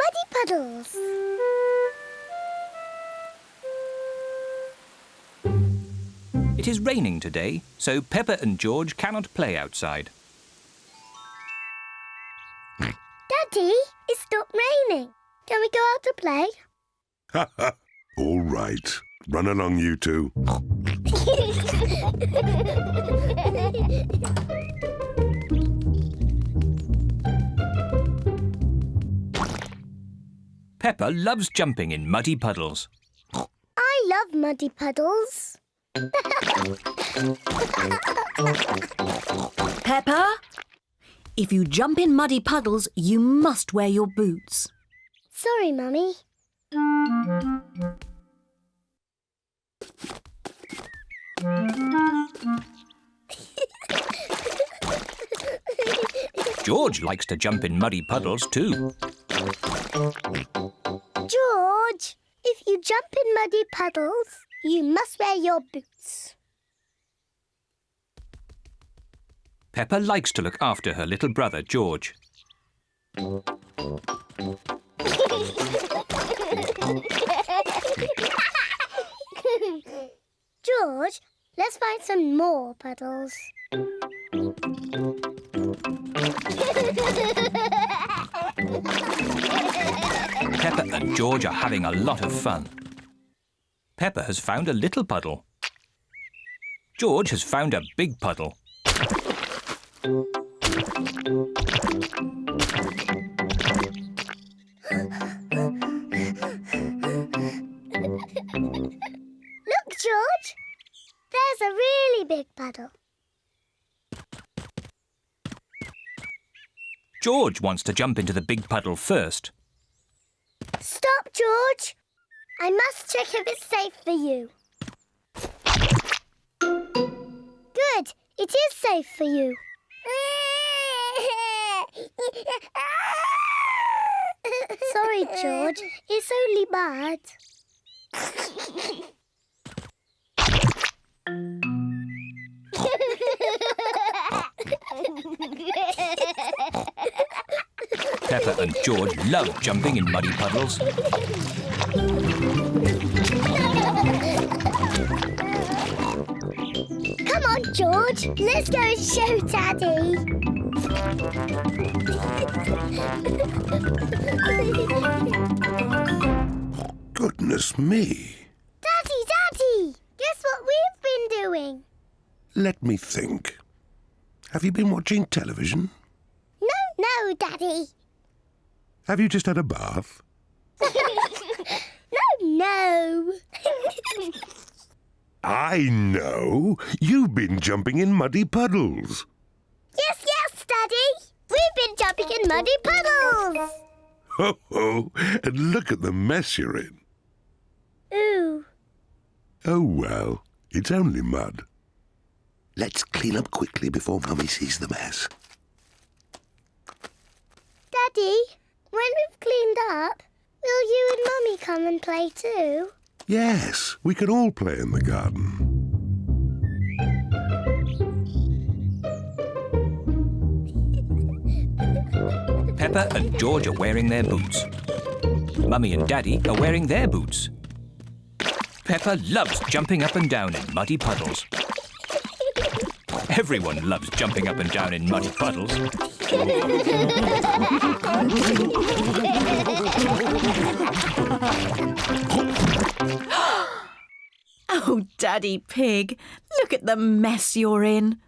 Muddy puddles. It is raining today, so Peppa and George cannot play outside. Daddy, it stopped raining. Can we go out to play? Ha ha! All right. Run along, you two. Peppa loves jumping in muddy puddles. I love muddy puddles. Peppa, if you jump in muddy puddles, you must wear your boots. Sorry, Mummy. George likes to jump in muddy puddles too. George, if you jump in muddy puddles, you must wear your boots. Peppa likes to look after her little brother, George. George, let's find some more puddles. Peppa and George are having a lot of fun. Peppa has found a little puddle. George has found a big puddle. Look, George. There's a really big puddle. George wants to jump into the big puddle first. Stop, George. I must check if it's safe for you. Good. It is safe for you. Sorry, George. It's only bad. Peppa and George love jumping in muddy puddles. Come on, George. Let's go and show Daddy. Goodness me. Daddy! Guess what we've been doing? Let me think. Have you been watching television? No, Daddy. Have you just had a bath? No. I know. You've been jumping in muddy puddles. Yes, Daddy. We've been jumping in muddy puddles. Ho ho! And look at the mess you're in. Ooh. Oh well, it's only mud. Let's clean up quickly before Mummy sees the mess. Daddy, when we've cleaned up, will you and Mummy come and play too? Yes, we can all play in the garden. Peppa and George are wearing their boots. Mummy and Daddy are wearing their boots. Peppa loves jumping up and down in muddy puddles. Everyone loves jumping up and down in muddy puddles. Oh, Daddy Pig, look at the mess you're in.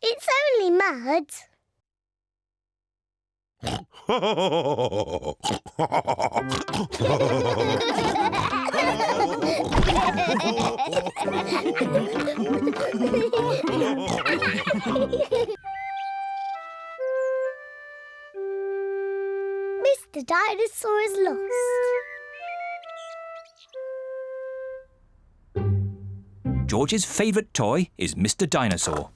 It's only mud. Mr. Dinosaur is lost. George's favourite toy is Mr. Dinosaur.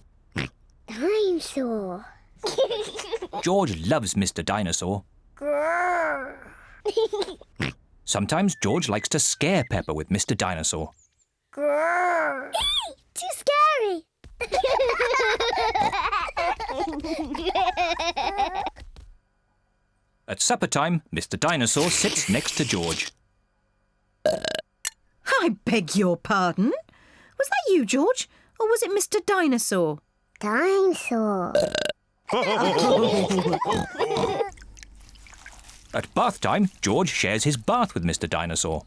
Dinosaur. George loves Mr. Dinosaur. Grrr. Sometimes George likes to scare Peppa with Mr. Dinosaur. Grrr. Too scary. At supper time, Mr. Dinosaur sits next to George. I beg your pardon? Was that you, George? Or was it Mr. Dinosaur? Dinosaur. At bath time, George shares his bath with Mr. Dinosaur.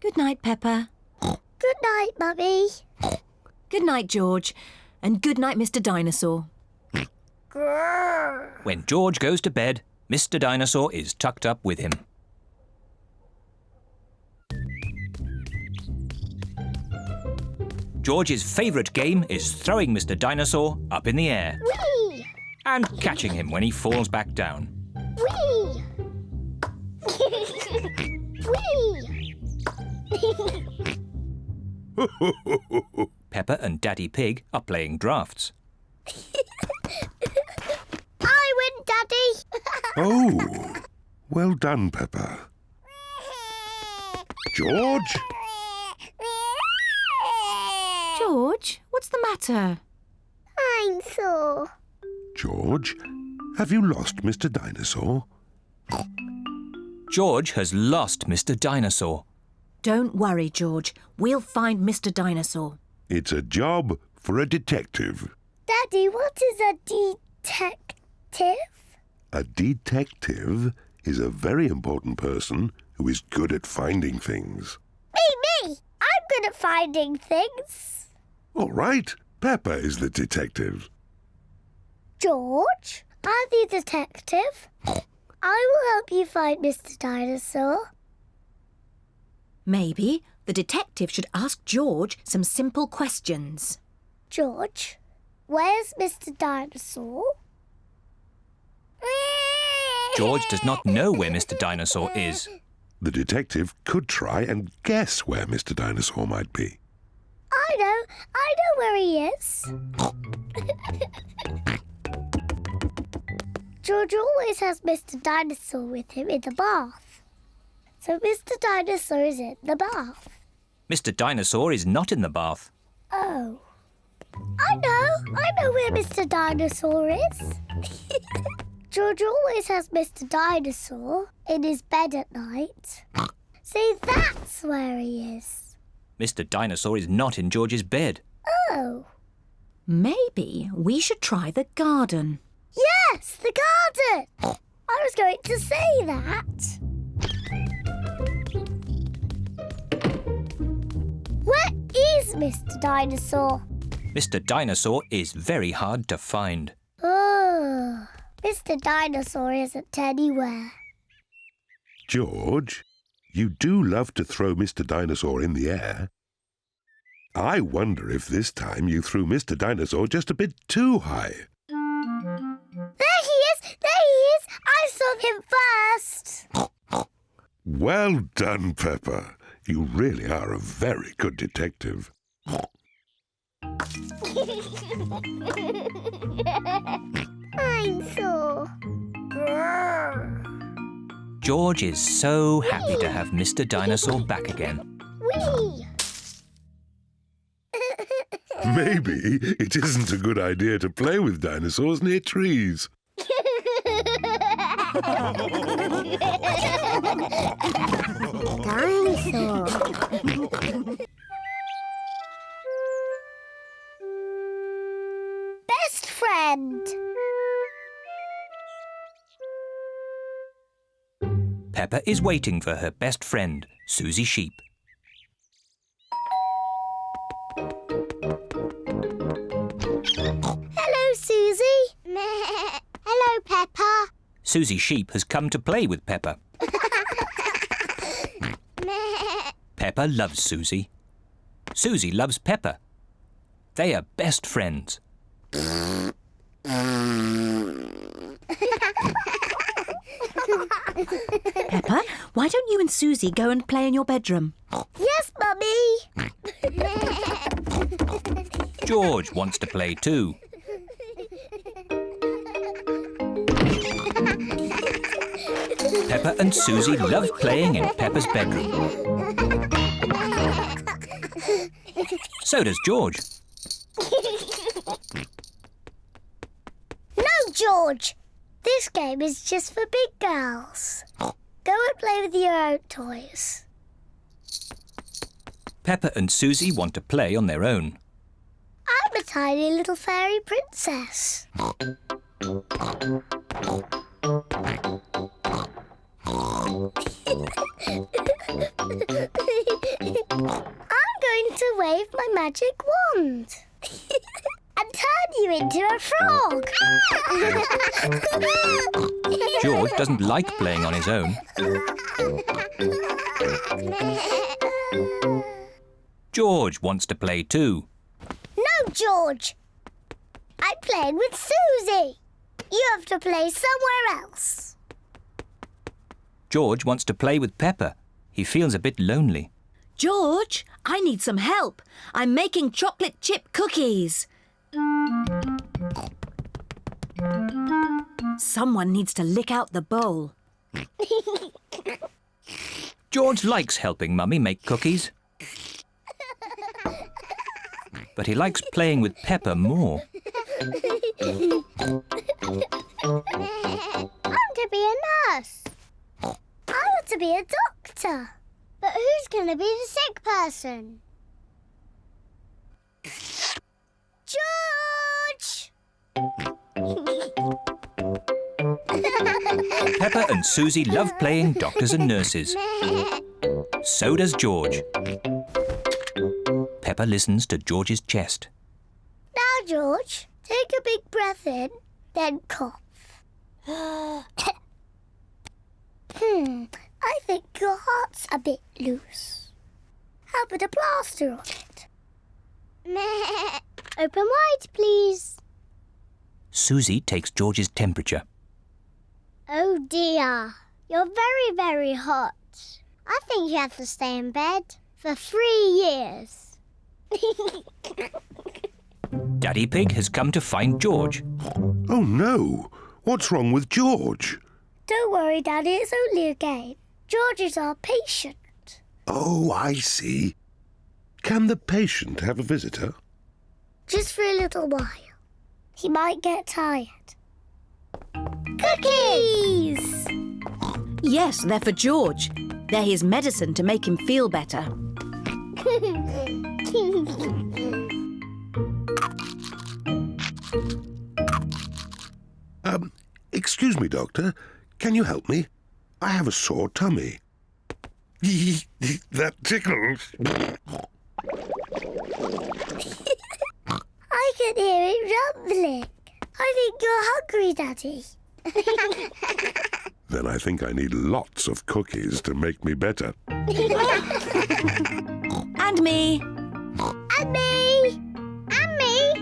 Good night, Peppa. Good night, Mummy. Good night, George. And good night, Mr. Dinosaur. When George goes to bed, Mr. Dinosaur is tucked up with him. George's favourite game is throwing Mr. Dinosaur up in the air Whee! and catching him when he falls back down. Whee! Whee! Peppa and Daddy Pig are playing drafts. I win, Daddy. Oh, well done, Peppa. George? George, what's the matter? I'm sore. George, have you lost Mr. Dinosaur? George has lost Mr. Dinosaur. Don't worry, George. We'll find Mr. Dinosaur. It's a job for a detective. Daddy, what is a detective? A detective is a very important person who is good at finding things. Me! I'm good at finding things. All right, Peppa is the detective. George, I'm the detective. I will help you find Mr. Dinosaur. Maybe the detective should ask George some simple questions. George, where's Mr. Dinosaur? George does not know where Mr. Dinosaur is. The detective could try and guess where Mr. Dinosaur might be. I know where he is. George always has Mr. Dinosaur with him in the bath. So Mr. Dinosaur is in the bath. Mr. Dinosaur is not in the bath. Oh. I know where Mr. Dinosaur is. George always has Mr. Dinosaur in his bed at night. See, that's where he is. Mr. Dinosaur is not in George's bed. Oh. Maybe we should try the garden. Yes, the garden. I was going to say that. Where is Mr. Dinosaur? Mr. Dinosaur is very hard to find. Oh, Mr. Dinosaur isn't anywhere. George, you do love to throw Mr. Dinosaur in the air. I wonder if this time you threw Mr. Dinosaur just a bit too high. There he is! There he is! I saw him first! Well done, Peppa. You really are a very good detective. I'm sore. George is so happy to have Mr. Dinosaur back again. Whee! Maybe it isn't a good idea to play with dinosaurs near trees. Dinosaur. Best friend. Peppa is waiting for her best friend, Susie Sheep. Hello, Susie. Hello, Peppa. Susie Sheep has come to play with Peppa. Peppa loves Susie. Susie loves Peppa. They are best friends. Peppa, why don't you and Susie go and play in your bedroom? Yes, Mummy. George wants to play too. Peppa and Susie love playing in Peppa's bedroom. So does George. George. This game is just for big girls. Go and play with your own toys. Peppa and Susie want to play on their own. I'm a tiny little fairy princess. I'm going to wave my magic wand and turn you into a frog. George doesn't like playing on his own. George wants to play too. No, George. I'm playing with Susie. You have to play somewhere else. George wants to play with Peppa. He feels a bit lonely. George, I need some help. I'm making chocolate chip cookies. Someone needs to lick out the bowl. George likes helping Mummy make cookies. But he likes playing with Peppa more. I want to be a nurse. I want to be a doctor. But who's going to be the sick person? George! Peppa and Susie love playing doctors and nurses. So does George. Peppa listens to George's chest. Now, George, take a big breath in, then cough. I think your heart's a bit loose. How about a plaster on it? Open wide, please. Susie takes George's temperature. Oh dear, you're very, very hot. I think you have to stay in bed for 3 years. Daddy Pig has come to find George. Oh no! What's wrong with George? Don't worry, Daddy, it's only a game. George is our patient. Oh, I see. Can the patient have a visitor? Just for a little while. He might get tired. Cookies! Yes, they're for George. They're his medicine to make him feel better. Excuse me, Doctor. Can you help me? I have a sore tummy. That tickles. I can hear it rumbling. I think you're hungry, Daddy. Then I think I need lots of cookies to make me better. And me. And me! And me!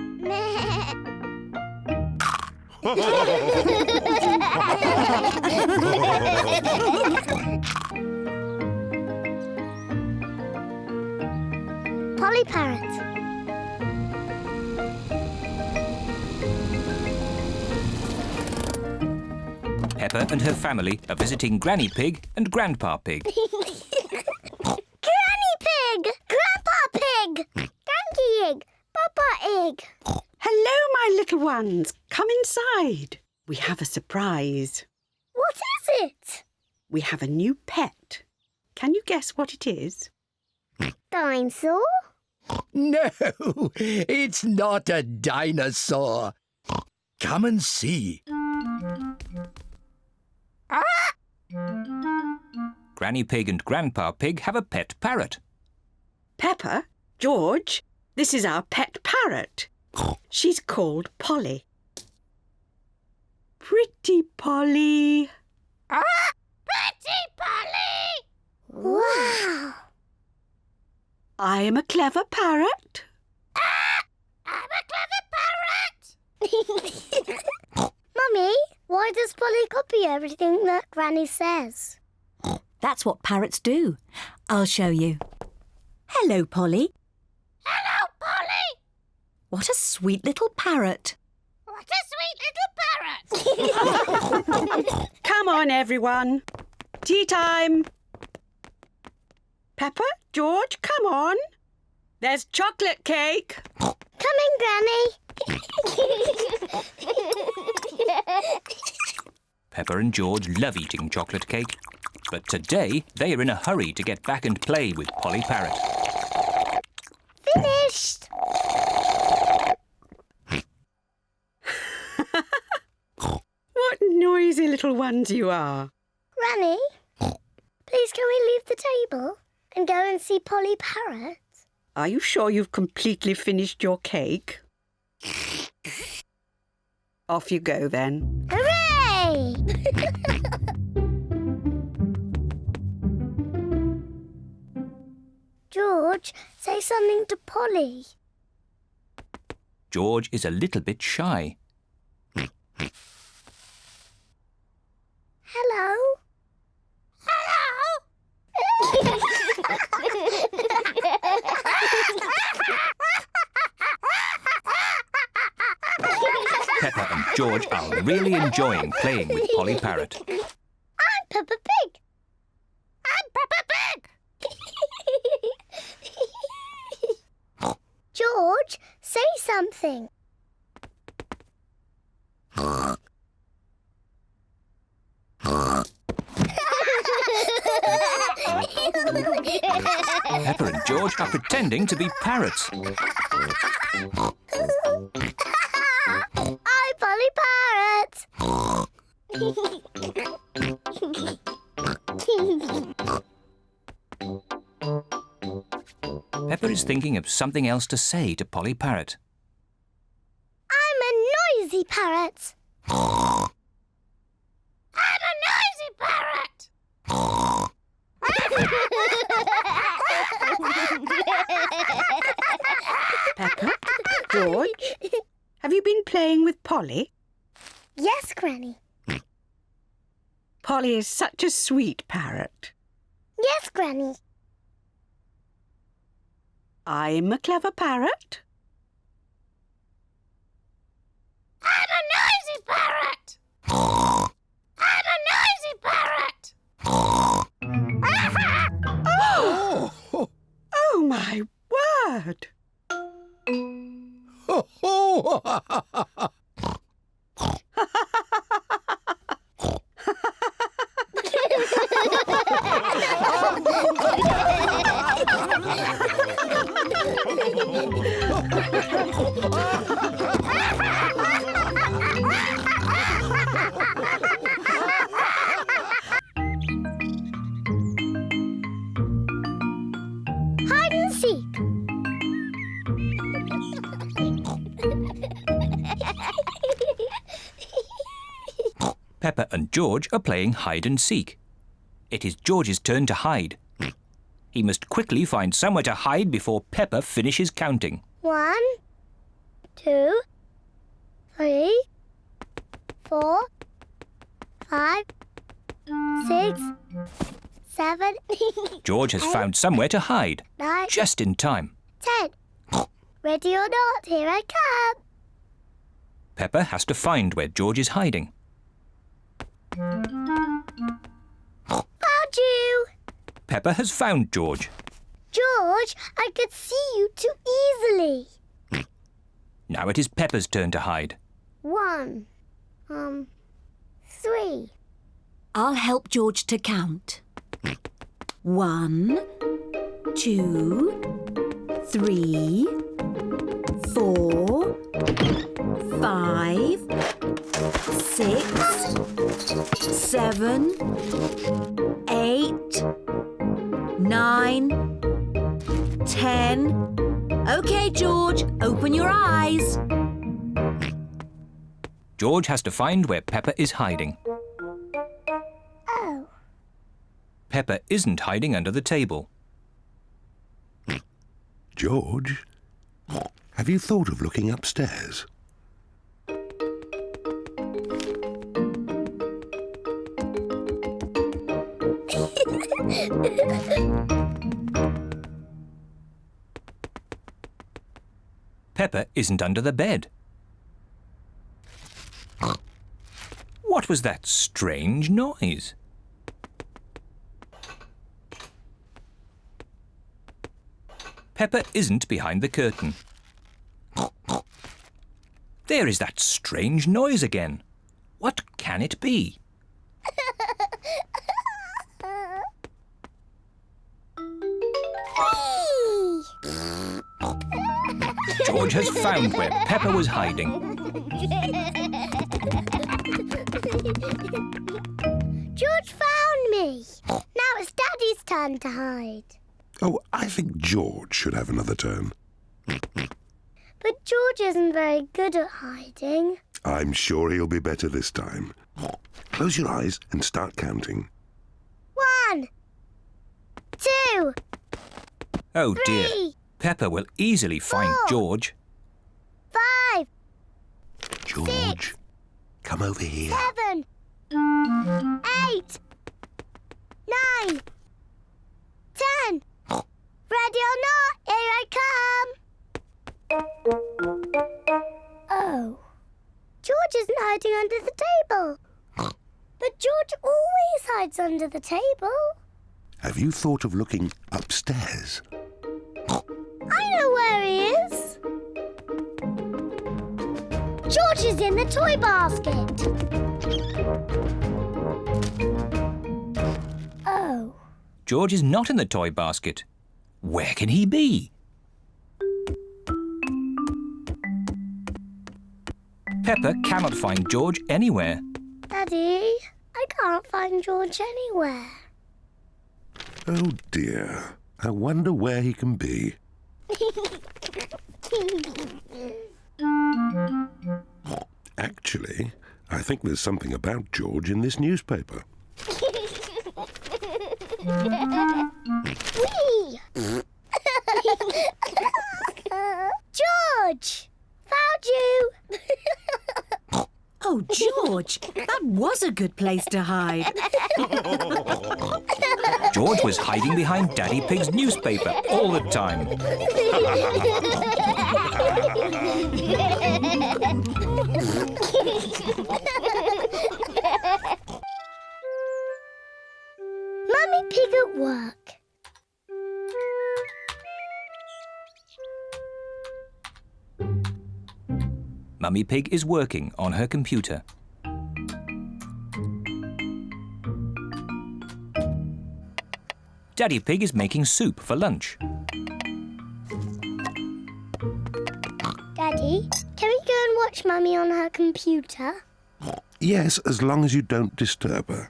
Polly Parrot. Peppa and her family are visiting Granny Pig and Grandpa Pig. Granny Pig! Grandpa Pig! Granky Egg! Papa Egg! Hello, my little ones. Come inside. We have a surprise. What is it? We have a new pet. Can you guess what it is? Dinosaur? No, it's not a dinosaur. Come and see. Granny Pig and Grandpa Pig have a pet parrot. Peppa, George, this is our pet parrot. She's called Polly. Pretty Polly. Pretty Polly! Wow! I am a clever parrot. I'm a clever parrot! Mummy, why does Polly copy everything that Granny says? That's what parrots do. I'll show you. Hello, Polly. Hello, Polly! What a sweet little parrot. What a sweet little parrot! Come on, everyone. Tea time. Peppa, George, come on. There's chocolate cake. Coming, Granny! Peppa and George love eating chocolate cake, but today they are in a hurry to get back and play with Polly Parrot. Finished! What noisy little ones you are. Granny, please can we leave the table and go and see Polly Parrot? Are you sure you've completely finished your cake? Off you go then. Hooray! George, say something to Polly. George is a little bit shy. Hello? Peppa and George are really enjoying playing with Polly Parrot. I'm Peppa Pig. I'm Peppa Pig. George, say something. Peppa and George are pretending to be parrots. I'm Polly Parrot. Peppa is thinking of something else to say to Polly Parrot. I'm a noisy parrot. I'm a noisy parrot. Peppa, George, have you been playing with Polly? Yes, Granny. Polly is such a sweet parrot. Yes, Granny. I'm a clever parrot. I'm a noisy parrot. I'm a noisy parrot. Oh! Oh, my word! Ho, ho! Hide and seek. Peppa and George are playing hide and seek. It is George's turn to hide. He must quickly find somewhere to hide before Peppa finishes counting. 1, 2, 3, 4, 5, 6, 7, George has found somewhere to hide, 9, just in time. 10. Ready or not, here I come. Peppa has to find where George is hiding. Found you. Peppa has found George. George, I could see you too easily. Now it is Peppa's turn to hide. 1, 3. I'll help George to count. 1, 2, 3, 4, 5, 6, 7, 8, 9, 10. OK, George, open your eyes. George has to find where Peppa is hiding. Oh. Peppa isn't hiding under the table. George, have you thought of looking upstairs? Peppa isn't under the bed. What was that strange noise? Peppa isn't behind the curtain. There is that strange noise again. What can it be? Whee! George has found where Peppa was hiding. George found me. Now it's Daddy's turn to hide. Oh, I think George should have another turn. But George isn't very good at hiding. I'm sure he'll be better this time. Close your eyes and start counting. 1, 2, Oh dear, 3, Peppa will easily find 4. George. 5, George, come over here. 7, 8, 9, 10. Ready or not, here I come. Oh. George isn't hiding under the table. But George always hides under the table. Have you thought of looking upstairs? I know where he is. George is in the toy basket. Oh. George is not in the toy basket. Where can he be? Peppa cannot find George anywhere. Daddy, I can't find George anywhere. Oh dear, I wonder where he can be. Actually, I think there's something about George in this newspaper. Whee! George! Found you! Oh, George, that was a good place to hide. George was hiding behind Daddy Pig's newspaper all the time. Mummy Pig at work. Mummy Pig is working on her computer. Daddy Pig is making soup for lunch. Daddy, can we go and watch Mummy on her computer? Yes, as long as you don't disturb her.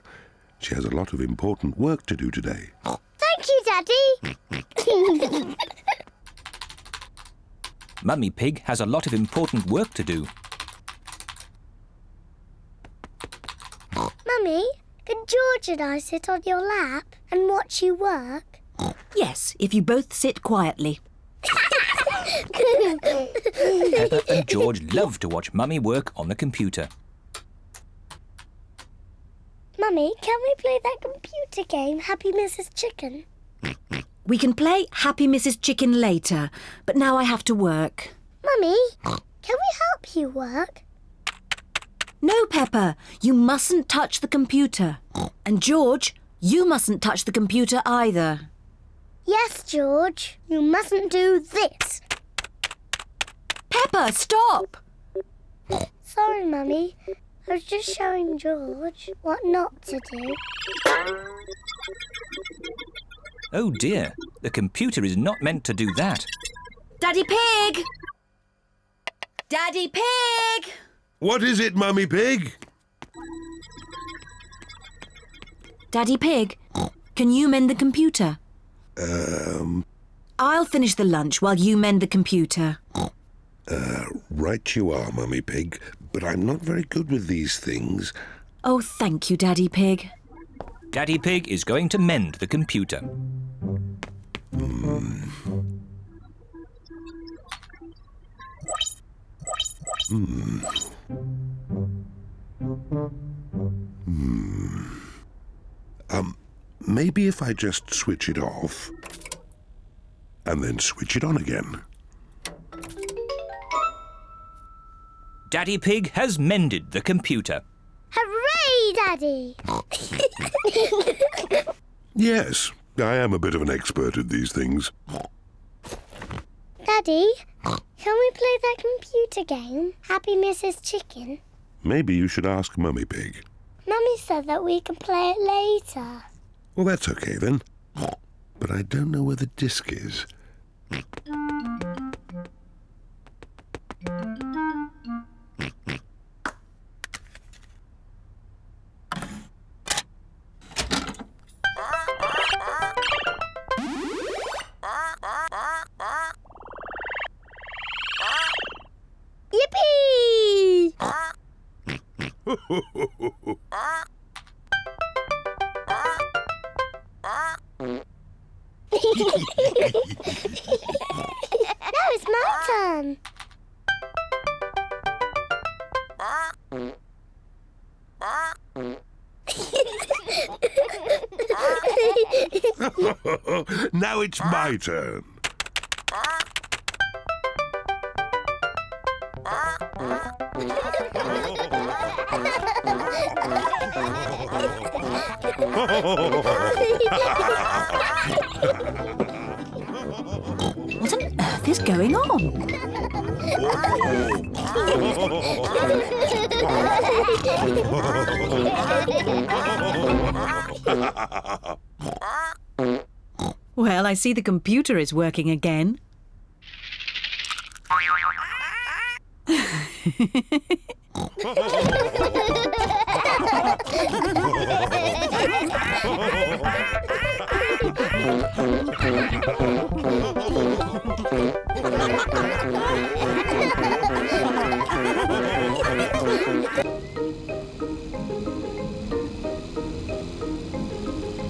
She has a lot of important work to do today. Thank you, Daddy. Mummy Pig has a lot of important work to do. Mummy, can George and I sit on your lap and watch you work? Yes, if you both sit quietly. Peppa and George love to watch Mummy work on the computer. Mummy, can we play that computer game, Happy Mrs. Chicken? We can play Happy Mrs. Chicken later, but now I have to work. Mummy, can we help you work? No, Peppa, you mustn't touch the computer. And George, you mustn't touch the computer either. Yes, George, you mustn't do this. Peppa, stop! Sorry, Mummy. I was just showing George what not to do. Oh dear, the computer is not meant to do that. Daddy Pig! Daddy Pig! What is it, Mummy Pig? Daddy Pig, can you mend the computer? I'll finish the lunch while you mend the computer. Right you are, Mummy Pig, but I'm not very good with these things. Oh, thank you, Daddy Pig. Daddy Pig is going to mend the computer. Maybe if I just switch it off and then switch it on again. Daddy Pig has mended the computer. Hooray, Daddy! Yes, I am a bit of an expert at these things. Daddy, can we play that computer game, Happy Mrs. Chicken? Maybe you should ask Mummy Pig. Mummy said that we can play it later. Well, that's okay then. but I don't know where the disc is. Yippee! Now it's my turn. Now it's my turn. What on earth is going on? Well, I see the computer is working again.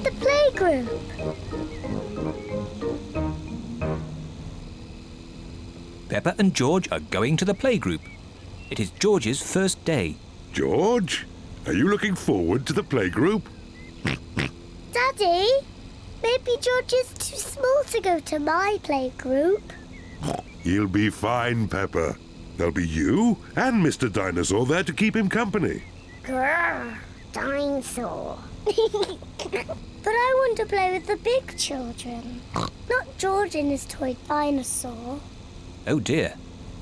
The Playgroup. Peppa and George are going to the playgroup. It is George's first day. George, are you looking forward to the playgroup? Daddy, maybe George is too small to go to my playgroup. He'll be fine, Peppa. There'll be you and Mr. Dinosaur there to keep him company. Grrr, dinosaur. But I want to play with the big children, not George and his toy dinosaur. Oh dear.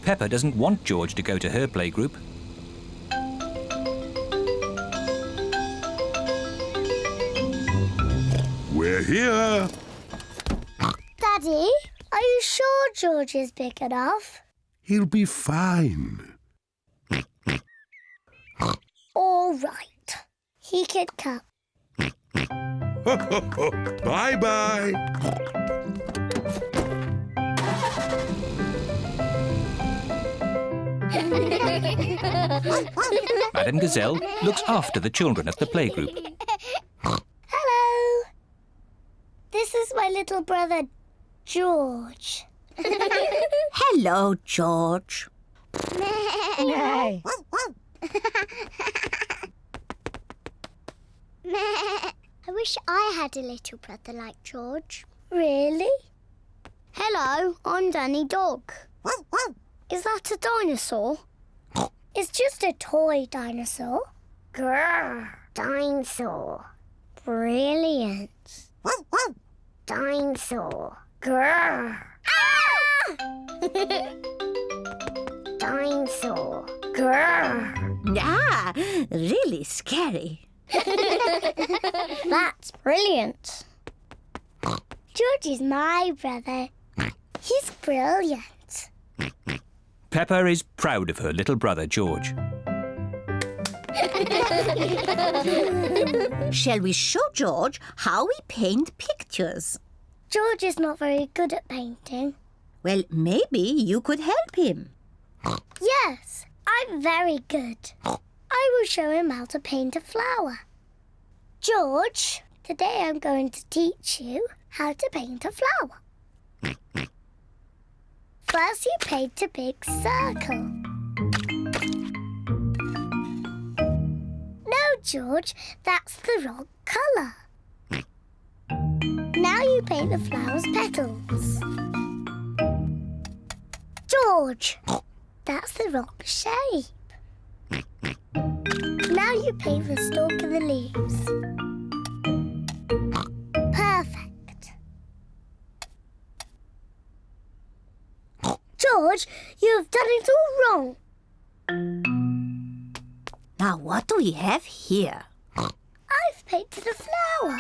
Peppa doesn't want George to go to her playgroup. We're here. Daddy, are you sure George is big enough? He'll be fine. All right. He can come. Bye-bye. Madame Gazelle looks after the children at the playgroup. Hello. This is my little brother, George. Hello, George. I wish I had a little brother like George. Really? Hello, I'm Danny Dog. Is that a dinosaur? It's just a toy dinosaur. Grrr, dinosaur. Brilliant. Dinosaur. Grrr. Ah! Dinosaur. Grrr. Ah, really scary. That's brilliant. George is my brother. He's brilliant. Peppa is proud of her little brother, George. Shall we show George how we paint pictures? George is not very good at painting. Well, maybe you could help him. Yes, I'm very good. I will show him how to paint a flower. George, today I'm going to teach you how to paint a flower. First, you paint a big circle. No, George, that's the wrong colour. Now you paint the flower's petals. George, that's the wrong shape. Now you paint the stalk and the leaves. Perfect. George, you have done it all wrong. Now, what do we have here? I've painted a flower.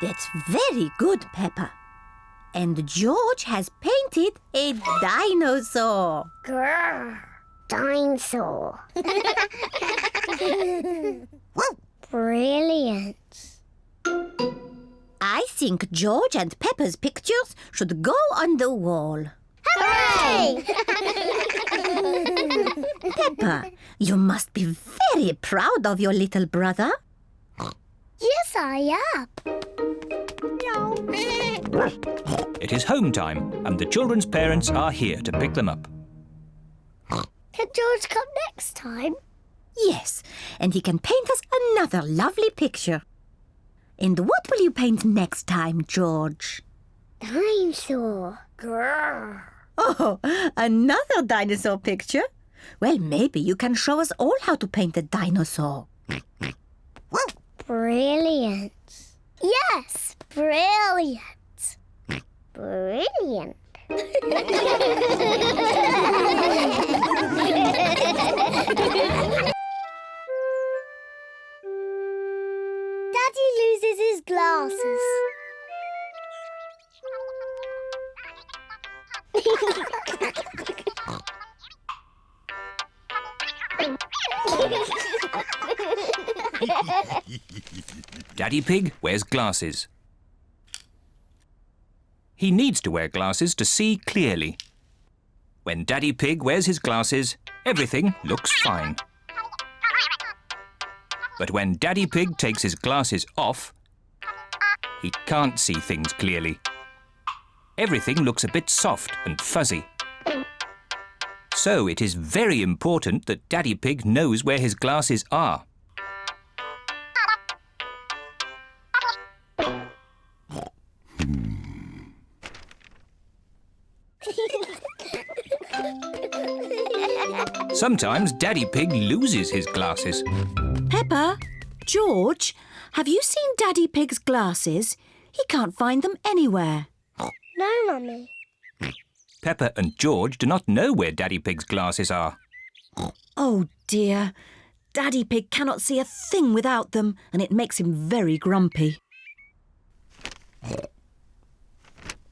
That's very good, Peppa. And George has painted a dinosaur. Grrr. Dinosaur. Brilliant. I think George and Peppa's pictures should go on the wall. Hooray! Peppa, you must be very proud of your little brother. Yes, I am. It is home time, and the children's parents are here to pick them up. Can George come next time? Yes, and he can paint us another lovely picture. And what will you paint next time, George? Dinosaur. Grrr. Oh, another dinosaur picture? Well, maybe you can show us all how to paint a dinosaur. Brilliant. Yes, brilliant. Brilliant. Daddy loses his glasses. Daddy Pig wears glasses. He needs to wear glasses to see clearly. When Daddy Pig wears his glasses, everything looks fine. But when Daddy Pig takes his glasses off, he can't see things clearly. Everything looks a bit soft and fuzzy. So it is very important that Daddy Pig knows where his glasses are. Sometimes Daddy Pig loses his glasses. Peppa, George, have you seen Daddy Pig's glasses? He can't find them anywhere. No, Mummy. Peppa and George do not know where Daddy Pig's glasses are. Oh dear, Daddy Pig cannot see a thing without them, and it makes him very grumpy.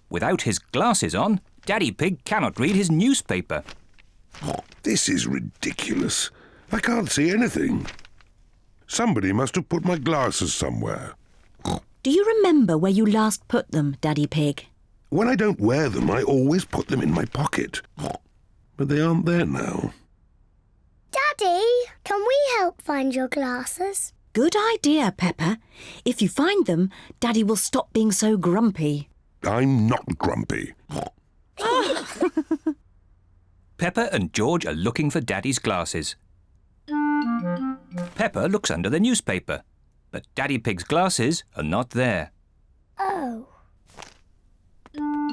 Without his glasses on, Daddy Pig cannot read his newspaper. This is ridiculous. I can't see anything. Somebody must have put my glasses somewhere. Do you remember where you last put them, Daddy Pig? When I don't wear them, I always put them in my pocket. But they aren't there now. Daddy, can we help find your glasses? Good idea, Peppa. If you find them, Daddy will stop being so grumpy. I'm not grumpy. Peppa and George are looking for Daddy's glasses. Peppa looks under the newspaper, but Daddy Pig's glasses are not there. Oh.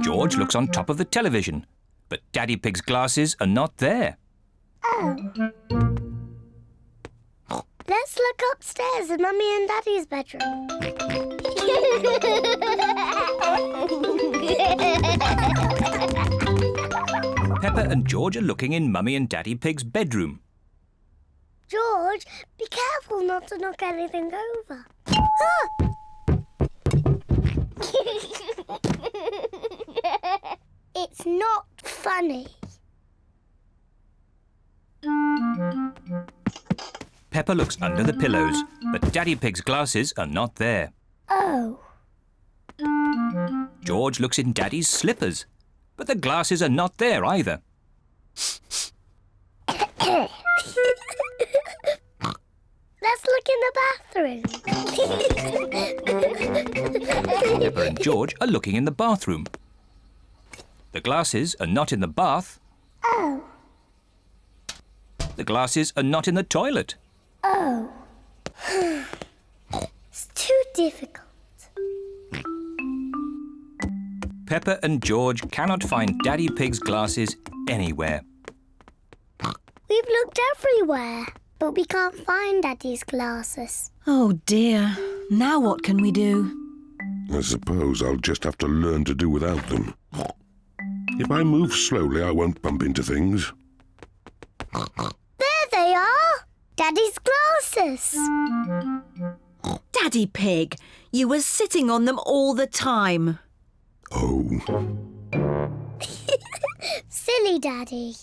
George looks on top of the television, but Daddy Pig's glasses are not there. Oh. Let's look upstairs in Mummy and Daddy's bedroom. Peppa and George are looking in Mummy and Daddy Pig's bedroom. George, be careful not to knock anything over. Ah! It's not funny. Peppa looks under the pillows, but Daddy Pig's glasses are not there. Oh. George looks in Daddy's slippers, but the glasses are not there either. Let's look in the bathroom. Peppa and George are looking in the bathroom. The glasses are not in the bath. Oh. The glasses are not in the toilet. Oh. It's too difficult. Peppa and George cannot find Daddy Pig's glasses anywhere. We've looked everywhere, but we can't find Daddy's glasses. Oh dear, now what can we do? I suppose I'll just have to learn to do without them. If I move slowly, I won't bump into things. There they are! Daddy's glasses! Daddy Pig, you were sitting on them all the time. Oh, Silly Daddy.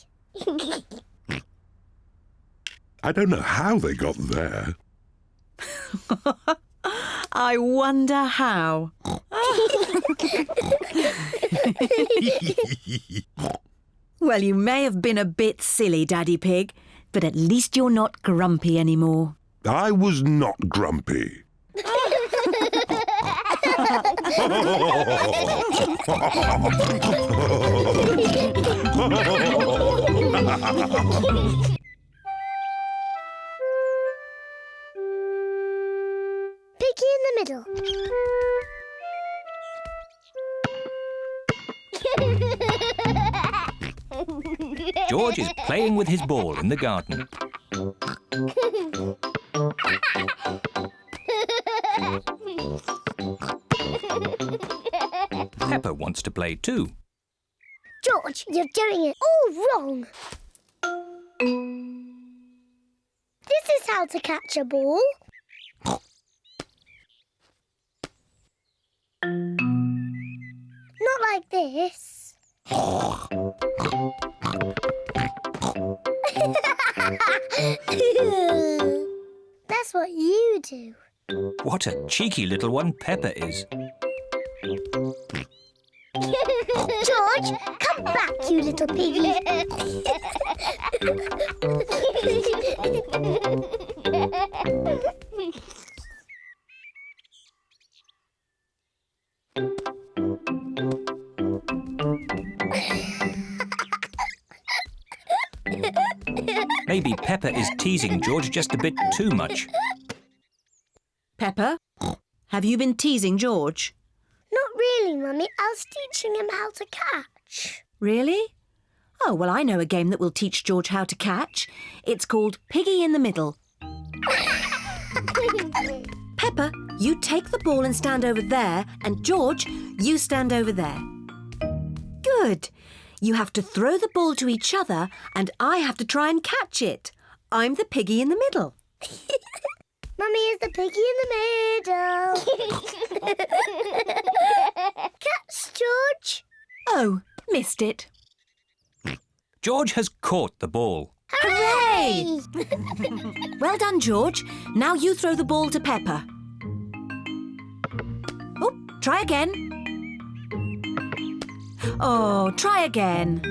I don't know how they got there. I wonder how. Well, you may have been a bit silly, Daddy Pig, but at least you're not grumpy anymore. I was not grumpy. Piggy in the middle. George is playing with his ball in the garden. Peppa wants to play too. George, you're doing it all wrong. This is how to catch a ball. Not like this. That's what you do. What a cheeky little one Peppa is. George, come back, you little piggy. Maybe Peppa is teasing George just a bit too much. Peppa, have you been teasing George? Not really, Mummy. I was teaching him how to catch. Really? Oh, well, I know a game that will teach George how to catch. It's called Piggy in the Middle. Peppa, you take the ball and stand over there, and George, you stand over there. Good. You have to throw the ball to each other, and I have to try and catch it. I'm the piggy in the middle. Mummy is the piggy in the middle. Catch, George. Oh, missed it. George has caught the ball. Hooray! Well done, George. Now you throw the ball to Peppa. Oh, try again. Oh, try again.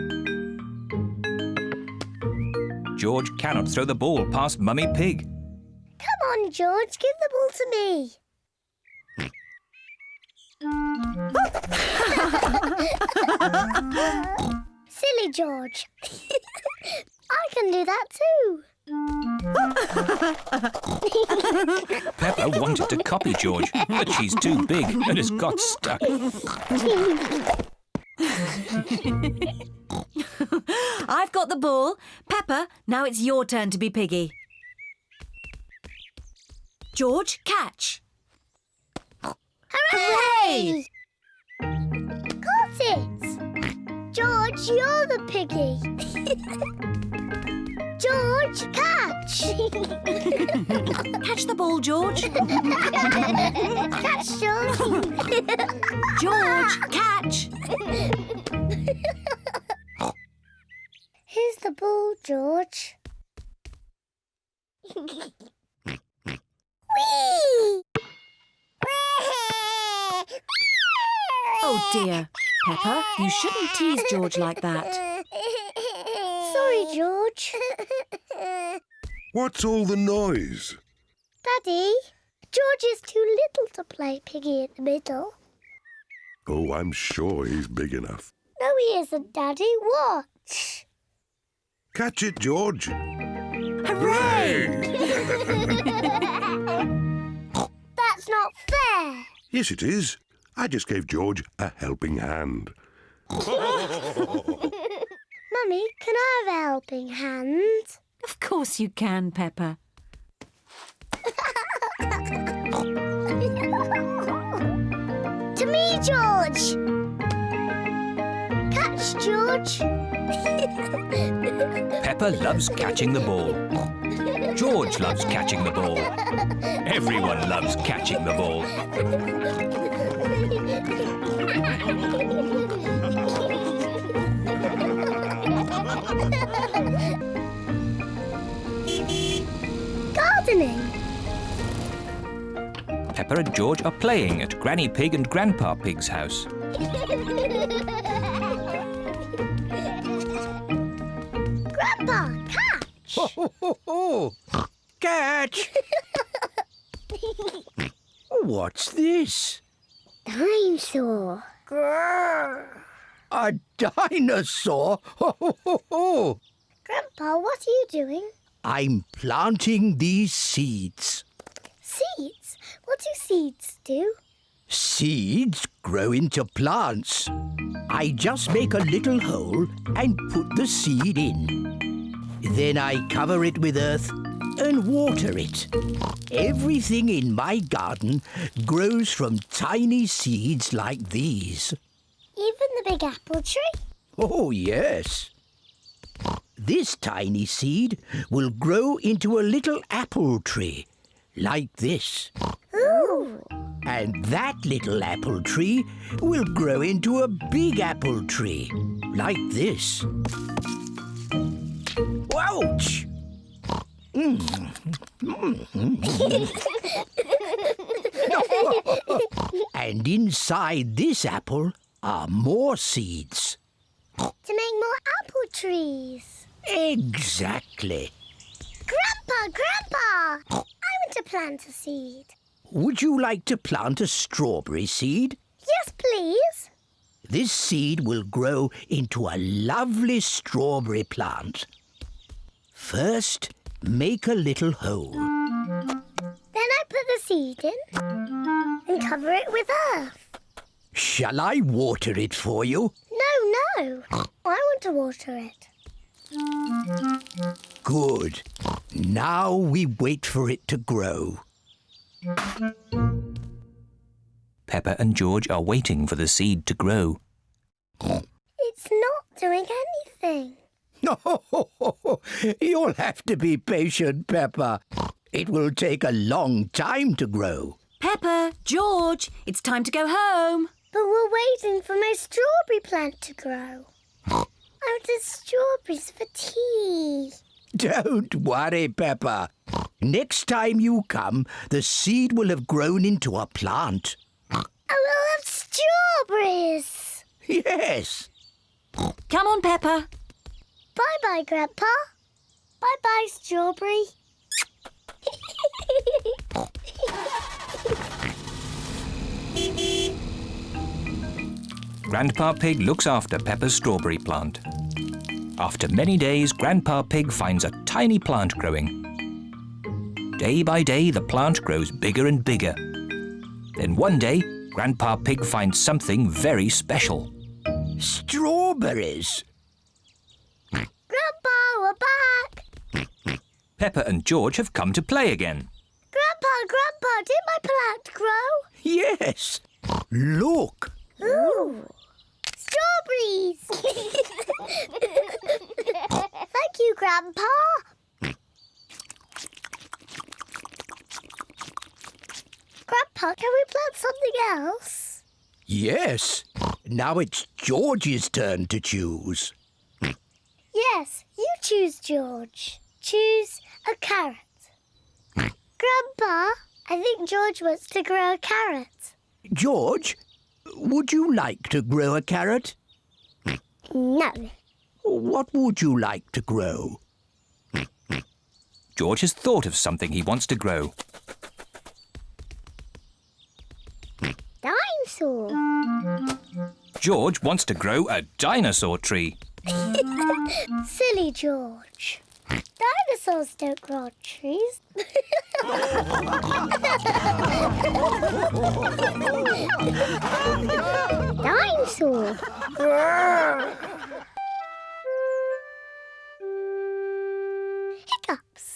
George cannot throw the ball past Mummy Pig. Come on, George. Give the ball to me. Silly George. I can do that too. Peppa wanted to copy George, but she's too big and has got stuck. I've got the ball. Peppa, now it's your turn to be Piggy. George, catch. Hooray! Got it. George, you're the piggy. George, catch. Catch the ball, George. Catch, George. George, catch. Here's the ball, George. Whee! Oh dear. Peppa, you shouldn't tease George like that. Sorry, George. What's all the noise? Daddy, George is too little to play Piggy in the middle. Oh, I'm sure he's big enough. No, he isn't, Daddy. Watch. Catch it, George. Hooray! That's not fair. Yes, it is. I just gave George a helping hand. Mummy, can I have a helping hand? Of course you can, Peppa. To me, George. Catch, George. Peppa loves catching the ball. George loves catching the ball. Everyone loves catching the ball. Gardening. Peppa and George are playing at Granny Pig and Grandpa Pig's house. Grandpa, catch! Ho! Catch! What's this? Dinosaur. Grrr. A dinosaur? Ho! Grandpa, what are you doing? I'm planting these seeds. Seeds? What do seeds do? Seeds grow into plants. I just make a little hole and put the seed in. Then I cover it with earth and water it. Everything in my garden grows from tiny seeds like these. Even the big apple tree? Oh, yes. This tiny seed will grow into a little apple tree, like this. Ooh! And that little apple tree will grow into a big apple tree, like this. Ouch! And inside this apple are more seeds. To make more apple trees. Exactly. Grandpa! I want to plant a seed. Would you like to plant a strawberry seed? Yes, please. This seed will grow into a lovely strawberry plant. First, make a little hole. Then I put the seed in and cover it with earth. Shall I water it for you? No. I want to water it. Good. Now we wait for it to grow. Peppa and George are waiting for the seed to grow. It's not doing anything. You'll have to be patient, Peppa. It will take a long time to grow. Peppa, George, it's time to go home. But we're waiting for my strawberry plant to grow. I wanted strawberries for tea. Don't worry, Peppa. Next time you come, the seed will have grown into a plant. I will have strawberries. Yes. Come on, Peppa. Bye-bye, Grandpa. Bye-bye, strawberry. Grandpa Pig looks after Peppa's strawberry plant. After many days, Grandpa Pig finds a tiny plant growing. Day by day, the plant grows bigger and bigger. Then one day, Grandpa Pig finds something very special. Strawberries. Grandpa, we're back. Peppa and George have come to play again. Grandpa, did my plant grow? Yes. Look. Ooh. Strawberries. Thank you, Grandpa. Grandpa, can we plant something else? Yes. Now it's George's turn to choose. Yes, you choose, George. Choose a carrot. Grandpa, I think George wants to grow a carrot. George, would you like to grow a carrot? No. What would you like to grow? George has thought of something he wants to grow. Dinosaur. George wants to grow a dinosaur tree. Silly George. Dinosaurs don't grow on trees. Dinosaur. Hiccups.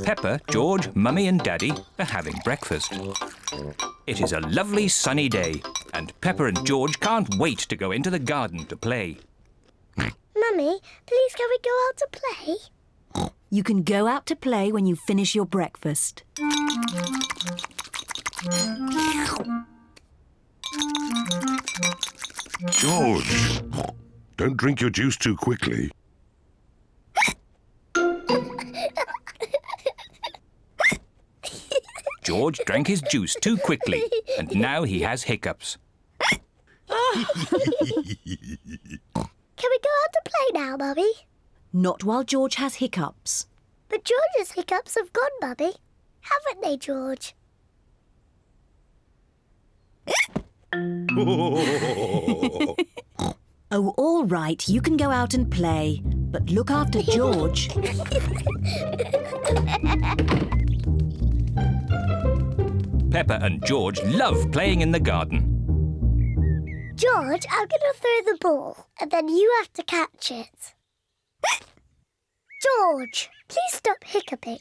Peppa, George, Mummy and Daddy are having breakfast. It is a lovely sunny day and Peppa and George can't wait to go into the garden to play. Mummy, please can we go out to play? You can go out to play when you finish your breakfast. George, don't drink your juice too quickly. George drank his juice too quickly, and now he has hiccups. Can we go out to play now, Mummy? Not while George has hiccups. But George's hiccups have gone, Mummy. Haven't they, George? Oh, all right, you can go out and play, but look after George. Peppa and George love playing in the garden. George, I'm going to throw the ball, and then you have to catch it. George, please stop hiccuping.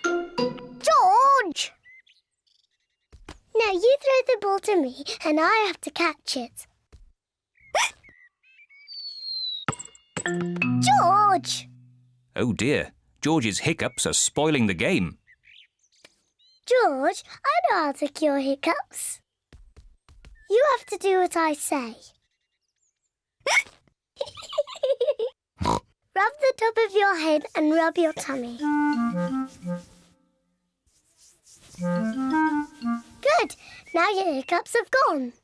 George! Now you throw the ball to me, and I have to catch it. George! Oh dear, George's hiccups are spoiling the game. George, I know how to cure hiccups. You have to do what I say. Rub the top of your head and rub your tummy. Good. Now your hiccups have gone.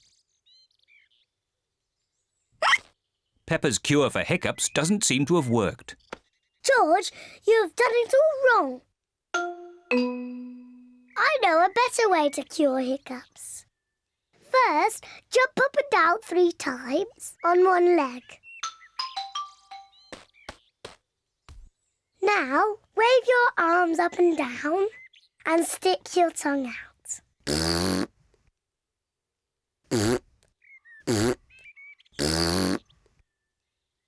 Peppa's cure for hiccups doesn't seem to have worked. George, you have done it all wrong. I know a better way to cure hiccups. First, jump up and down 3 times on one leg. Now, wave your arms up and down and stick your tongue out.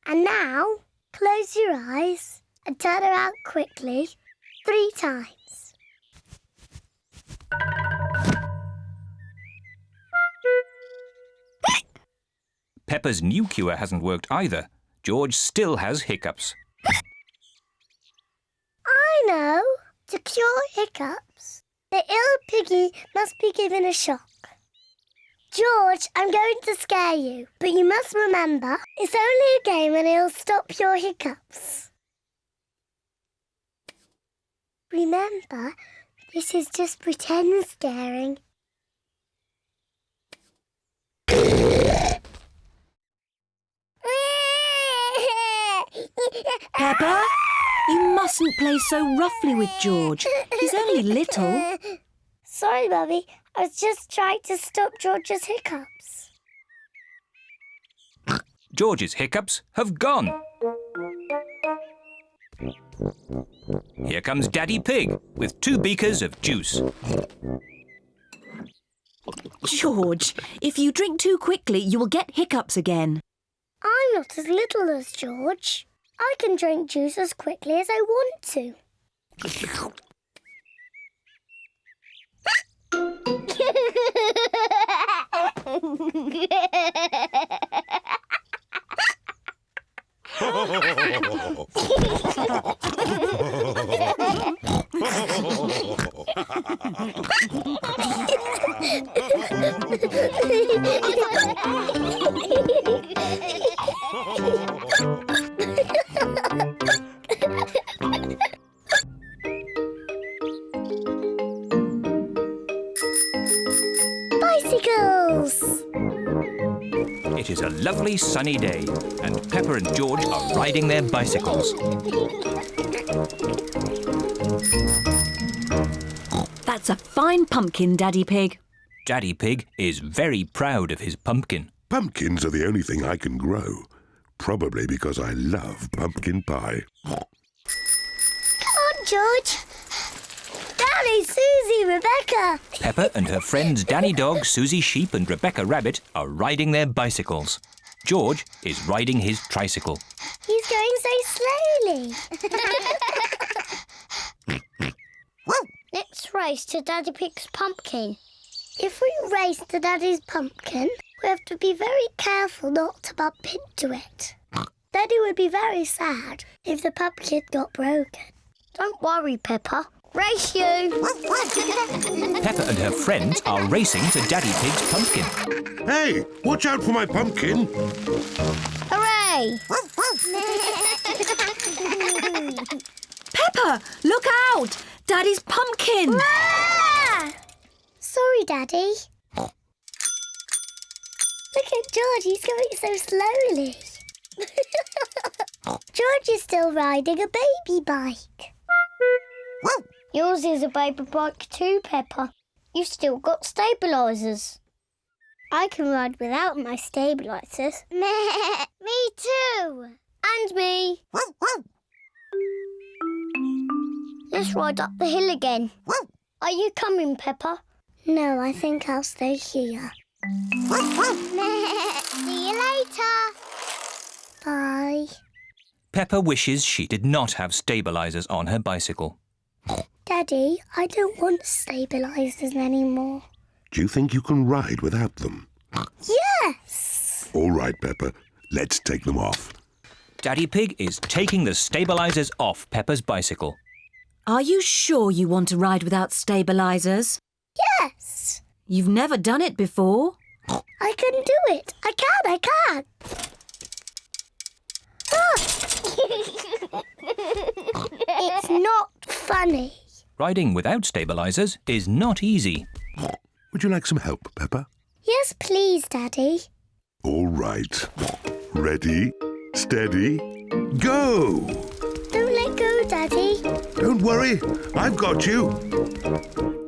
And now, close your eyes and turn around quickly 3 times. Peppa's new cure hasn't worked either. George still has hiccups. I know. To cure hiccups, the ill piggy must be given a shock. George, I'm going to scare you, but you must remember, it's only a game and it'll stop your hiccups. Remember, this is just pretend scaring. Peppa, you mustn't play so roughly with George. He's only little. Sorry, Mummy. I was just trying to stop George's hiccups. George's hiccups have gone. Here comes Daddy Pig with 2 beakers of juice. George, if you drink too quickly, you will get hiccups again. I'm not as little as George. I can drink juice as quickly as I want to. Bicycles! It is a lovely sunny day, and Peppa and George are riding their bicycles. That's a fine pumpkin, Daddy Pig. Daddy Pig is very proud of his pumpkin. Pumpkins are the only thing I can grow. Probably because I love pumpkin pie. Come on, George. Danny, Susie, Rebecca. Peppa and her friends Danny Dog, Susie Sheep and Rebecca Rabbit are riding their bicycles. George is riding his tricycle. He's going so slowly. Let's race to Daddy Pig's pumpkin. If we race to Daddy's pumpkin, we have to be very careful not to bump into it. Daddy would be very sad if the pumpkin got broken. Don't worry, Peppa. Race you! Peppa and her friends are racing to Daddy Pig's pumpkin. Hey, watch out for my pumpkin. Hooray! Peppa, look out! Daddy's pumpkin! Ah! Sorry, Daddy. Look at George, he's going so slowly. George is still riding a baby bike. Yours is a baby bike too, Peppa. You've still got stabilisers. I can ride without my stabilisers. Me too. And me. Let's ride up the hill again. Are you coming, Peppa? No, I think I'll stay here. See you later. Bye. Peppa wishes she did not have stabilisers on her bicycle. Daddy, I don't want stabilisers anymore. Do you think you can ride without them? Yes! All right, Peppa. Let's take them off. Daddy Pig is taking the stabilisers off Peppa's bicycle. Are you sure you want to ride without stabilisers? Yes! You've never done it before. I can do it. I can. Ah! It's not funny. Riding without stabilisers is not easy. Would you like some help, Peppa? Yes, please, Daddy. All right. Ready, steady, go! Don't let go, Daddy. Don't worry, I've got you.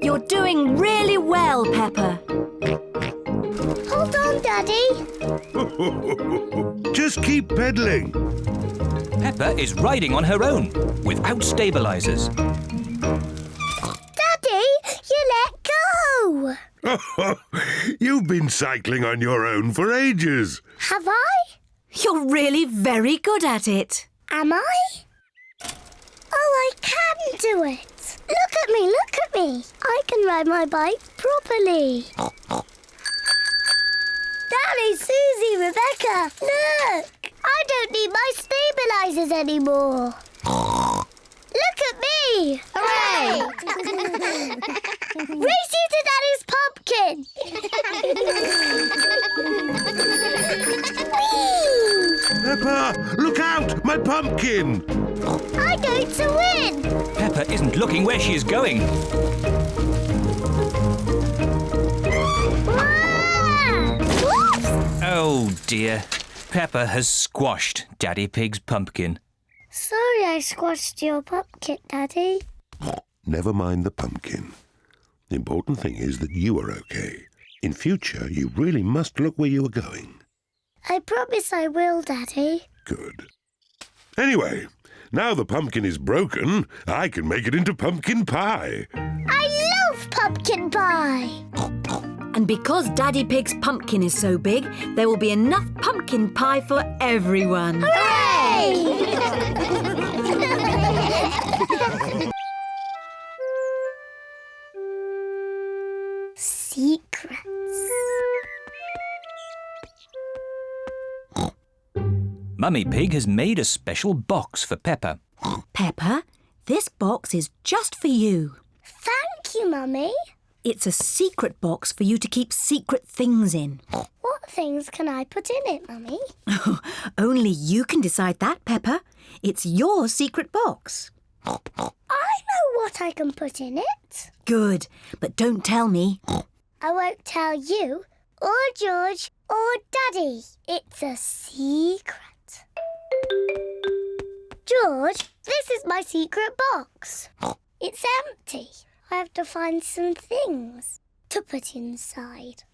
You're doing really well, Peppa. Hold on, Daddy. Just keep pedaling. Peppa is riding on her own without stabilisers. Daddy, you let go. You've been cycling on your own for ages. Have I? You're really very good at it. Am I? Oh, I can do it. Look at me. I can ride my bike properly. Daddy, Susie, Rebecca, look. I don't need my stabilisers anymore. Look at me. Hooray! Race you to Daddy's pumpkin. Whee! Peppa, look out! My pumpkin! I'm going to win. Peppa isn't looking where she is going. Ah! Whoops! Oh dear. Peppa has squashed Daddy Pig's pumpkin. Sorry I squashed your pumpkin, Daddy. Never mind the pumpkin. The important thing is that you are okay. In future, you really must look where you are going. I promise I will, Daddy. Good. Anyway, now the pumpkin is broken, I can make it into pumpkin pie. I love pumpkin pie. And because Daddy Pig's pumpkin is so big, there will be enough pumpkin pie for everyone. Hooray! Secrets. Mummy Pig has made a special box for Peppa. Peppa, this box is just for you. Thank you, Mummy. It's a secret box for you to keep secret things in. What things can I put in it, Mummy? Only you can decide that, Peppa. It's your secret box. I know what I can put in it. Good, but don't tell me. I won't tell you, or George, or Daddy. It's a secret. George, this is my secret box. It's empty. I have to find some things to put inside.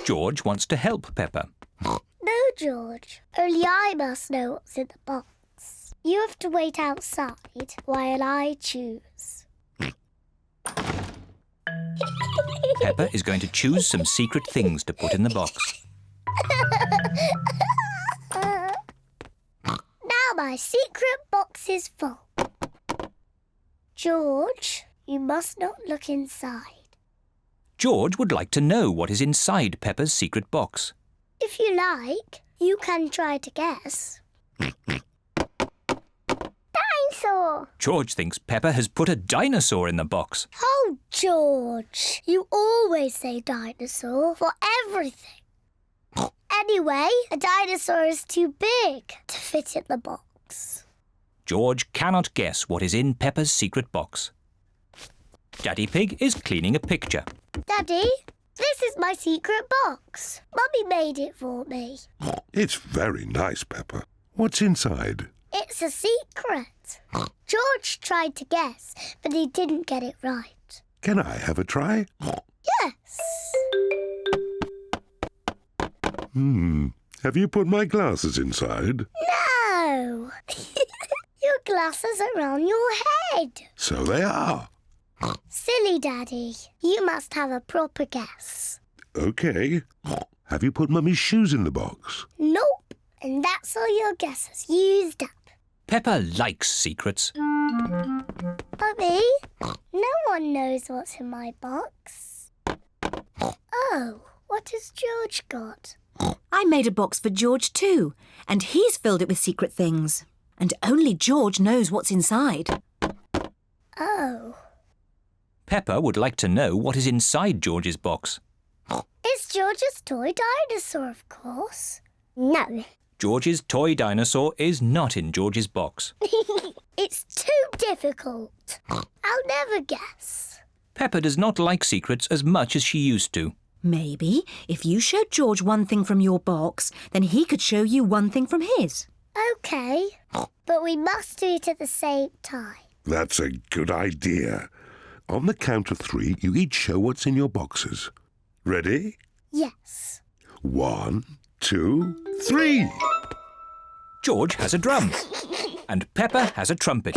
George wants to help Peppa. No, George. Only I must know what's in the box. You have to wait outside while I choose. Peppa is going to choose some secret things to put in the box. Now my secret box is full. George, you must not look inside. George would like to know what is inside Peppa's secret box. If you like, You can try to guess. Dinosaur! George thinks Peppa has put a dinosaur in the box. Oh, George, you always say dinosaur for everything. Anyway, a dinosaur is too big to fit in the box. George cannot guess what is in Peppa's secret box. Daddy Pig is cleaning a picture. Daddy, this is my secret box. Mummy made it for me. It's very nice, Peppa. What's inside? It's a secret. George tried to guess, but he didn't get it right. Can I have a try? Yes. Have you put my glasses inside? No. Your glasses are on your head. So they are. Silly Daddy. You must have a proper guess. OK. Have you put Mummy's shoes in the box? Nope. And that's all your guesses used up. Peppa likes secrets. Mummy, no one knows what's in my box. Oh, what has George got? I made a box for George too, and he's filled it with secret things. And only George knows what's inside. Oh. Peppa would like to know what is inside George's box. It's George's toy dinosaur, of course. No. George's toy dinosaur is not in George's box. It's too difficult. I'll never guess. Peppa does not like secrets as much as she used to. Maybe if you showed George one thing from your box, then he could show you one thing from his. OK, but we must do it at the same time. That's a good idea. On the count of 3, you each show what's in your boxes. Ready? Yes. 1, 2, 3. George has a drum and Peppa has a trumpet.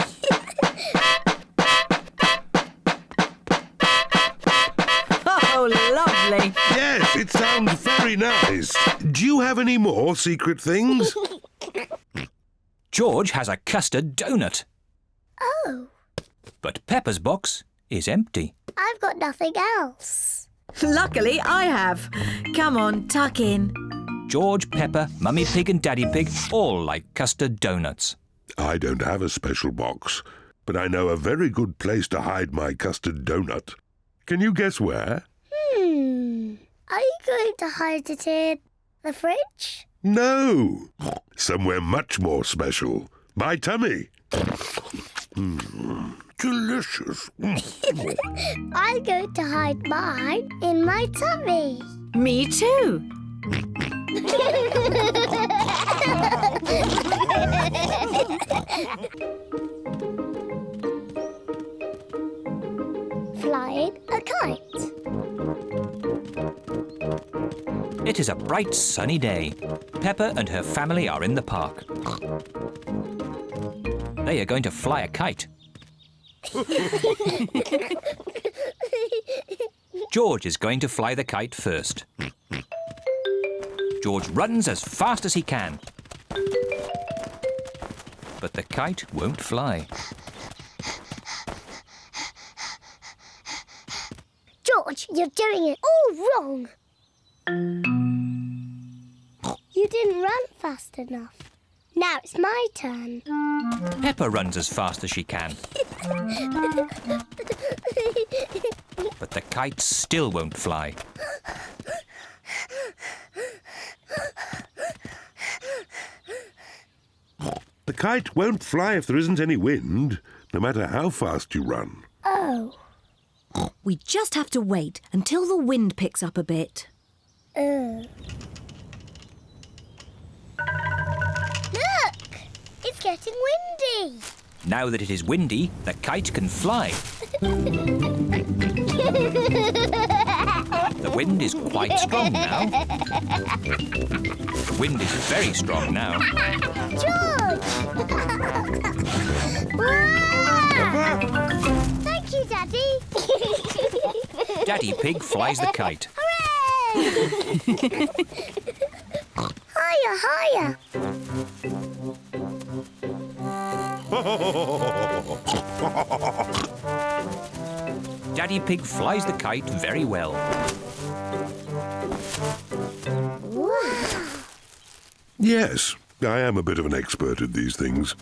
Oh, lovely. Yes, it sounds very nice. Do you have any more secret things? George has a custard donut. Oh, But Peppa's box is empty. I've got nothing else. Luckily, I have. Come on, tuck in. George, Peppa, Mummy Pig and Daddy Pig all like custard donuts. I don't have a special box, but I know a very good place to hide my custard donut. Can you guess where? Are you going to hide it in the fridge? No, somewhere much more special. My tummy. Delicious. I'm going to hide mine in my tummy. Me too. Flying a kite. It is a bright sunny day. Peppa and her family are in the park. They are going to fly a kite. George is going to fly the kite first. George runs as fast as he can. But the kite won't fly. George, you're doing it all wrong. You didn't run fast enough. Now it's my turn. Peppa runs as fast as she can. But the kite still won't fly. The kite won't fly if there isn't any wind, no matter how fast you run. Oh. We just have to wait until the wind picks up a bit. Look! It's getting windy. Now that it is windy, the kite can fly. The wind is quite strong now. The wind is very strong now. George! Wow! Thank you, Daddy. Daddy Pig flies the kite. Hooray! Higher, higher. Daddy Pig flies the kite very well. Wow! Yes, I am a bit of an expert at these things.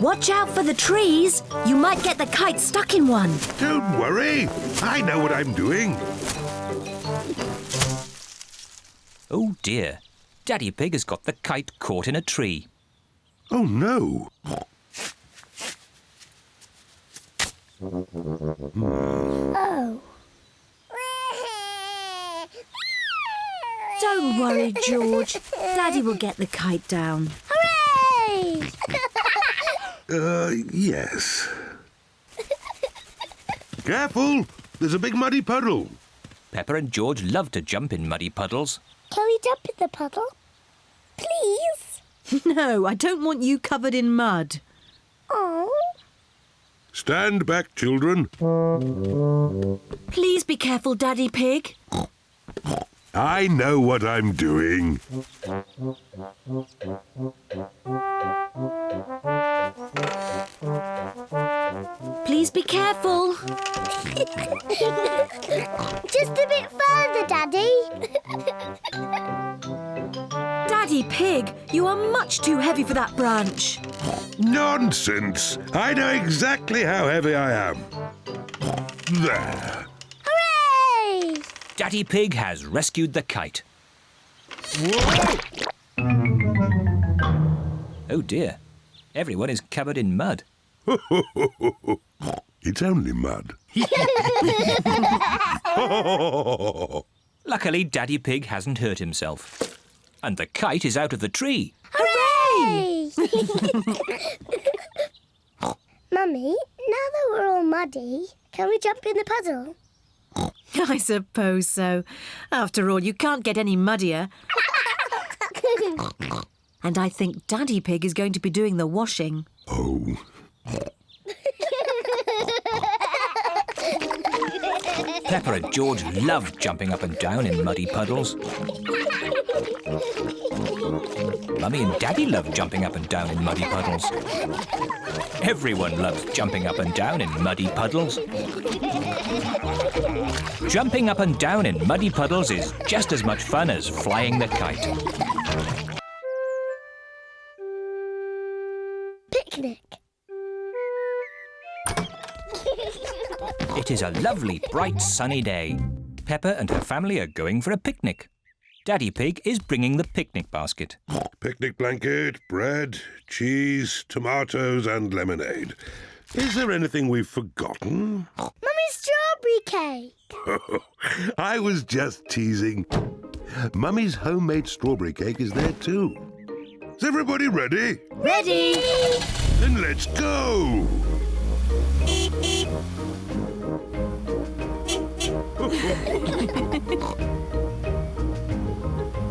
Watch out for the trees. You might get the kite stuck in one. Don't worry. I know what I'm doing. Oh dear, Daddy Pig has got the kite caught in a tree. Oh, no. Oh. Don't worry, George. Daddy will get the kite down. Hooray! Yes. Careful! There's a big muddy puddle. Peppa and George love to jump in muddy puddles. Can we jump in the puddle? Please? No, I don't want you covered in mud. Oh. Stand back, children. Please be careful, Daddy Pig. I know what I'm doing. Please be careful. Just a bit further, Daddy. Daddy Pig, you are much too heavy for that branch. Nonsense! I know exactly how heavy I am. There. Hooray! Daddy Pig has rescued the kite. Whoa! Oh dear, everyone is covered in mud. It's only mud. Luckily, Daddy Pig hasn't hurt himself. And the kite is out of the tree. Hooray! Mummy, now that we're all muddy, can we jump in the puddle? I suppose so. After all, you can't get any muddier. And I think Daddy Pig is going to be doing the washing. Oh. Peppa and George love jumping up and down in muddy puddles. Mummy and Daddy love jumping up and down in muddy puddles. Everyone loves jumping up and down in muddy puddles. Jumping up and down in muddy puddles is just as much fun as flying the kite. Picnic. It is a lovely, bright, sunny day. Peppa and her family are going for a picnic. Daddy Pig is bringing the picnic basket. Picnic blanket, bread, cheese, tomatoes and lemonade. Is there anything we've forgotten? Mummy's strawberry cake. I was just teasing. Mummy's homemade strawberry cake is there too. Is everybody ready? Ready? Then let's go!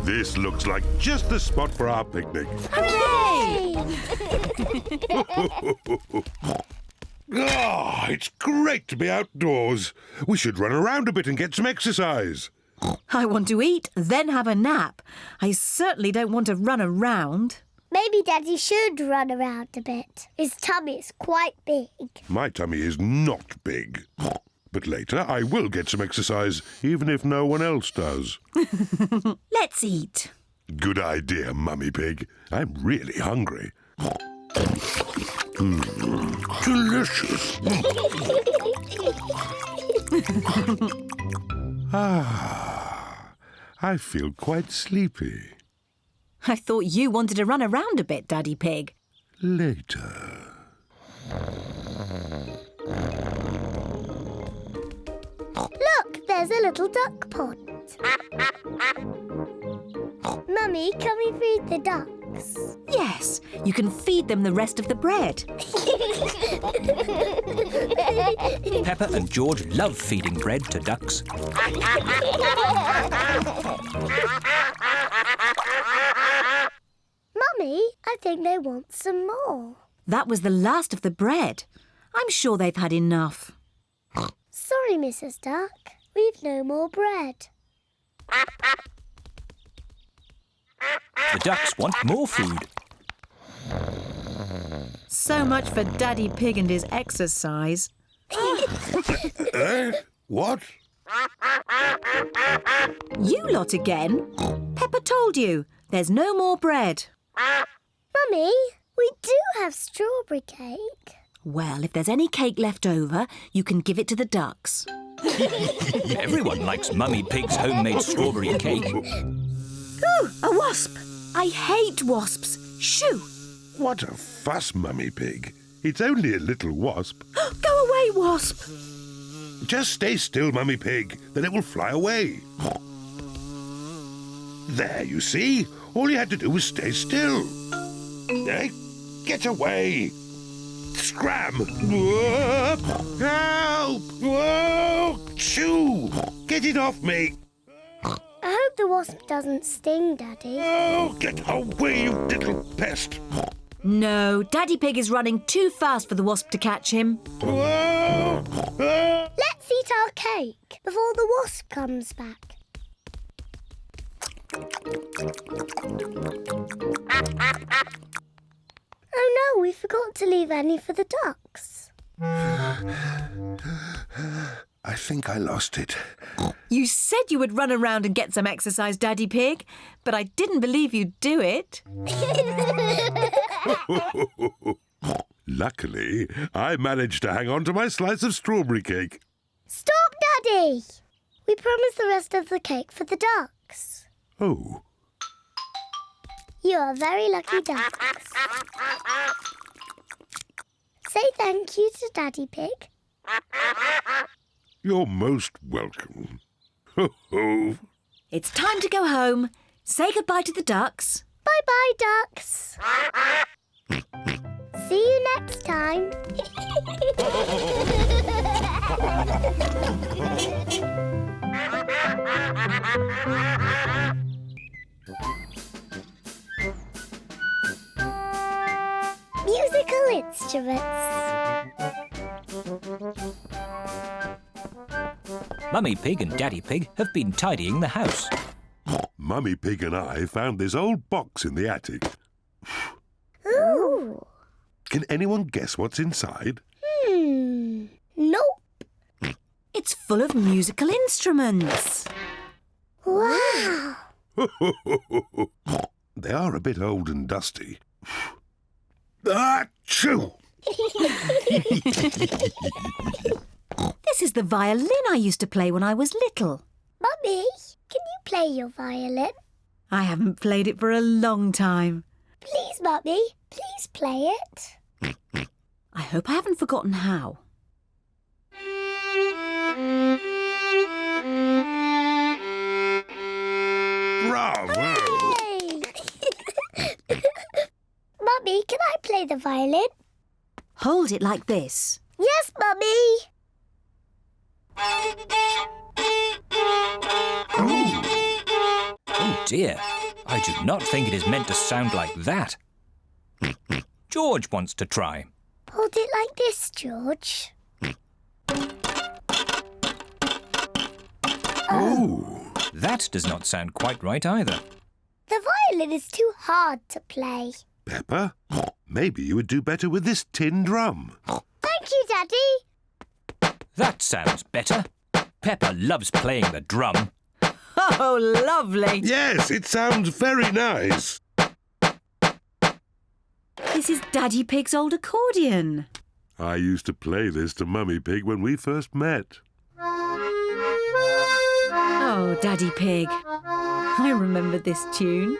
This looks like just the spot for our picnic. Hooray! Ah, it's great to be outdoors. We should run around a bit and get some exercise. I want to eat, then have a nap. I certainly don't want to run around. Maybe Daddy should run around a bit. His tummy is quite big. My tummy is not big. But later I will get some exercise, even if no one else does. Let's eat. Good idea, Mummy Pig. I'm really hungry. Delicious. I feel quite sleepy. I thought you wanted to run around a bit, Daddy Pig. Later. Look, there's a little duck pond. Mummy, can we feed the ducks? Yes, you can feed them the rest of the bread. Peppa and George love feeding bread to ducks. Mummy, I think they want some more. That was the last of the bread. I'm sure they've had enough. Sorry, Mrs. Duck. We've no more bread. The ducks want more food. So much for Daddy Pig and his exercise. What? You lot again? Peppa told you, there's no more bread. Mummy, we do have strawberry cake. Well, if there's any cake left over, you can give it to the ducks. Everyone likes Mummy Pig's homemade strawberry cake. Ooh, a wasp! I hate wasps. Shoo! What a fuss, Mummy Pig. It's only a little wasp. Go away, wasp! Just stay still, Mummy Pig, then it will fly away. There, you see? All you had to do was stay still. Get away! Scram! Whoop! Help! Whoa! Shoo! Get it off me! I hope the wasp doesn't sting, Daddy. Oh, get away, you little pest! No, Daddy Pig is running too fast for the wasp to catch him. Whoa! Let's eat our cake before the wasp comes back. Oh no, we forgot to leave any for the ducks. I think I lost it. You said you would run around and get some exercise, Daddy Pig, but I didn't believe you'd do it. Luckily, I managed to hang on to my slice of strawberry cake. Stop, Daddy! We promised the rest of the cake for the ducks. Oh, You are very lucky ducks. Say thank you to Daddy Pig. you're most welcome. Ho, ho. It's time to go home. Say goodbye to the ducks. Bye-bye, ducks. See you next time. Musical instruments. Mummy Pig and Daddy Pig have been tidying the house. Mummy Pig and I found this old box in the attic. Ooh. Can anyone guess what's inside? Nope. It's full of musical instruments. Wow. They are a bit old and dusty. Achoo! This is the violin I used to play when I was little. Mummy, can you play your violin? I haven't played it for a long time. Please, Mummy, please play it. I hope I haven't forgotten how. Bravo! Yay! Mummy, can I play the violin? Hold it like this. Yes, Mummy. Oh dear, I do not think it is meant to sound like that. George wants to try. Hold it like this, George. Oh! That does not sound quite right either. The violin is too hard to play. Peppa, maybe you would do better with this tin drum. Thank you, Daddy. That sounds better. Peppa loves playing the drum. Oh, lovely. Yes, it sounds very nice. This is Daddy Pig's old accordion. I used to play this to Mummy Pig when we first met. Oh, Daddy Pig. I remember this tune.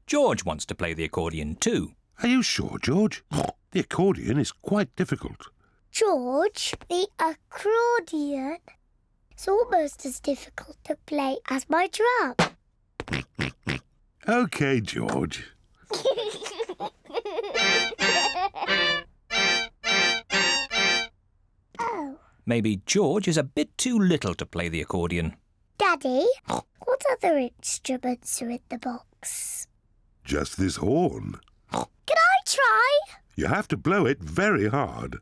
George wants to play the accordion too. Are you sure, George? The accordion is quite difficult. George, the accordion is almost as difficult to play as my drum. OK, George. Oh. Maybe George is a bit too little to play the accordion. Daddy, what other instruments are in the box? Just this horn. Can I try? You have to blow it very hard.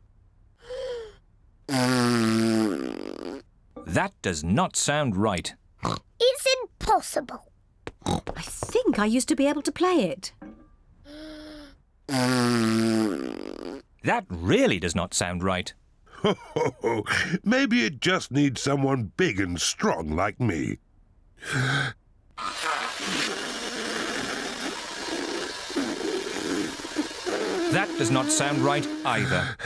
That does not sound right. It's impossible. I think I used to be able to play it. That really does not sound right. Maybe it just needs someone big and strong like me. That does not sound right either.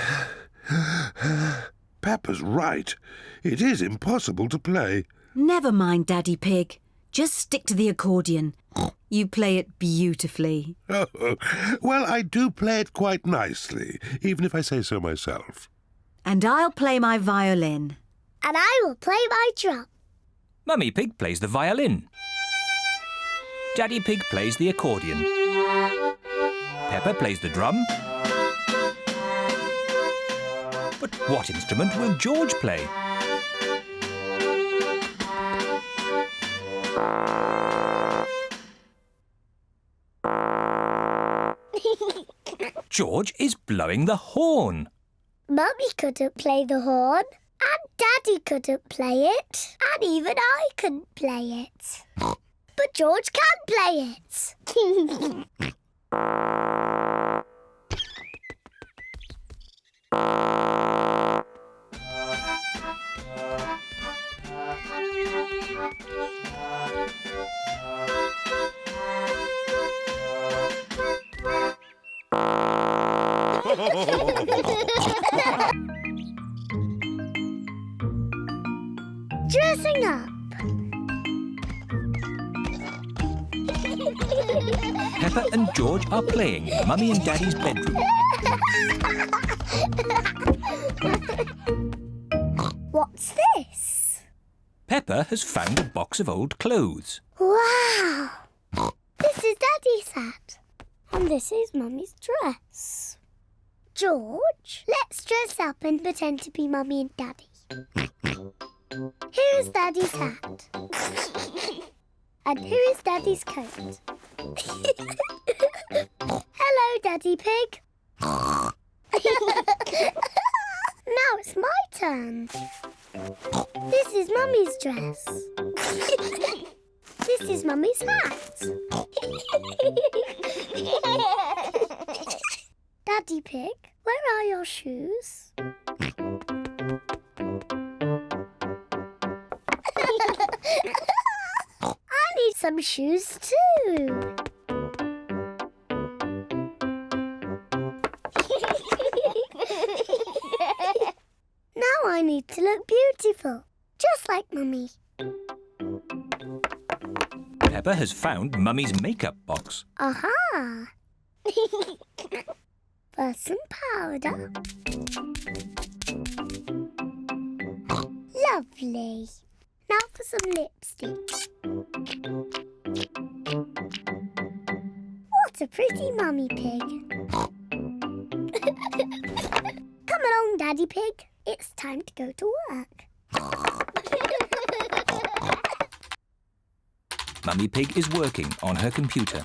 Peppa's right. It is impossible to play. Never mind, Daddy Pig. Just stick to the accordion. You play it beautifully. Well, I do play it quite nicely, even if I say so myself. And I'll play my violin. And I will play my drum. Mummy Pig plays the violin. Daddy Pig plays the accordion. Peppa plays the drum. But what instrument will George play? George is blowing the horn. Mummy couldn't play the horn, and Daddy couldn't play it, and even I couldn't play it. But George can play it. Dressing up. Peppa and George are playing in Mummy and Daddy's bedroom. What's this? Peppa has found a box of old clothes. Wow! This is Daddy's hat. And this is Mummy's dress. George, let's dress up and pretend to be Mummy and Daddy. Here is Daddy's hat. And here is Daddy's coat. Hello, Daddy Pig. Now it's my turn. This is Mummy's dress. This is Mummy's hat. Daddy Pig, where are your shoes? I need some shoes too. Now I need to look beautiful, just like Mummy. Peppa has found Mummy's makeup box. Aha! First some powder. Lovely. Now for some lipstick. What a pretty Mummy Pig. Come along, Daddy Pig. It's time to go to work. Mummy Pig is working on her computer.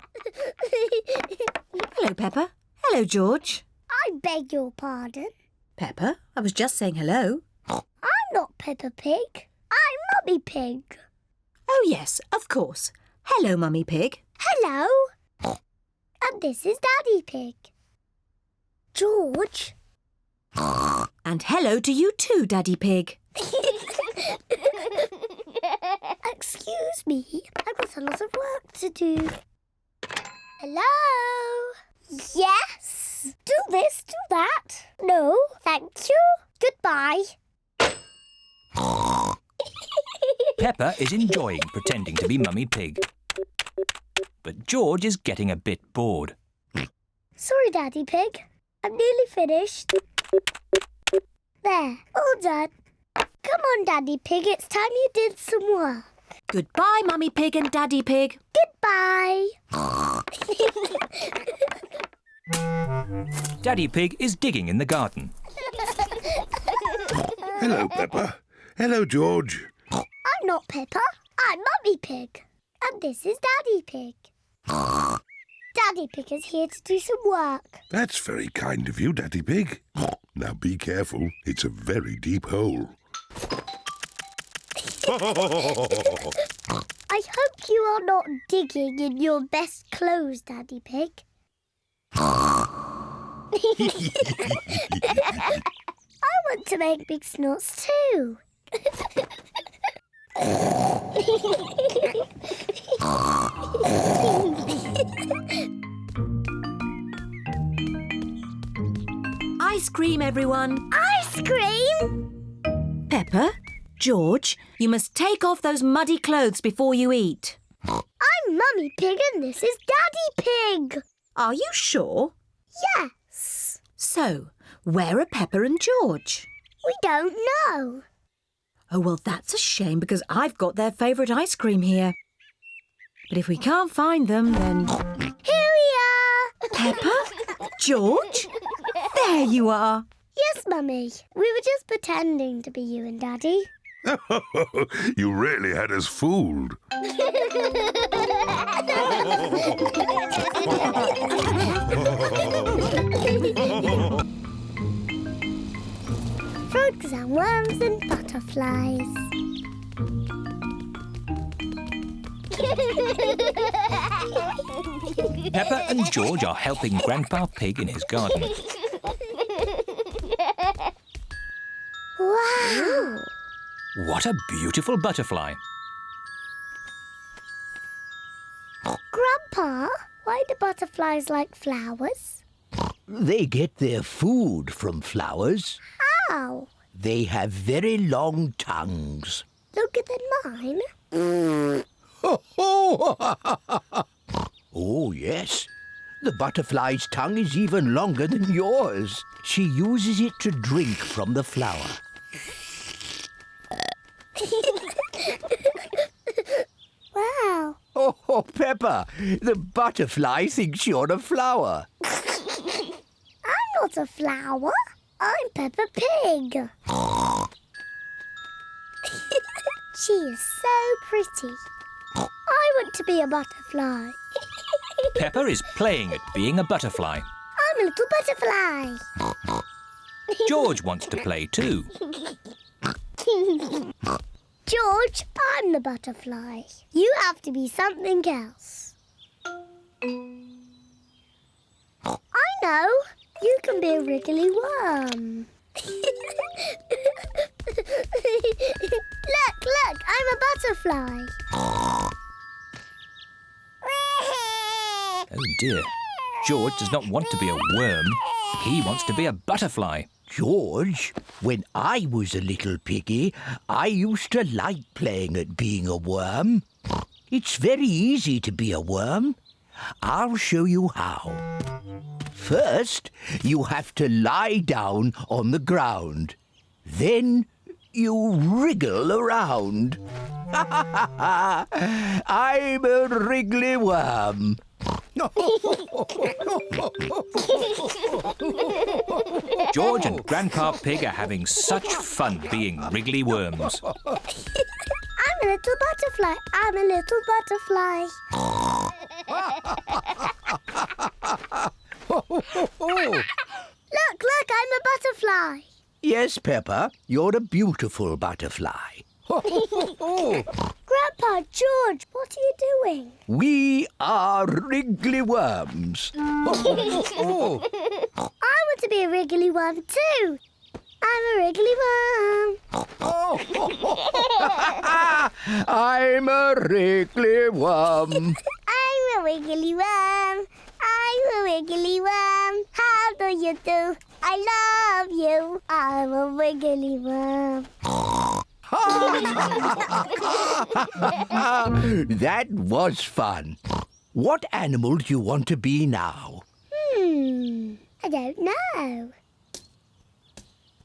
Hello, Peppa. Hello, George. I beg your pardon. Peppa, I was just saying hello. I'm not Peppa Pig. I'm Mummy Pig. Oh, yes, of course. Hello, Mummy Pig. Hello. And this is Daddy Pig. George. And hello to you too, Daddy Pig. Excuse me, I've got a lot of work to do. Hello? Yes? Do this, do that. No, thank you. Goodbye. Peppa is enjoying pretending to be Mummy Pig. But George is getting a bit bored. Sorry, Daddy Pig. I'm nearly finished. There, all done. Come on, Daddy Pig, it's time you did some work. Goodbye, Mummy Pig and Daddy Pig. Goodbye. Daddy Pig is digging in the garden. Hello, Peppa. Hello, George. I'm not Peppa, I'm Mummy Pig. And this is Daddy Pig. Daddy Pig is here to do some work. That's very kind of you, Daddy Pig. Now be careful. It's a very deep hole. I hope you are not digging in your best clothes, Daddy Pig. I want to make big snorts too. Ice cream, everyone. Ice cream? Peppa, George, you must take off those muddy clothes before you eat. I'm Mummy Pig and this is Daddy Pig. Are you sure? Yes. So, where are Peppa and George? We don't know. Oh, well, that's a shame because I've got their favourite ice cream here. But if we can't find them, then... Here we are. Peppa? George? There you are. Yes, Mummy. We were just pretending to be you and Daddy. You really had us fooled. Frogs and worms and butterflies. Peppa and George are helping Grandpa Pig in his garden. Wow! What a beautiful butterfly. Grandpa, why do butterflies like flowers? They get their food from flowers. How? They have very long tongues. Longer than mine? Oh, yes. The butterfly's tongue is even longer than yours. She uses it to drink from the flower. Wow. Oh, Peppa, the butterfly thinks you're a flower. I'm not a flower. I'm Peppa Pig. She is so pretty. I want to be a butterfly. Peppa is playing at being a butterfly. I'm a little butterfly. George wants to play too. George, I'm the butterfly. You have to be something else. I know. You can be a wriggly worm. Look, I'm a butterfly. Oh dear. George does not want to be a worm. He wants to be a butterfly. George, when I was a little piggy, I used to like playing at being a worm. It's very easy to be a worm. I'll show you how. First, you have to lie down on the ground. Then you wriggle around. I'm a wriggly worm. George and Grandpa Pig are having such fun being wriggly worms. I'm a little butterfly. I'm a little butterfly. Look, I'm a butterfly. Yes, Peppa, you're a beautiful butterfly. Grandpa, George, what are you doing? We are wriggly worms. I want to be a wriggly worm too. I'm a wriggly worm. I'm a wriggly worm. I'm a wiggly worm. I'm a wiggly worm. How do you do? I love you. I'm a wiggly worm. That was fun. What animal do you want to be now? I don't know.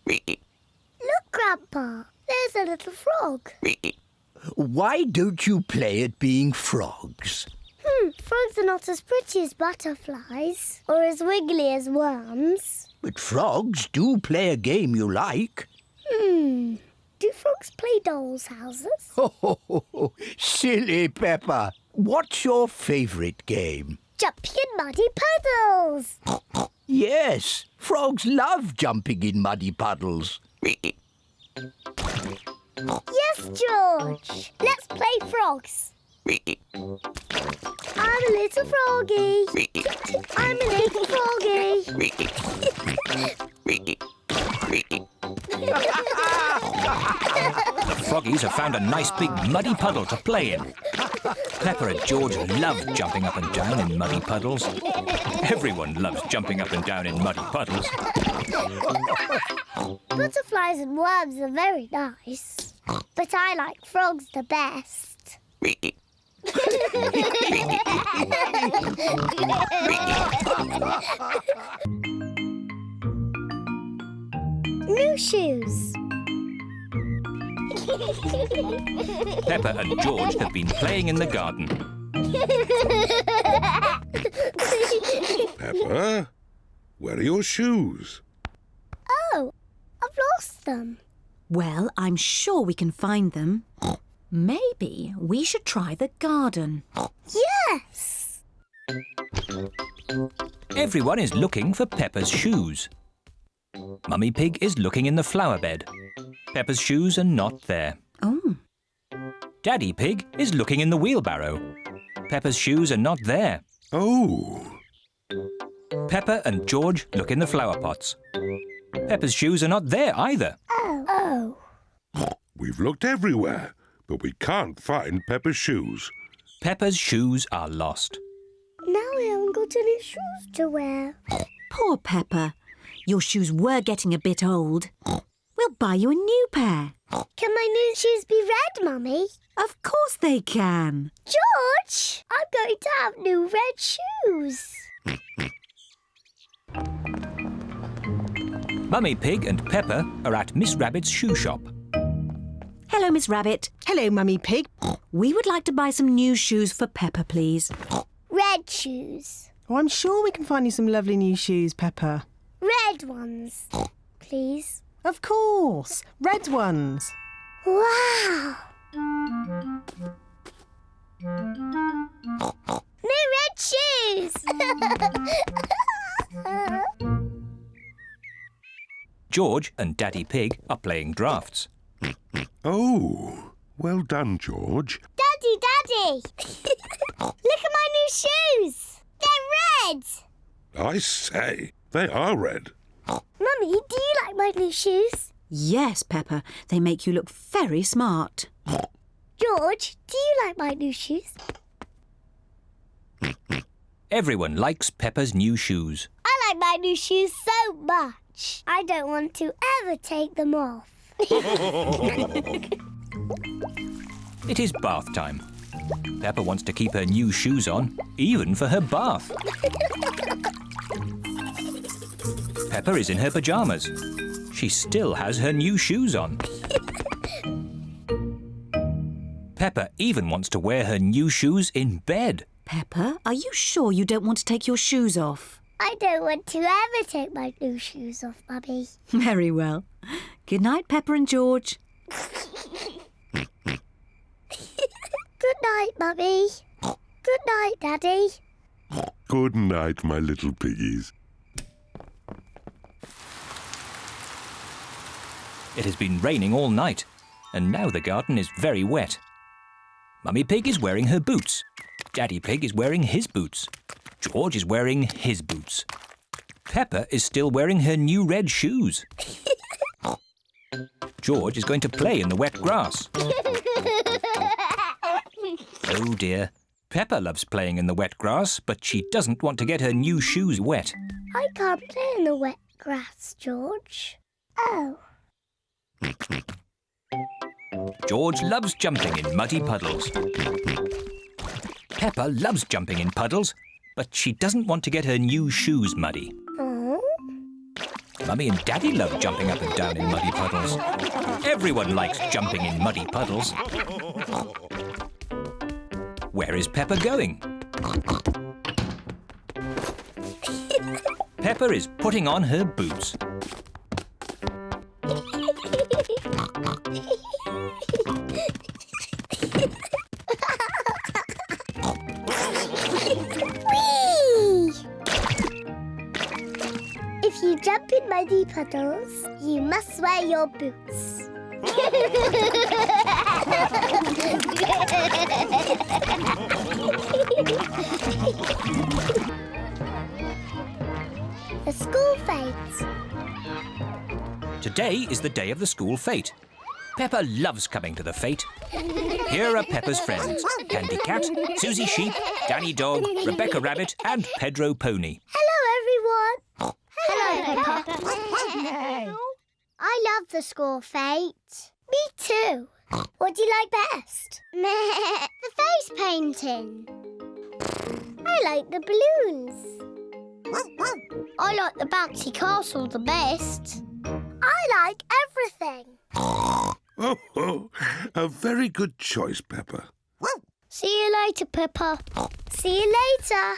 Look, Grandpa. There's a little frog. Why don't you play at being frogs? Frogs are not as pretty as butterflies or as wiggly as worms. But frogs do play a game you like. Do frogs play dolls' houses? Silly Peppa. What's your favourite game? Jumping in muddy puddles. Yes, frogs love jumping in muddy puddles. Yes, George. Let's play frogs. I'm a little froggy. I'm a little froggy. froggies have found a nice big muddy puddle to play in. Peppa and George love jumping up and down in muddy puddles. Everyone loves jumping up and down in muddy puddles. Butterflies and worms are very nice, but I like frogs the best. New shoes. Peppa and George have been playing in the garden. Peppa, where are your shoes? Oh, I've lost them. Well, I'm sure we can find them. Maybe we should try the garden. Yes. Everyone is looking for Peppa's shoes. Mummy Pig is looking in the flower bed. Peppa's shoes are not there. Oh. Daddy Pig is looking in the wheelbarrow. Peppa's shoes are not there. Oh, Peppa and George look in the flower pots. Peppa's shoes are not there either. Oh. we've looked everywhere, but we can't find Peppa's shoes. Peppa's shoes are lost. Now we haven't got any shoes to wear. Poor Peppa. Your shoes were getting a bit old. We'll buy you a new pair. Can my new shoes be red, Mummy? Of course they can. George, I'm going to have new red shoes. Mummy Pig and Peppa are at Miss Rabbit's shoe shop. Hello, Miss Rabbit. Hello, Mummy Pig. We would like to buy some new shoes for Peppa, please. Red shoes. Oh, I'm sure we can find you some lovely new shoes, Peppa. Red ones, please. Of course, red ones. Wow. New red shoes. George and Daddy Pig are playing drafts. Oh, well done, George. Daddy. Look at my new shoes. They're red. I say, they are red. Mummy, do you like my new shoes? Yes, Peppa. They make you look very smart. George, do you like my new shoes? Everyone likes Peppa's new shoes. I like my new shoes so much. I don't want to ever take them off. It is bath time. Peppa wants to keep her new shoes on, even for her bath. Peppa is in her pyjamas. She still has her new shoes on. Peppa even wants to wear her new shoes in bed. Peppa, are you sure you don't want to take your shoes off? I don't want to ever take my new shoes off, Mummy. Very well. Good night, Peppa and George. Good night, Mummy. Good night, Daddy. Good night, my little piggies. It has been raining all night, and now the garden is very wet. Mummy Pig is wearing her boots. Daddy Pig is wearing his boots. George is wearing his boots. Peppa is still wearing her new red shoes. George is going to play in the wet grass. Oh dear. Peppa loves playing in the wet grass, but she doesn't want to get her new shoes wet. I can't play in the wet grass, George. Oh. George loves jumping in muddy puddles. Peppa loves jumping in puddles, but she doesn't want to get her new shoes muddy. Oh. Mummy and Daddy love jumping up and down in muddy puddles. Everyone likes jumping in muddy puddles. Where is Peppa going? Peppa is putting on her boots. Whee! If you jump in muddy puddles, you must wear your boots. The school fete. Today is the day of the school fete. Peppa loves coming to the fete. Here are Peppa's friends: Candy Cat, Susie Sheep, Danny Dog, Rebecca Rabbit and Pedro Pony. Hello, everyone. Hello, Peppa. I love the school fete. Me too. What do you like best? The face painting. I like the balloons. I like the bouncy castle the best. I like everything. Oh, a very good choice, Peppa. See you later, Peppa. See you later.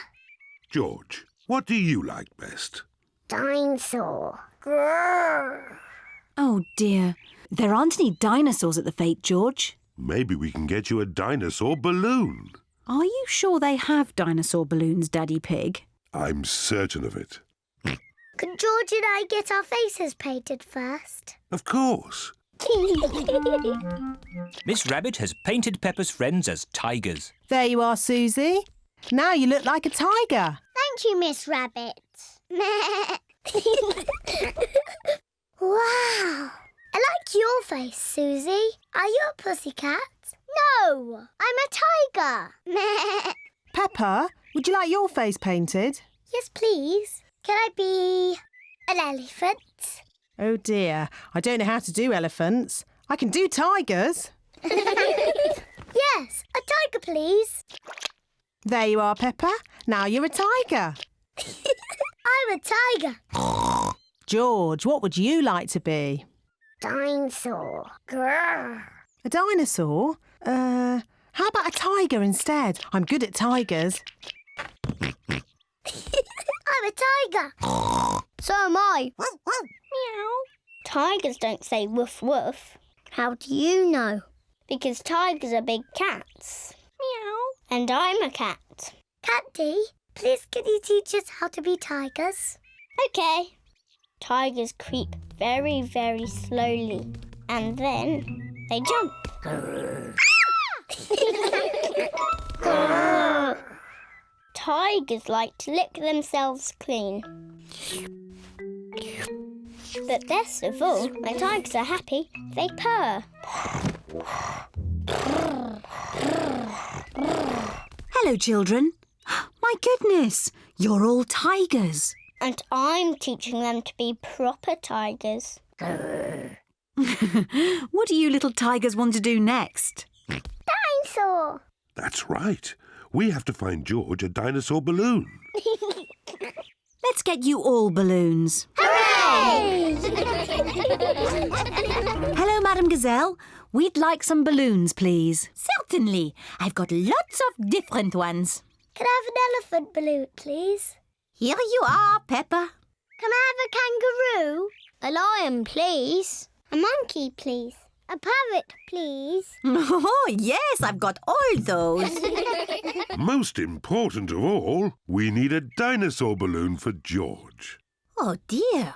George, what do you like best? Dinosaur. Grrr. Oh dear. There aren't any dinosaurs at the fete, George. Maybe we can get you a dinosaur balloon. Are you sure they have dinosaur balloons, Daddy Pig? I'm certain of it. Can George and I get our faces painted first? Of course. Miss Rabbit has painted Peppa's friends as tigers. There you are, Susie. Now you look like a tiger. Thank you, Miss Rabbit. Wow. I like your face, Susie. Are you a pussycat? No, I'm a tiger. Peppa, would you like your face painted? Yes, please. Can I be an elephant? Oh dear, I don't know how to do elephants. I can do tigers. Yes, a tiger, please. There you are, Peppa. Now you're a tiger. I'm a tiger. George, what would you like to be? Dinosaur. Grrr. A dinosaur? How about a tiger instead? I'm good at tigers. I'm a tiger. So am I. Meow. Tigers don't say woof woof. How do you know? Because tigers are big cats. Meow. And I'm a cat. Catty, please can you teach us how to be tigers? Okay. Tigers creep very, very slowly. And then they jump. Tigers like to lick themselves clean. But best of all, when tigers are happy, they purr. Hello, children. My goodness, you're all tigers. And I'm teaching them to be proper tigers. What do you little tigers want to do next? Dinosaur! That's right. We have to find George a dinosaur balloon. Let's get you all balloons. Hooray! Hello, Madam Gazelle. We'd like some balloons, please. Certainly. I've got lots of different ones. Can I have an elephant balloon, please? Here you are, Peppa. Can I have a kangaroo? A lion, please. A monkey, please. A parrot, please. Oh, yes, I've got all those. Most important of all, we need a dinosaur balloon for George. Oh, dear.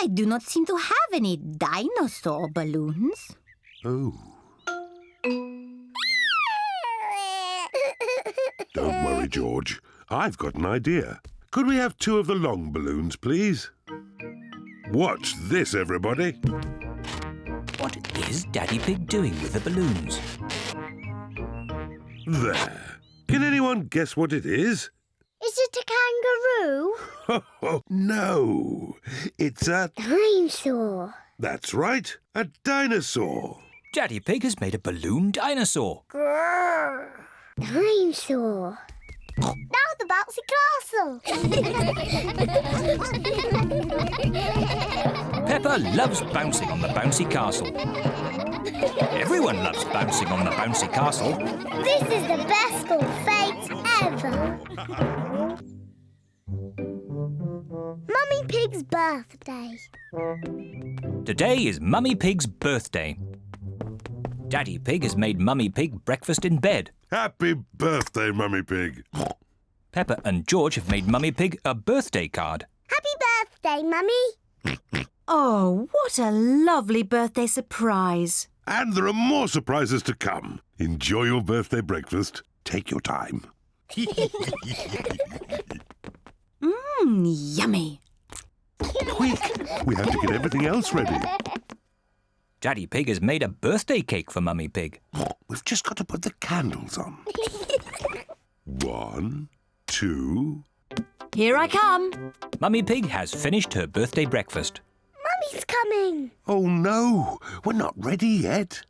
I do not seem to have any dinosaur balloons. Oh. Don't worry, George. I've got an idea. Could we have 2 of the long balloons, please? Watch this, everybody. What is Daddy Pig doing with the balloons? There. Can anyone guess what it is? Is it a kangaroo? Oh, no. It's a... Dinosaur. That's right. A dinosaur. Daddy Pig has made a balloon dinosaur. Grrr. Dinosaur. Now the bouncy castle. Peppa loves bouncing on the bouncy castle. Everyone loves bouncing on the bouncy castle. This is the best school fete ever. Mummy Pig's birthday. Today is Mummy Pig's birthday. Daddy Pig has made Mummy Pig breakfast in bed. Happy birthday, Mummy Pig. Peppa and George have made Mummy Pig a birthday card. Happy birthday, Mummy. Oh, what a lovely birthday surprise. And there are more surprises to come. Enjoy your birthday breakfast. Take your time. Yummy. Quick, we have to get everything else ready. Daddy Pig has made a birthday cake for Mummy Pig. We've just got to put the candles on. 1, 2... Here I come. Mummy Pig has finished her birthday breakfast. Mummy's coming. Oh, no, we're not ready yet.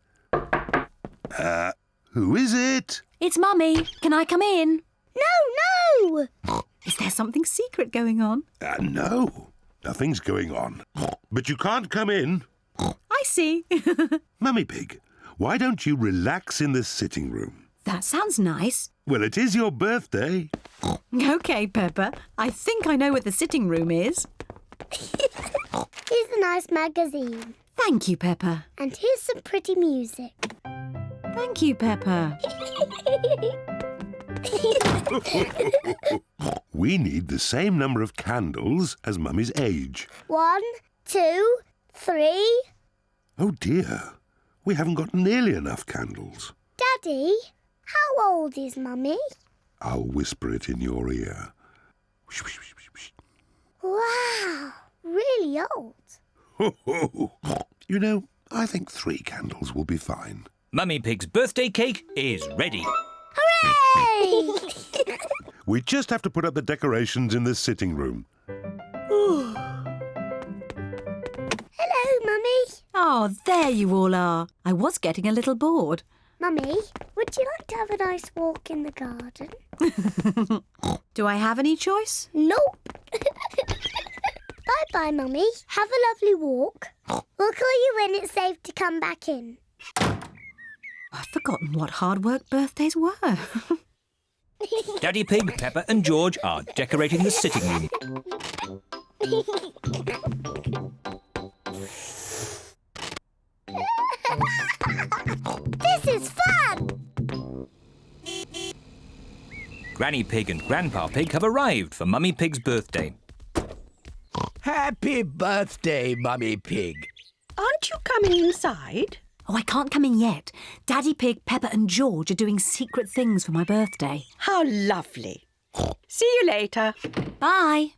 Who is it? It's Mummy. Can I come in? No, no! Is there something secret going on? No, nothing's going on. But you can't come in. I see. Mummy Pig, why don't you relax in the sitting room? That sounds nice. Well, it is your birthday. OK, Peppa. I think I know where the sitting room is. Here's a nice magazine. Thank you, Peppa. And here's some pretty music. Thank you, Peppa. We need the same number of candles as Mummy's age. 1, 2, 3... Oh, dear. We haven't got nearly enough candles. Daddy, how old is Mummy? I'll whisper it in your ear. Wow, really old. You know, I think 3 candles will be fine. Mummy Pig's birthday cake is ready. Hooray! We just have to put up the decorations in the sitting room. Hello, Mummy. Oh, there you all are. I was getting a little bored. Mummy, would you like to have a nice walk in the garden? Do I have any choice? Nope. Bye-bye, Mummy. Have a lovely walk. We'll call you when it's safe to come back in. I've forgotten what hard work birthdays were. Daddy Pig, Peppa and George are decorating the sitting room. This is fun! Granny Pig and Grandpa Pig have arrived for Mummy Pig's birthday. Happy birthday, Mummy Pig. Aren't you coming inside? Oh, I can't come in yet. Daddy Pig, Peppa and George are doing secret things for my birthday. How lovely. See you later. Bye.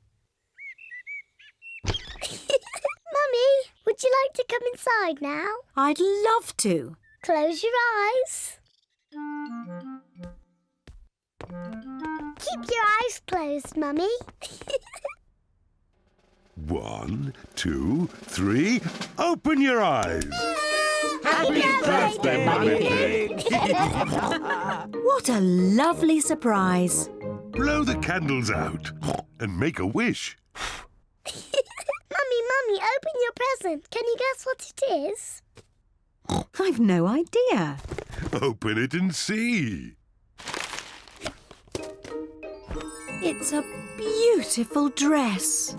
Mummy, would you like to come inside now? I'd love to. Close your eyes. Keep your eyes closed, Mummy. 1, 2, 3. Open your eyes. Happy birthday, Mummy Pig. What a lovely surprise. Blow the candles out and make a wish. Mummy, open your present. Can you guess what it is? I've no idea. Open it and see. It's a beautiful dress.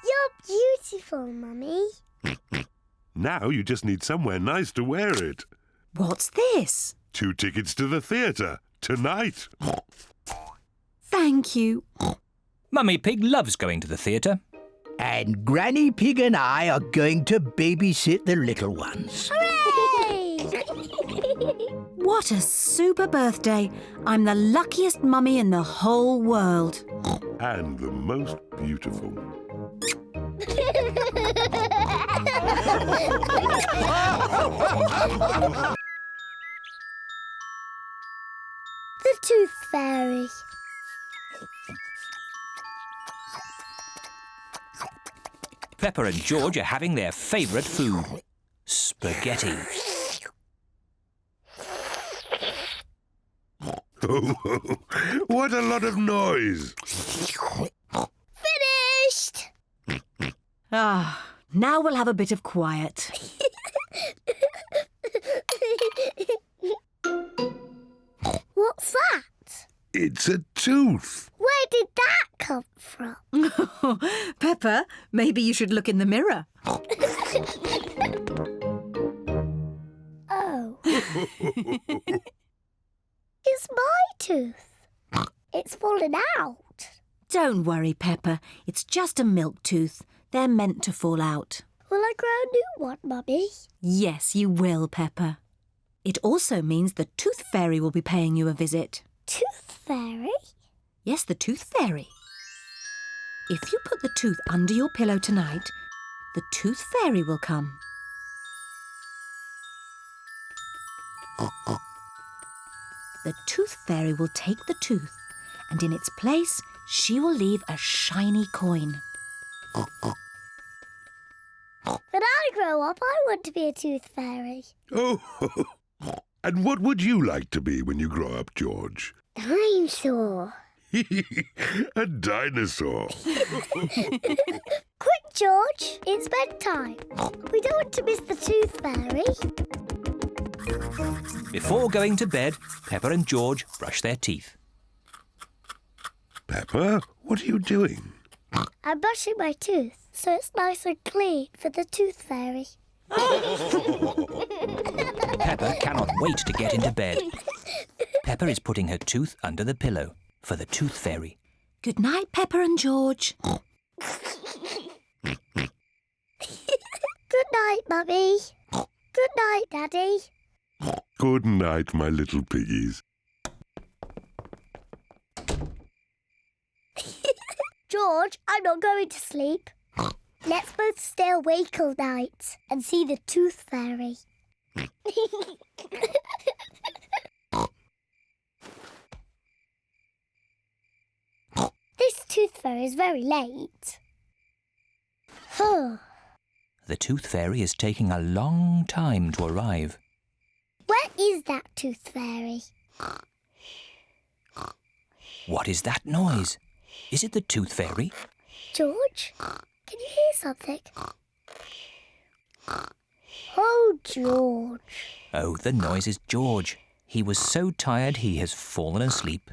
You're beautiful, Mummy. Now you just need somewhere nice to wear it. What's this? 2 tickets to the theatre tonight. Thank you. Mummy Pig loves going to the theatre. And Granny Pig and I are going to babysit the little ones. Hooray! What a super birthday. I'm the luckiest mummy in the whole world. And the most beautiful. The Tooth Fairy. Peppa and George are having their favourite food, spaghetti. What a lot of noise! Finished! Ah, now we'll have a bit of quiet. What's that? It's a tooth. Where did that come from? Peppa, maybe you should look in the mirror. Oh. It's my tooth. It's fallen out. Don't worry, Peppa. It's just a milk tooth. They're meant to fall out. Will I grow a new one, Mummy? Yes, you will, Peppa. It also means the Tooth Fairy will be paying you a visit. Tooth Fairy? Yes, the Tooth Fairy. If you put the tooth under your pillow tonight, the tooth fairy will come. The tooth fairy will take the tooth, and in its place she will leave a shiny coin. When I grow up, I want to be a tooth fairy. Oh, and what would you like to be when you grow up, George? Dinosaur. A dinosaur. Quick, George, it's bedtime. We don't want to miss the tooth fairy. Before going to bed, Peppa and George brush their teeth. Peppa, what are you doing? I'm brushing my tooth so it's nice and clean for the tooth fairy. Peppa cannot wait to get into bed. Peppa is putting her tooth under the pillow for the tooth fairy. Good night, Peppa and George. Good night, Mummy. Good night, Daddy. Good night, my little piggies. George, I'm not going to sleep. Let's both stay awake all night and see the tooth fairy. This tooth fairy is very late. The tooth fairy is taking a long time to arrive. Where is that tooth fairy? What is that noise? Is it the tooth fairy? George, can you hear something? Oh, George. Oh, the noise is George. He was so tired he has fallen asleep.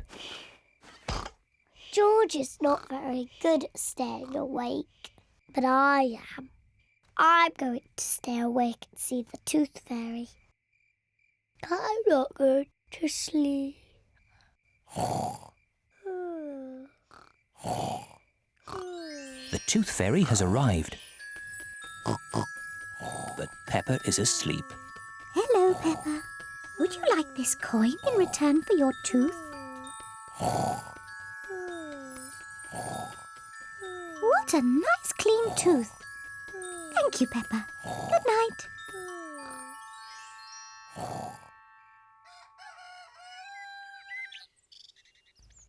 George is not very good at staying awake, but I am. I'm going to stay awake and see the tooth fairy. I'm not going to sleep. The tooth fairy has arrived. But Peppa is asleep. Hello, Peppa. Would you like this coin in return for your tooth? What a nice clean tooth. Thank you, Peppa. Good night.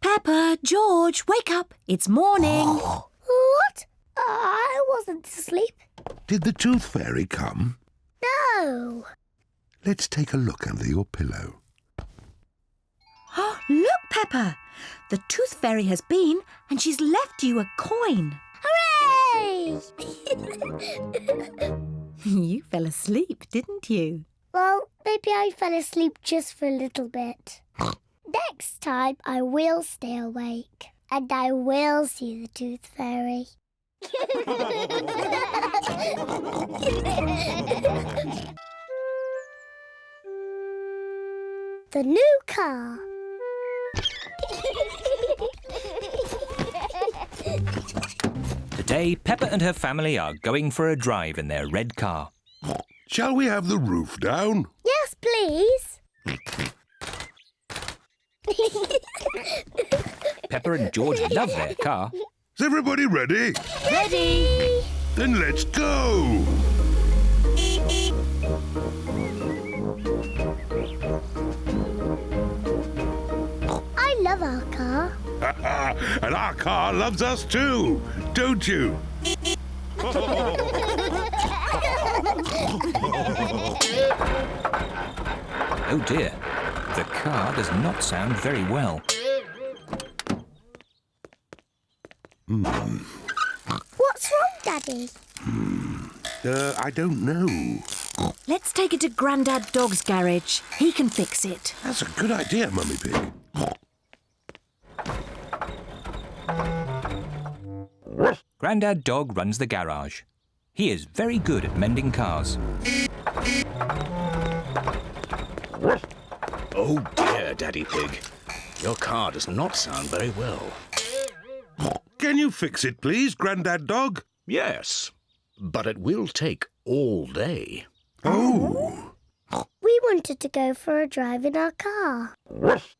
Peppa, George, wake up. It's morning. What? I wasn't asleep. Did the tooth fairy come? No. Let's take a look under your pillow. Look, Peppa. The tooth fairy has been and she's left you a coin. Hooray! You fell asleep, didn't you? Well, maybe I fell asleep just for a little bit. Next time I will stay awake and I will see the tooth fairy. The new car. Today, Peppa and her family are going for a drive in their red car. Shall we have the roof down? Yes, please. Peppa and George love their car. Is everybody ready? Ready? Then let's go! I love our car. And our car loves us too, don't you? Oh dear, the car does not sound very well. What's wrong, Daddy? I don't know. Let's take it to Grandad Dog's garage. He can fix it. That's a good idea, Mummy Pig. Grandad Dog runs the garage. He is very good at mending cars. Oh dear, Daddy Pig. Your car does not sound very well. Can you fix it, please, Grandad Dog? Yes, but it will take all day. Oh. We We wanted to go for a drive in our car.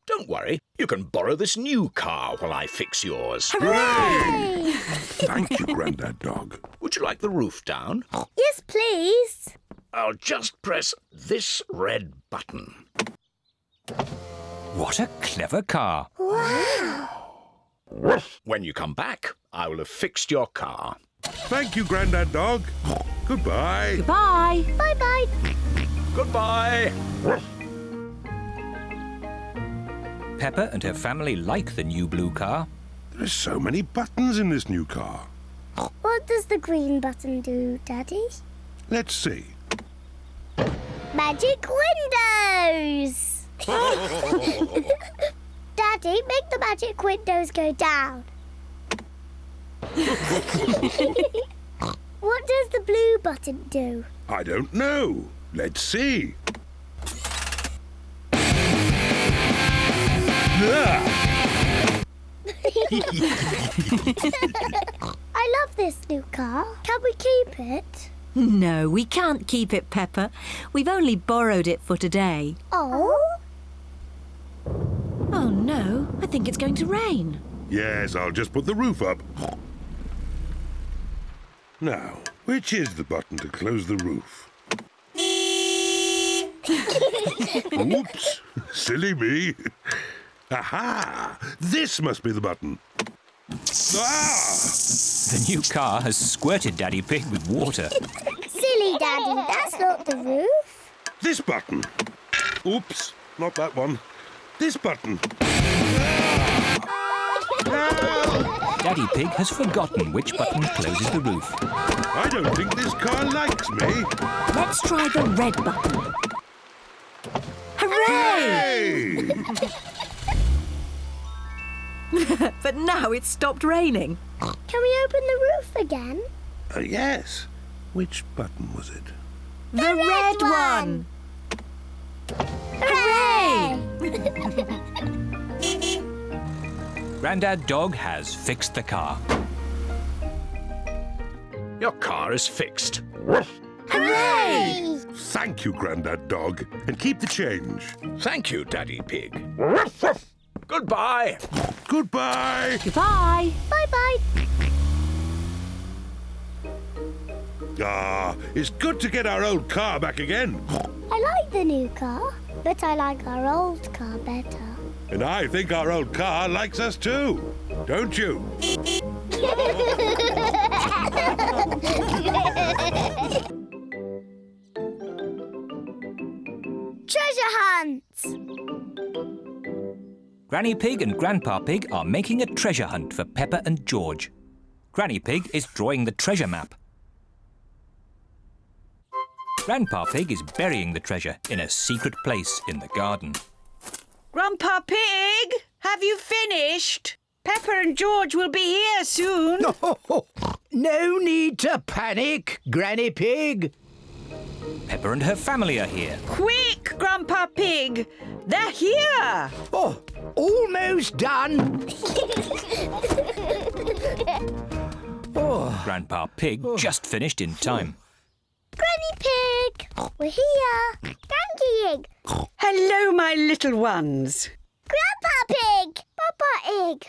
Don't worry, you can borrow this new car while I fix yours. Hooray! Thank you, Grandad Dog. Would you like the roof down? Yes, please. I'll just press this red button. What a clever car. Wow. When you come back, I will have fixed your car. Thank you, Grandad Dog. Goodbye. Goodbye. Bye-bye. Goodbye. Peppa and her family like the new blue car. There's so many buttons in this new car. What does the green button do, Daddy? Let's see. Magic windows! Daddy, make the magic windows go down. What does the blue button do? I don't know. Let's see. Ah! I love this new car. Can we keep it? No, we can't keep it, Peppa. We've only borrowed it for today. Oh? Oh, no. I think it's going to rain. Yes, I'll just put the roof up. Now, which is the button to close the roof? Oops, silly me. Aha! This must be the button. Ah! The new car has squirted Daddy Pig with water. Silly Daddy, that's not the roof. This button. Oops, not that one. This button. Daddy Pig has forgotten which button closes the roof. I don't think this car likes me. Let's try the red button. Hooray! Hey! But now it's stopped raining. Can we open the roof again? Yes. Which button was it? The red one. Hooray! Grandad Dog has fixed the car. Your car is fixed. Hooray! Thank you, Grandad Dog. And keep the change. Thank you, Daddy Pig. Goodbye. Goodbye. Goodbye. Bye-bye. Ah, it's good to get our old car back again. I like the new car, but I like our old car better. And I think our old car likes us too. Don't you? Treasure hunt! Granny Pig and Grandpa Pig are making a treasure hunt for Peppa and George. Granny Pig is drawing the treasure map. Grandpa Pig is burying the treasure in a secret place in the garden. Grandpa Pig, have you finished? Peppa and George will be here soon. No need to panic, Granny Pig. Peppa and her family are here. Quick, Grandpa Pig. They're here. Oh, almost done. Grandpa Pig just finished in time. Granny Pig! We're here! Granky Egg! Hello, my little ones. Grandpa Pig! Papa Egg!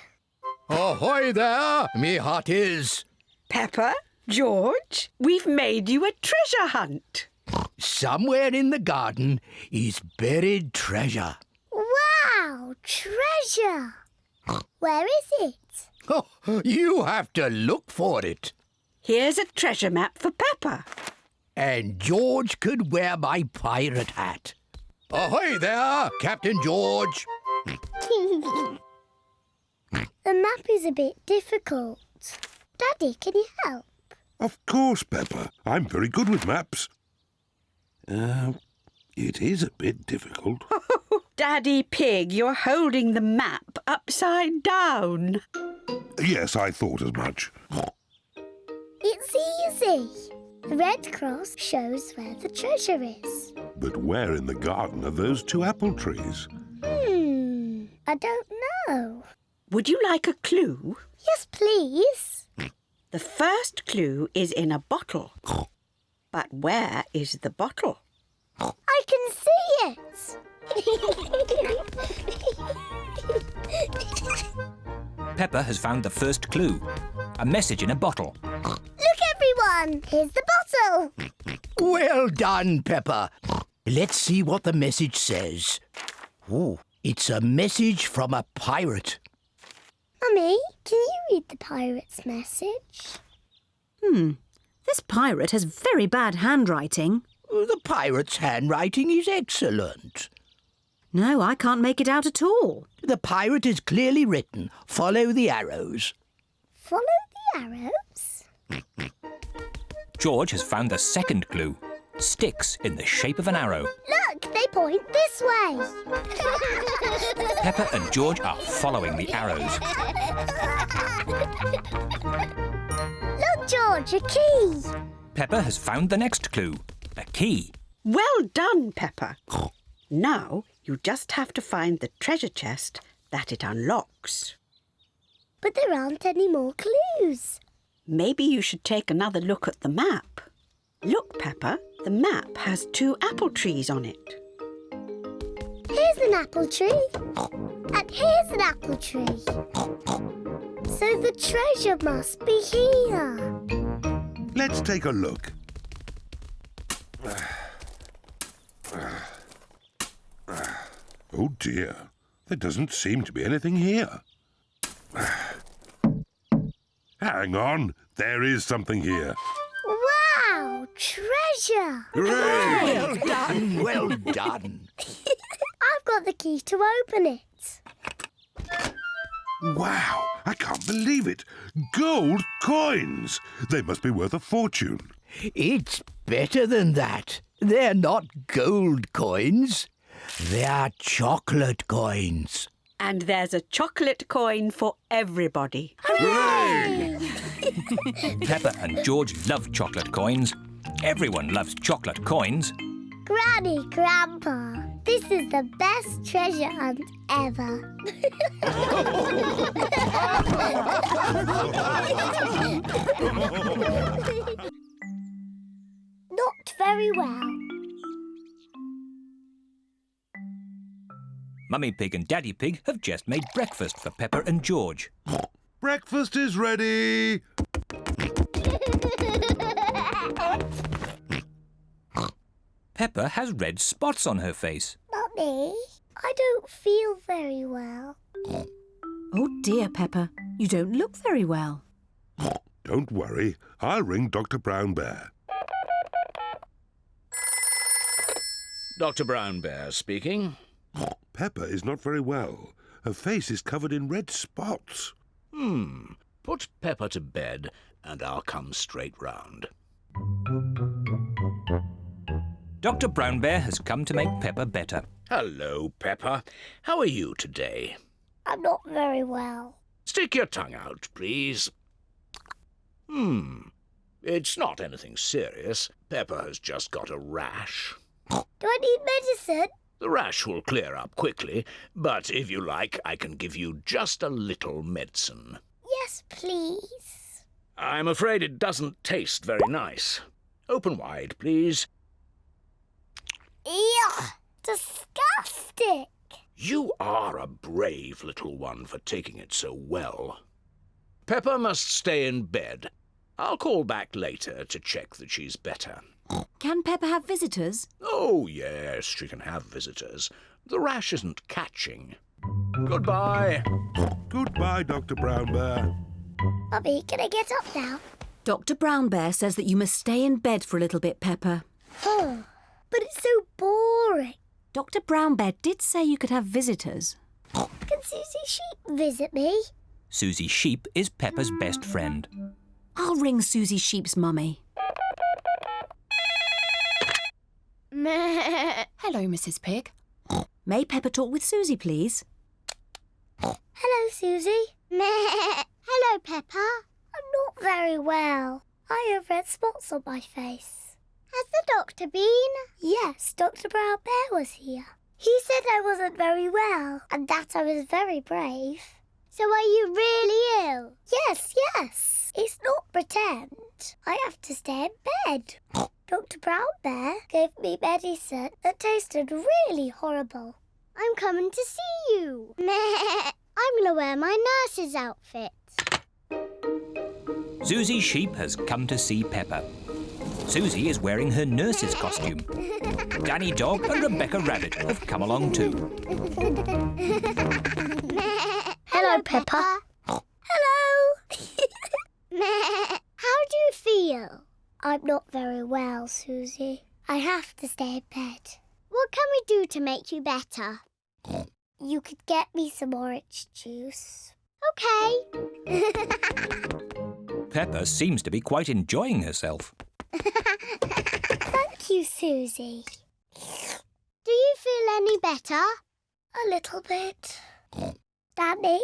Ahoy there, me hearties. Peppa, George, we've made you a treasure hunt. Somewhere in the garden is buried treasure. Wow! Treasure! Where is it? Oh, you have to look for it. Here's a treasure map for Peppa. And George could wear my pirate hat. Ahoy there, Captain George. The map is a bit difficult. Daddy, can you help? Of course, Peppa. I'm very good with maps. It is a bit difficult. Daddy Pig, you're holding the map upside down. Yes, I thought as much. It's easy. The red cross shows where the treasure is. But where in the garden are those two apple trees? I don't know. Would you like a clue? Yes, please. The first clue is in a bottle. But where is the bottle? I I can see it! Peppa has found the first clue. A message in a bottle. Look, everyone! Here's the bottle! Well done, Peppa. Let's see what the message says. Oh, it's a message from a pirate. Mummy, can you read the pirate's message? This pirate has very bad handwriting. The pirate's handwriting is excellent. No, I can't make it out at all. The pirate is clearly written, follow the arrows. Follow the arrows? George has found the second clue. Sticks in the shape of an arrow. Look, they point this way. Peppa and George are following the arrows. Look, George, a key. Peppa has found the next clue. A key. Well done, Peppa. Now you just have to find the treasure chest that it unlocks. But there aren't any more clues. Maybe you should take another look at the map. Look, Peppa, the map has 2 apple trees on it. Here's an apple tree. And here's an apple tree. So the treasure must be here. Let's take a look. Oh dear, there doesn't seem to be anything here. Hang on, there is something here. Wow, treasure! Hooray! Well done, well done. I've got the key to open it. Wow, I can't believe it. Gold coins! They must be worth a fortune. It's better than that. They're not gold coins. They're chocolate coins. And there's a chocolate coin for everybody. Hooray! Peppa and George love chocolate coins. Everyone loves chocolate coins. Granny, Grandpa, this is the best treasure hunt ever. Not very well. Mummy Pig and Daddy Pig have just made breakfast for Peppa and George. Breakfast is ready. Peppa has red spots on her face. Mummy, I don't feel very well. Oh dear, Peppa, you don't look very well. Don't worry, I'll ring Dr. Brown Bear. Dr. Brown Bear speaking. Peppa is not very well. Her face is covered in red spots. Put Peppa to bed and I'll come straight round. Dr. Brown Bear has come to make Peppa better. Hello, Peppa. How are you today? I'm not very well. Stick your tongue out, please. It's not anything serious. Peppa has just got a rash. Do I need medicine? The rash will clear up quickly, but if you like, I can give you just a little medicine. Yes, please. I'm afraid it doesn't taste very nice. Open wide, please. Ew, disgusting. You are a brave little one for taking it so well. Peppa must stay in bed. I'll call back later to check that she's better. Can Peppa have visitors? Oh, yes, she can have visitors. The rash isn't catching. Goodbye. Goodbye, Dr. Brown Bear. Mummy, can I get up now? Dr. Brown Bear says that you must stay in bed for a little bit, Peppa. Oh, but it's so boring. Dr. Brown Bear did say you could have visitors. Can Susie Sheep visit me? Susie Sheep is Peppa's best friend. I'll ring Susie Sheep's mummy. Hello, Mrs. Pig. May Peppa talk with Susie, please? Hello, Susie. Hello, Peppa. I'm not very well. I have red spots on my face. Has the doctor been? Yes, Dr. Brown Bear was here. He said I wasn't very well and that I was very brave. So are you really ill? Yes. It's not pretend. I have to stay in bed. Do Dr. Brown Bear gave me medicine that tasted really horrible. I'm coming to see you. I'm going to wear my nurse's outfit. Susie Sheep has come to see Peppa. Susie is wearing her nurse's costume. Danny Dog and Rebecca Rabbit have come along too. Hello, Peppa. Hello. How do you feel? I'm not very well, Susie. I have to stay in bed. What can we do to make you better? You could get me some orange juice. OK. Peppa seems to be quite enjoying herself. Thank you, Susie. Do you feel any better? A little bit. Danny?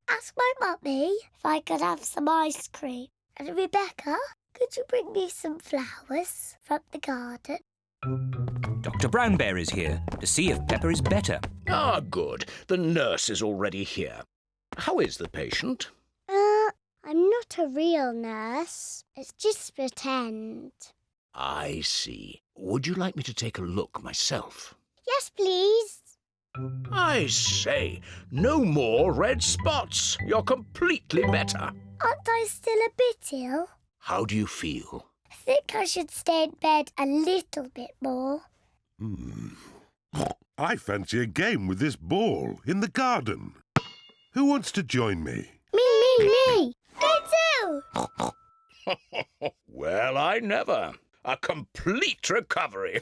Ask my mummy if I could have some ice cream. And Rebecca, could you bring me some flowers from the garden? Dr. Brown Bear is here to see if Peppa is better. Ah, good. The nurse is already here. How is the patient? I'm not a real nurse. It's just pretend. I see. Would you like me to take a look myself? Yes, please. I say, no more red spots. You're completely better. Aren't I still a bit ill? How do you feel? I think I should stay in bed a little bit more. I fancy a game with this ball in the garden. Who wants to join me? Me! Me too! Well, I never. A complete recovery.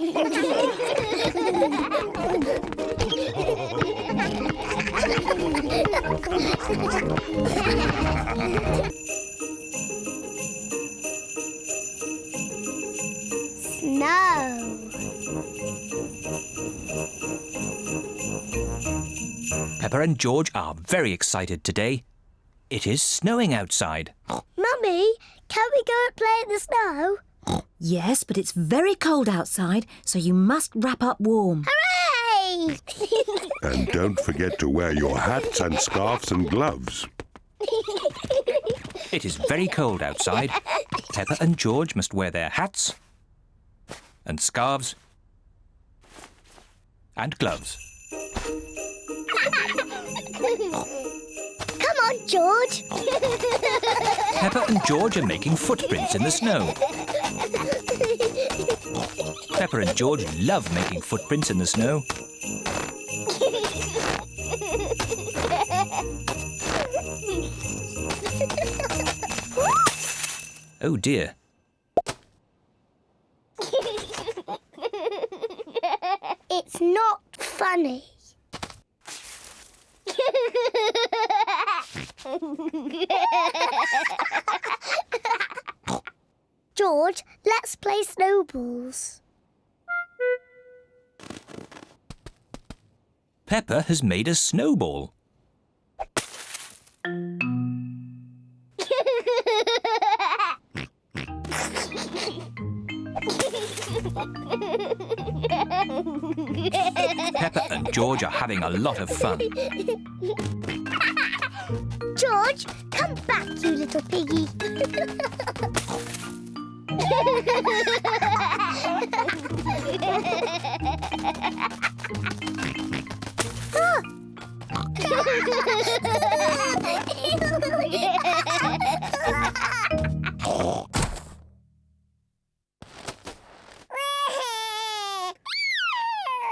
Snow. Peppa and George are very excited today. It is snowing outside. Mummy, can we go and play in the snow? Yes, but it's very cold outside, so you must wrap up warm. Hooray! And don't forget to wear your hats and scarves and gloves. It is very cold outside. Peppa and George must wear their hats and scarves and gloves. Come on, George. Peppa and George are making footprints in the snow. Peppa and George love making footprints in the snow. Oh dear. It's not funny. George, let's play snowballs. Peppa has made a snowball. Peppa and George are having a lot of fun. George, come back, you little piggy.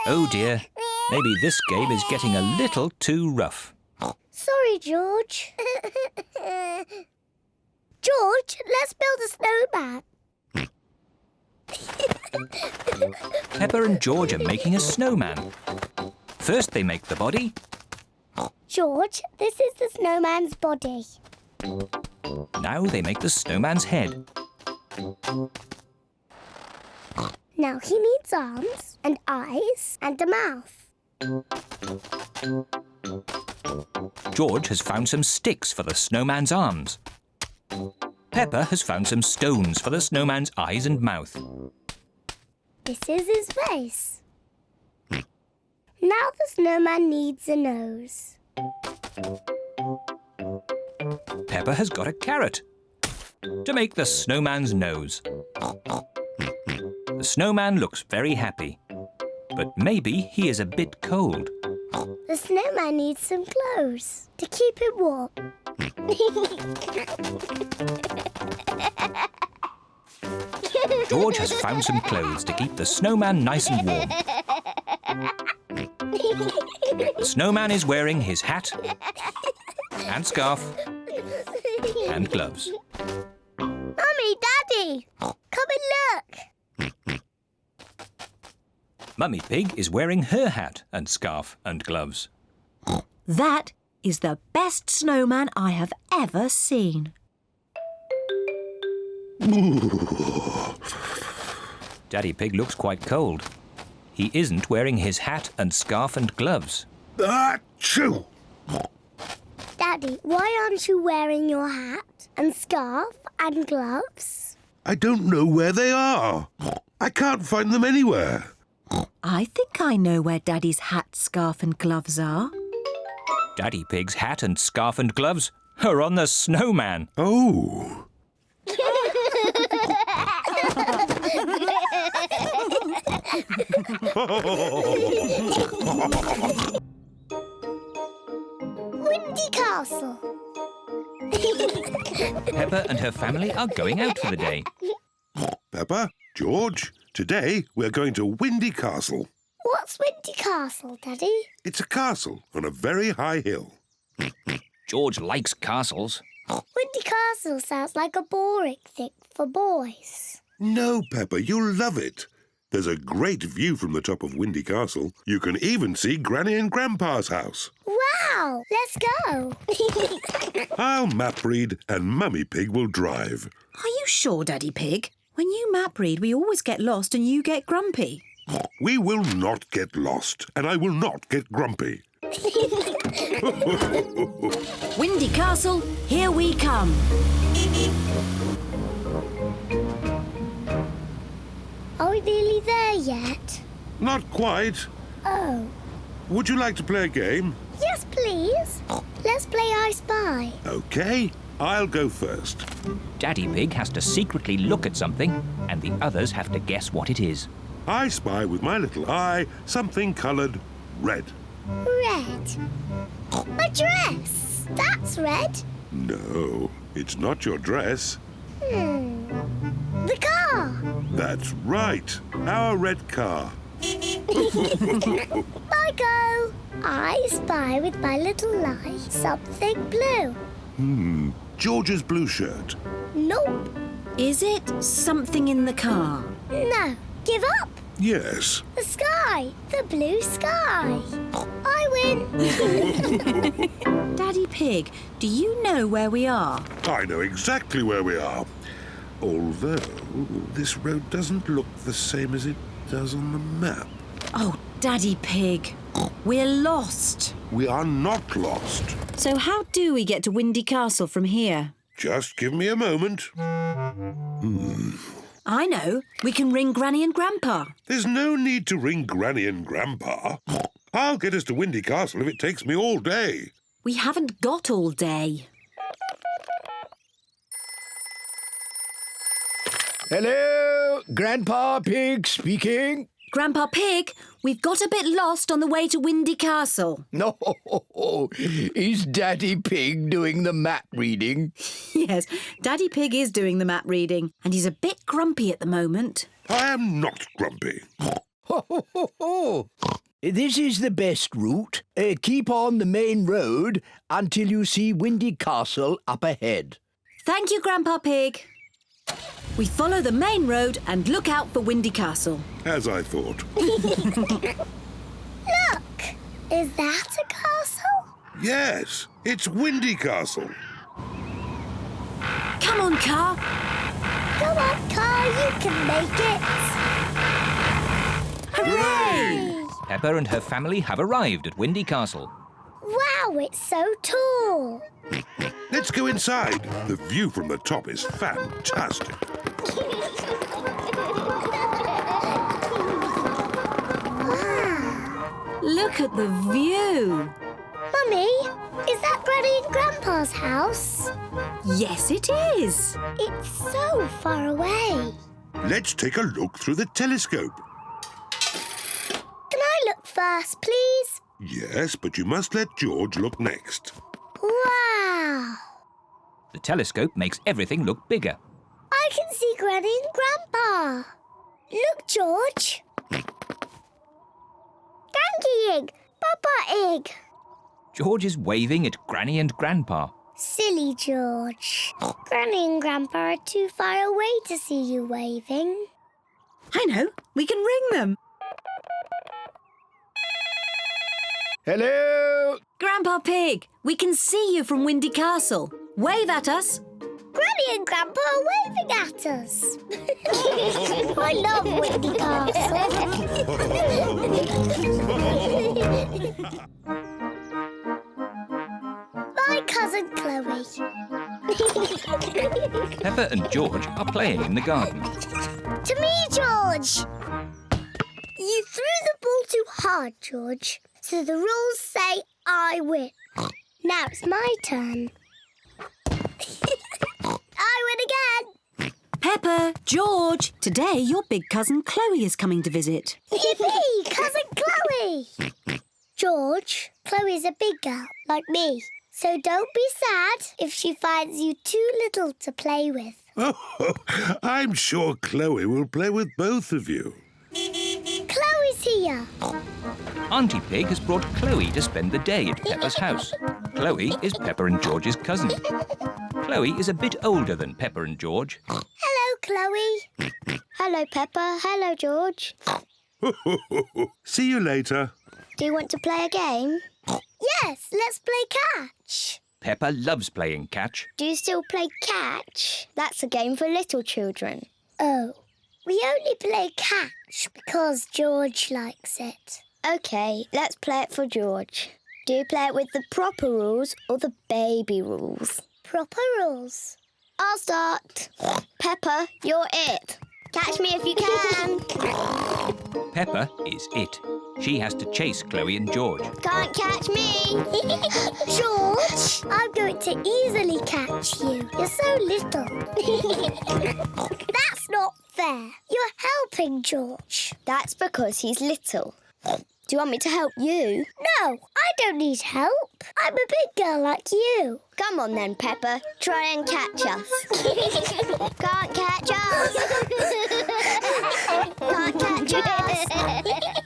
Oh dear, maybe this game is getting a little too rough. Sorry, George. George, let's build a snowman. Peppa and George are making a snowman. First they make the body. George, this is the snowman's body. Now they make the snowman's head. Now he needs arms and eyes and a mouth. George has found some sticks for the snowman's arms. Peppa has found some stones for the snowman's eyes and mouth. This is his face. Now the snowman needs a nose. Peppa has got a carrot to make the snowman's nose. snowman looks very happy. But maybe he is a bit cold. The snowman needs some clothes to keep him warm. George has found some clothes to keep the snowman nice and warm. The snowman is wearing his hat and scarf and gloves. Mummy, Daddy, come and look. Mummy Pig is wearing her hat and scarf and gloves. That is the best snowman I have ever seen. Daddy Pig looks quite cold. He isn't wearing his hat and scarf and gloves. Achoo! Daddy, why aren't you wearing your hat and scarf and gloves? I don't know where they are. I can't find them anywhere. I think I know where Daddy's hat, scarf and gloves are. Daddy Pig's hat and scarf and gloves are on the snowman. Oh. Windy Castle. Peppa and her family are going out for the day. Peppa, George, today we're going to Windy Castle. What's Windy Castle, Daddy? It's a castle on a very high hill. George likes castles. Windy Castle sounds like a boring thing for boys. No, Peppa, you'll love it. There's a great view from the top of Windy Castle. You can even see Granny and Grandpa's house. Wow! Let's go. I'll map read and Mummy Pig will drive. Are you sure, Daddy Pig? When you map read, we always get lost and you get grumpy. We will not get lost, and I will not get grumpy. Windy Castle, here we come. Are we nearly there yet? Not quite. Oh. Would you like to play a game? Yes, please. Let's play I Spy. OK, I'll go first. Daddy Pig has to secretly look at something, and the others have to guess what it is. I spy with my little eye something coloured red. Red. My dress. That's red. No, it's not your dress. The car. That's right, our red car. I go. I spy with my little eye something blue. George's blue shirt. Nope. Is it something in the car? No. Give up. Yes. The sky. The blue sky. I win. Daddy Pig, do you know where we are? I know exactly where we are. Although this road doesn't look the same as it does on the map. Oh, Daddy Pig, we're lost. We are not lost. So how do we get to Windy Castle from here? Just give me a moment. I know. We can ring Granny and Grandpa. There's no need to ring Granny and Grandpa. I'll get us to Windy Castle if it takes me all day. We haven't got all day. Hello, Grandpa Pig speaking. Grandpa Pig, we've got a bit lost on the way to Windy Castle. No, is Daddy Pig doing the map reading? Yes, Daddy Pig is doing the map reading, and he's a bit grumpy at the moment. I am not grumpy. This is the best route. Keep on the main road until you see Windy Castle up ahead. Thank you, Grandpa Pig. We follow the main road and look out for Windy Castle. As I thought. Look! Is that a castle? Yes, it's Windy Castle. Come on, car. Come on, car, you can make it. Hooray! Peppa and her family have arrived at Windy Castle. Wow, it's so tall. Let's go inside. The view from the top is fantastic. Wow. Look at the view. Mummy, is that Granny and Grandpa's house? Yes, it is. It's so far away. Let's take a look through the telescope. Can I look first, please? Yes, but you must let George look next. Wow! The telescope makes everything look bigger. I can see Granny and Grandpa. Look, George. Granny egg, Papa egg. George is waving at Granny and Grandpa. Silly George. Granny and Grandpa are too far away to see you waving. I know. We can ring them. Hello? Grandpa Pig, we can see you from Windy Castle. Wave at us. Granny and Grandpa are waving at us. I love Windy Castle. My cousin Chloe. Peppa and George are playing in the garden. To me, George. You threw the ball too hard, George. So the rules say I win. Now it's my turn. I win again. Peppa, George, today your big cousin Chloe is coming to visit. Yippee, cousin Chloe. George, Chloe's a big girl like me. So don't be sad if she finds you too little to play with. Oh, I'm sure Chloe will play with both of you. Chloe's here. Auntie Pig has brought Chloe to spend the day at Peppa's house. Chloe is Peppa and George's cousin. Chloe is a bit older than Peppa and George. Hello, Chloe. Hello, Peppa. Hello, George. See you later. Do you want to play a game? Yes, let's play catch. Peppa loves playing catch. Do you still play catch? That's a game for little children. Oh, we only play catch because George likes it. OK, let's play it for George. Do you play it with the proper rules or the baby rules? Proper rules. I'll start. Peppa, you're it. Catch me if you can. Peppa is it. She has to chase Chloe and George. Can't catch me. George, I'm going to easily catch you. You're so little. That's not fair. You're helping George. That's because he's little. Do you want me to help you? No, I don't need help. I'm a big girl like you. Come on then, Peppa. Try and catch us. Can't catch us. Can't catch us.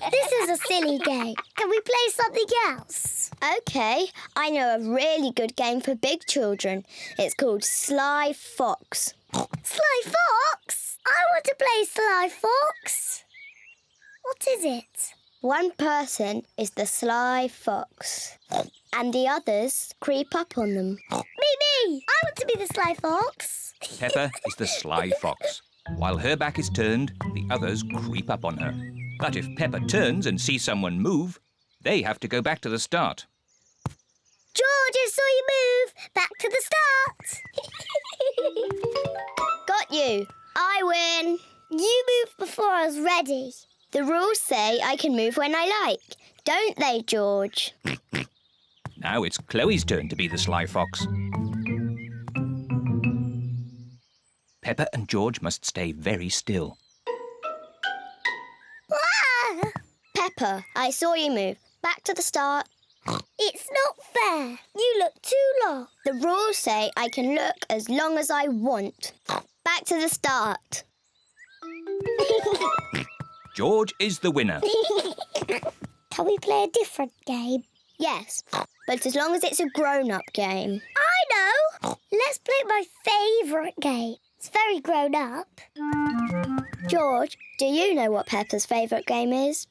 This is a silly game. Can we play something else? OK, I know a really good game for big children. It's called Sly Fox. Sly Fox? I want to play Sly Fox. What is it? One person is the sly fox, and the others creep up on them. Me! I want to be the sly fox. Peppa is the sly fox. While her back is turned, the others creep up on her. But if Peppa turns and sees someone move, they have to go back to the start. George, I saw you move. Back to the start. Got you. I win. You moved before I was ready. The rules say I can move when I like, don't they, George? Now it's Chloe's turn to be the sly fox. Peppa and George must stay very still. Ah! Peppa, I saw you move. Back to the start. It's not fair. You look too long. The rules say I can look as long as I want. Back to the start. George is the winner. Can we play a different game? Yes, but as long as it's a grown-up game. I know! Let's play my favourite game. It's very grown-up. George, do you know what Peppa's favourite game is?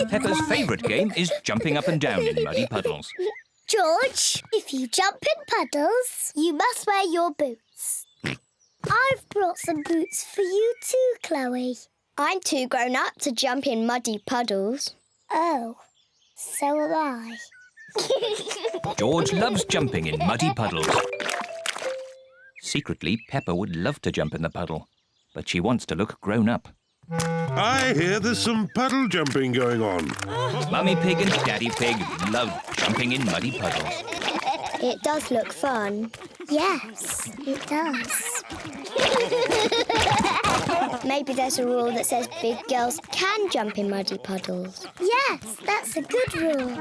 Peppa's favourite game is jumping up and down in muddy puddles. George, if you jump in puddles, you must wear your boots. I've brought some boots for you too, Chloe. I'm too grown up to jump in muddy puddles. Oh, so am I. George loves jumping in muddy puddles. Secretly, Peppa would love to jump in the puddle, but she wants to look grown up. I hear there's some puddle jumping going on. Mummy Pig and Daddy Pig love jumping in muddy puddles. It does look fun. Yes, it does. Maybe there's a rule that says big girls can jump in muddy puddles. Yes, that's a good rule.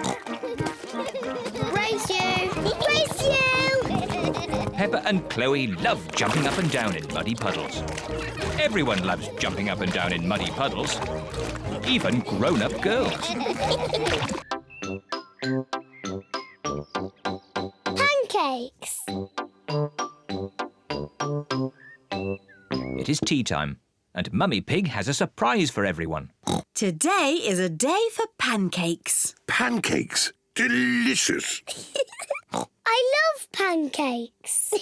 Race you! Race you! Peppa and Chloe love jumping up and down in muddy puddles. Everyone loves jumping up and down in muddy puddles. Even grown-up girls. Pancakes. It is tea time, and Mummy Pig has a surprise for everyone. Today is a day for pancakes. Pancakes. Delicious. I love pancakes.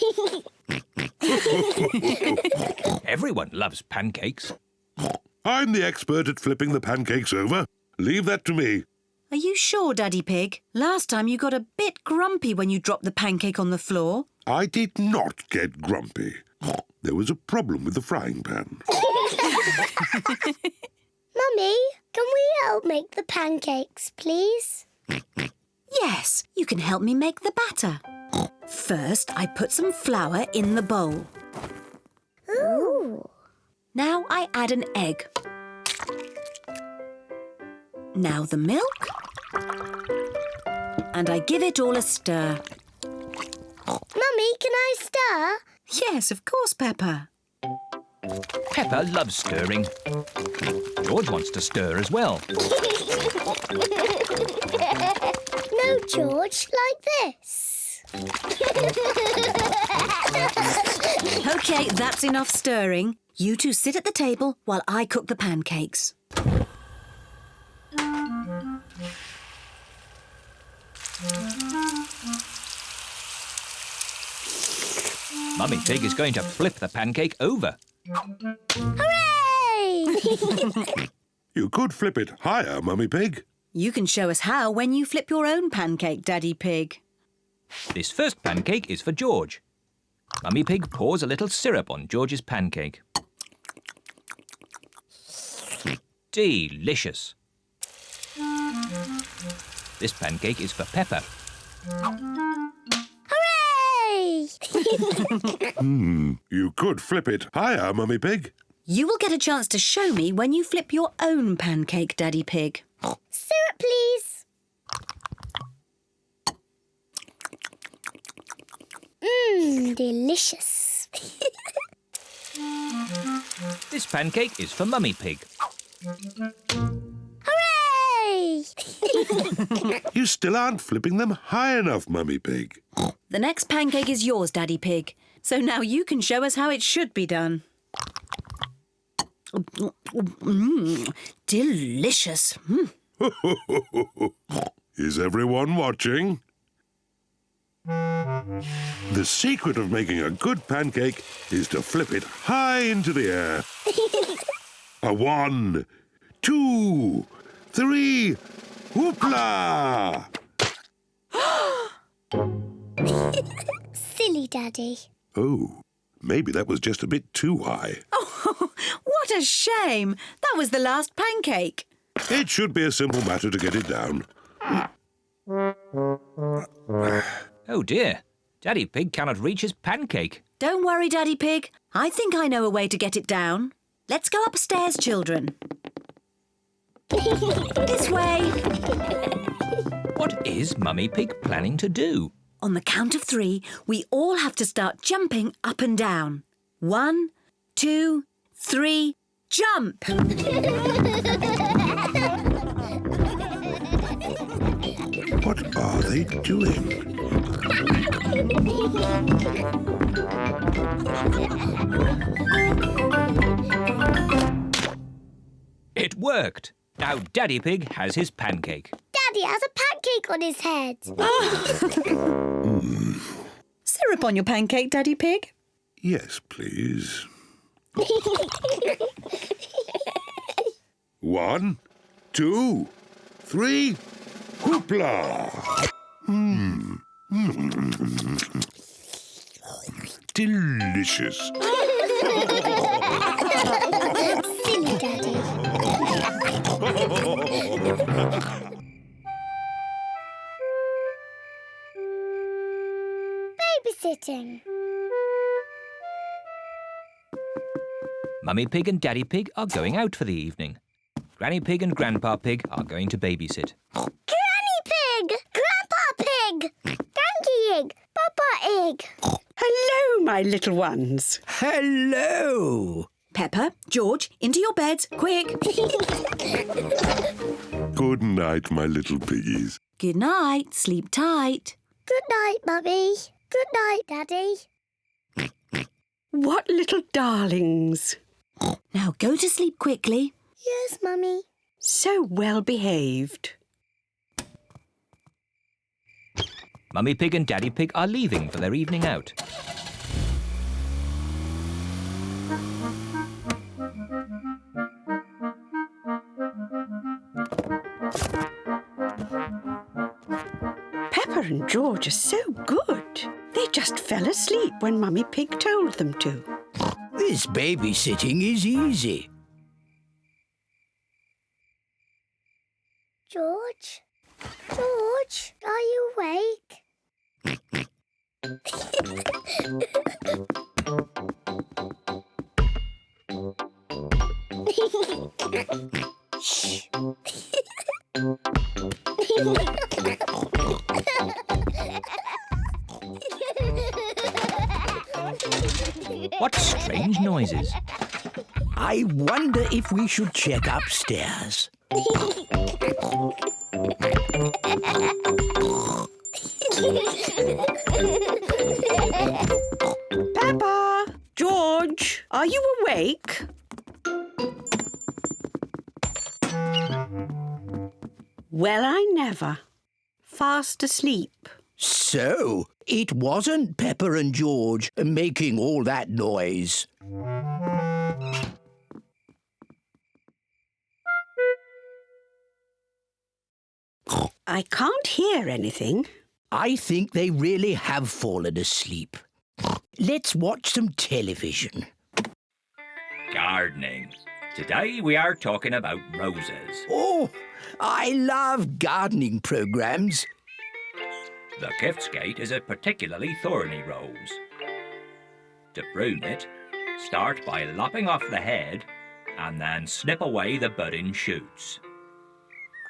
Everyone loves pancakes. I'm the expert at flipping the pancakes over. Leave that to me. Are you sure, Daddy Pig? Last time you got a bit grumpy when you dropped the pancake on the floor. I did not get grumpy. There was a problem with the frying pan. Mummy, can we help make the pancakes, please? Yes, you can help me make the batter. First, I put some flour in the bowl. Ooh. Now I add an egg. Now the milk. And I give it all a stir. Mummy, can I stir? Yes, of course, Peppa. Peppa loves stirring. George wants to stir as well. No, George, like this. OK, that's enough stirring. You two sit at the table while I cook the pancakes. Mummy Pig is going to flip the pancake over. Hooray! You could flip it higher, Mummy Pig. You can show us how when you flip your own pancake, Daddy Pig. This first pancake is for George. Mummy Pig pours a little syrup on George's pancake. Delicious. This pancake is for Peppa. Hooray! You could flip it higher, Mummy Pig. You will get a chance to show me when you flip your own pancake, Daddy Pig. Syrup, please. Delicious. This pancake is for Mummy Pig. Hooray! You still aren't flipping them high enough, Mummy Pig. The next pancake is yours, Daddy Pig. So now you can show us how it should be done. Delicious. Is everyone watching? The secret of making a good pancake is to flip it high into the air. A 1, 2, 3, whoopla! Silly Daddy. Oh, maybe that was just a bit too high. Oh, what a shame. That was the last pancake. It should be a simple matter to get it down. Oh dear, Daddy Pig cannot reach his pancake. Don't worry, Daddy Pig. I think I know a way to get it down. Let's go upstairs, children. This way. What is Mummy Pig planning to do? On the count of 3, we all have to start jumping up and down. 1, 2, 3, jump! What are they doing? It worked. Now Daddy Pig has his pancake. Daddy has a pancake on his head. Syrup on your pancake, Daddy Pig? Yes, please. 1, 2, 3, whoopla! Delicious. Silly Daddy. Babysitting. Mummy Pig and Daddy Pig are going out for the evening. Granny Pig and Grandpa Pig are going to babysit. Granny Pig! Grandpa Pig! Donkey Egg! Papa Egg! Hello, my little ones. Hello. Peppa, George, into your beds, quick. Good night, my little piggies. Good night, sleep tight. Good night, Mummy. Good night, Daddy. What little darlings. Now go to sleep quickly. Yes, Mummy. So well behaved. Mummy Pig and Daddy Pig are leaving for their evening out. Peppa and George are so good. They just fell asleep when Mummy Pig told them to. This babysitting is easy. George? George, are you awake? Shh. What strange noises. I wonder if we should check upstairs. Peppa! George, are you awake? Well, I never. Fast asleep. So, it wasn't Peppa and George making all that noise. I can't hear anything. I think they really have fallen asleep. Let's watch some television. Gardening. Today we are talking about roses. Oh, I love gardening programs. The Giftsgate is a particularly thorny rose. To prune it, start by lopping off the head and then snip away the budding shoots.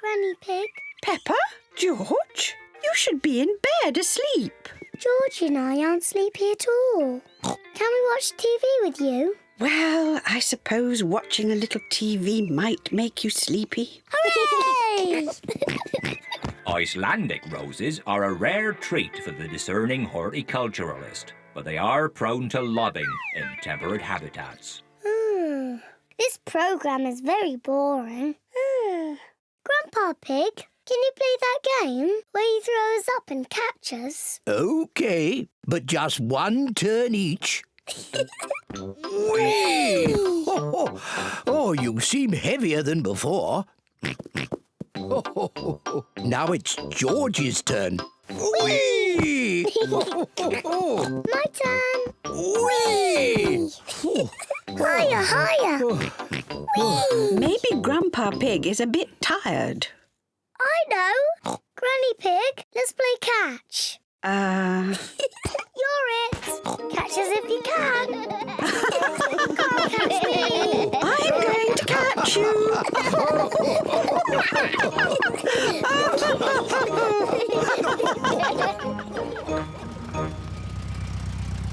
Granny Pig, Peppa? George? You should be in bed asleep. George and I aren't sleepy at all. Can we watch TV with you? Well, I suppose watching a little TV might make you sleepy. Hooray! Icelandic roses are a rare treat for the discerning horticulturalist, but they are prone to lobbing in temperate habitats. This programme is very boring. Grandpa Pig, can you play that game where you throw us up and catch us? OK, but just one turn each. Whee! Oh, you seem heavier than before. Now it's George's turn. Whee! My turn. Whee! Higher, higher. Maybe Grandpa Pig is a bit tired. I know. Granny Pig, let's play catch. You're it. Catch us if you can. Can't catch me. I'm going to catch you.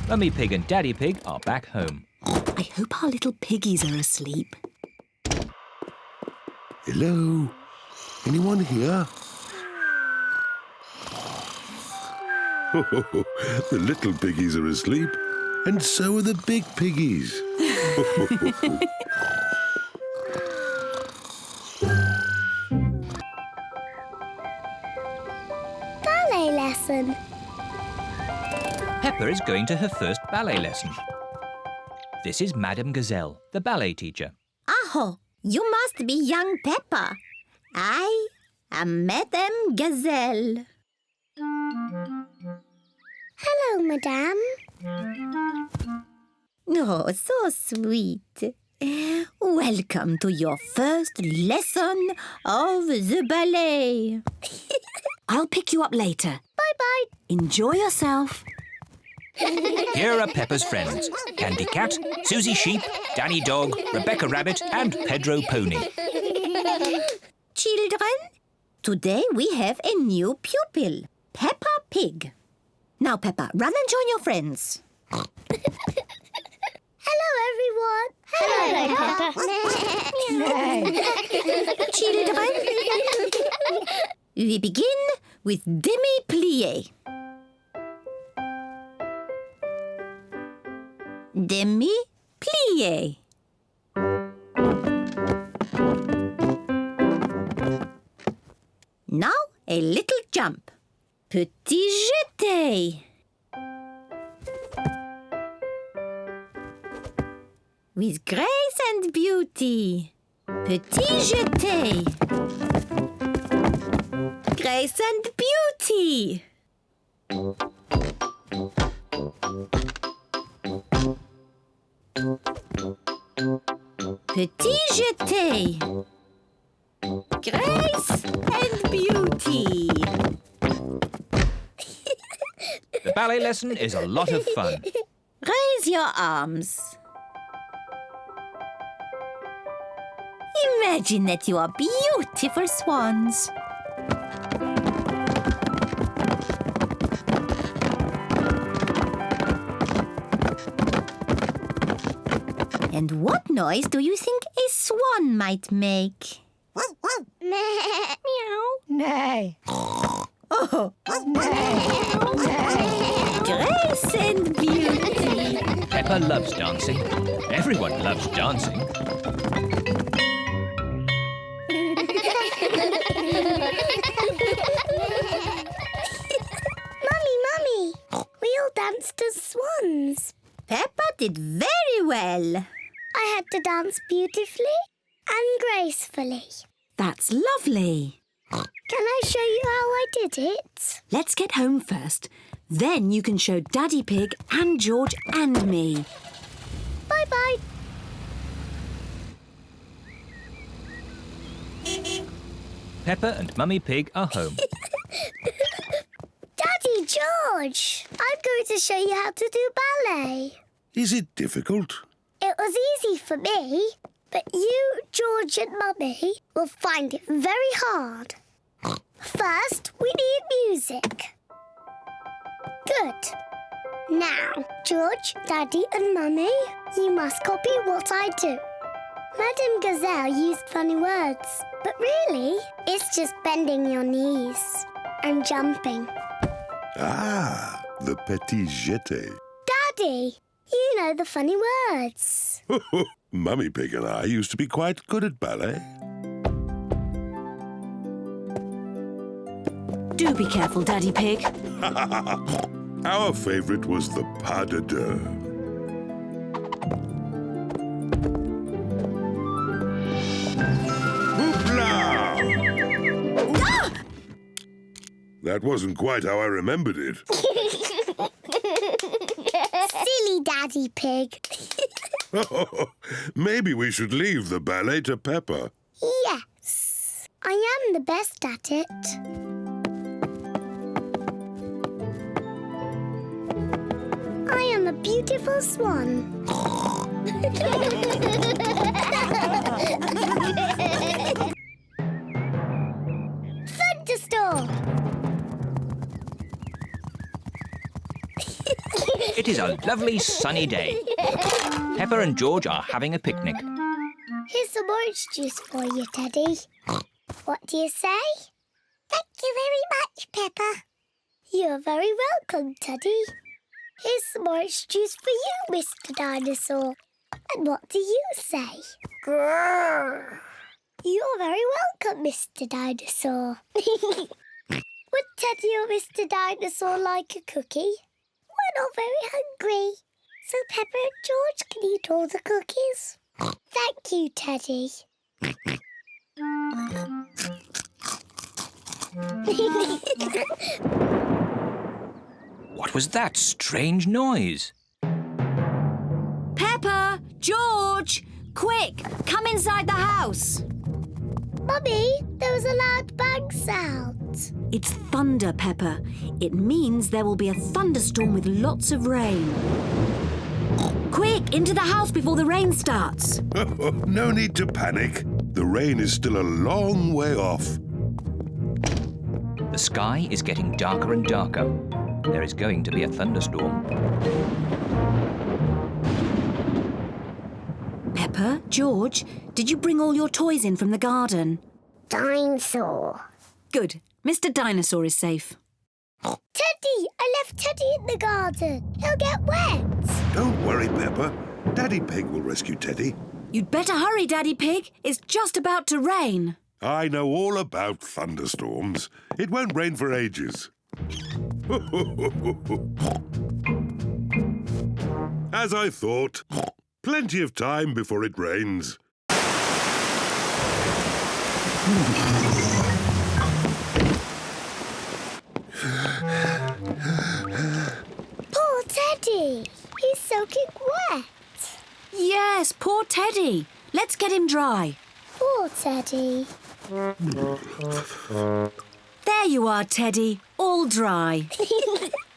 Mummy Pig and Daddy Pig are back home. I hope our little piggies are asleep. Hello? Anyone here? The little piggies are asleep, and so are the big piggies. Ballet lesson. Peppa is going to her first ballet lesson. This is Madame Gazelle, the ballet teacher. Aho, you must be young Peppa. I am Madame Gazelle. Hello, Madame. Oh, so sweet. Welcome to your first lesson of the ballet. I'll pick you up later. Bye-bye. Enjoy yourself. Here are Peppa's friends. Candy Cat, Susie Sheep, Danny Dog, Rebecca Rabbit and Pedro Pony. Children, today we have a new pupil, Peppa Pig. Now, Peppa, run and join your friends. Hello, everyone. Hello, Peppa. Children, we begin with demi-plié. Demi-plié. Now a little jump. Petit jeté. With grace and beauty. Petit jeté. Grace and beauty. Petit jeté. Grace and beauty. The ballet lesson is a lot of fun. Raise your arms. Imagine that you are beautiful swans. And what noise do you think a swan might make? Meow. Nay. Oh, grace and beauty. Peppa loves dancing. Everyone loves dancing. Mummy, we all danced as swans. Peppa did very well. I had to dance beautifully and gracefully. That's lovely. Can I show you how I did it? Let's get home first. Then you can show Daddy Pig and George and me. Bye-bye. Peppa and Mummy Pig are home. Daddy George, I'm going to show you how to do ballet. Is it difficult? It was easy for me, but you, George and Mummy will find it very hard. First, we need music. Good. Now, George, Daddy and Mummy, you must copy what I do. Madame Gazelle used funny words, but really, it's just bending your knees and jumping. Ah, the petit jeté. Daddy, you know the funny words. Mummy Pig and I used to be quite good at ballet. Do be careful, Daddy Pig. Our favourite was the pas de deux. Hoopla! That wasn't quite how I remembered it. Silly Daddy Pig. Maybe we should leave the ballet to Peppa. Yes, I am the best at it. I am a beautiful swan. Thunderstorm! It is a lovely sunny day. Peppa and George are having a picnic. Here's some orange juice for you, Teddy. What do you say? Thank you very much, Peppa. You're very welcome, Teddy. Here's some orange juice for you, Mr. Dinosaur. And what do you say? Grrr. You're very welcome, Mr. Dinosaur. Would Teddy or Mr. Dinosaur like a cookie? We're not very hungry, so Peppa and George can eat all the cookies. Thank you, Teddy. What was that strange noise? Peppa! George! Quick! Come inside the house! Mummy, there was a loud bang sound. It's thunder, Peppa. It means there will be a thunderstorm with lots of rain. Quick, into the house before the rain starts. No need to panic. The rain is still a long way off. The sky is getting darker and darker. There is going to be a thunderstorm. Peppa, George, did you bring all your toys in from the garden? Dinosaur. Good. Mr. Dinosaur is safe. Teddy! I left Teddy in the garden. He'll get wet. Don't worry, Peppa. Daddy Pig will rescue Teddy. You'd better hurry, Daddy Pig. It's just about to rain. I know all about thunderstorms. It won't rain for ages. As I thought. Plenty of time before it rains. Poor Teddy. He's soaking wet. Yes, poor Teddy. Let's get him dry. Poor Teddy. There you are, Teddy. All dry.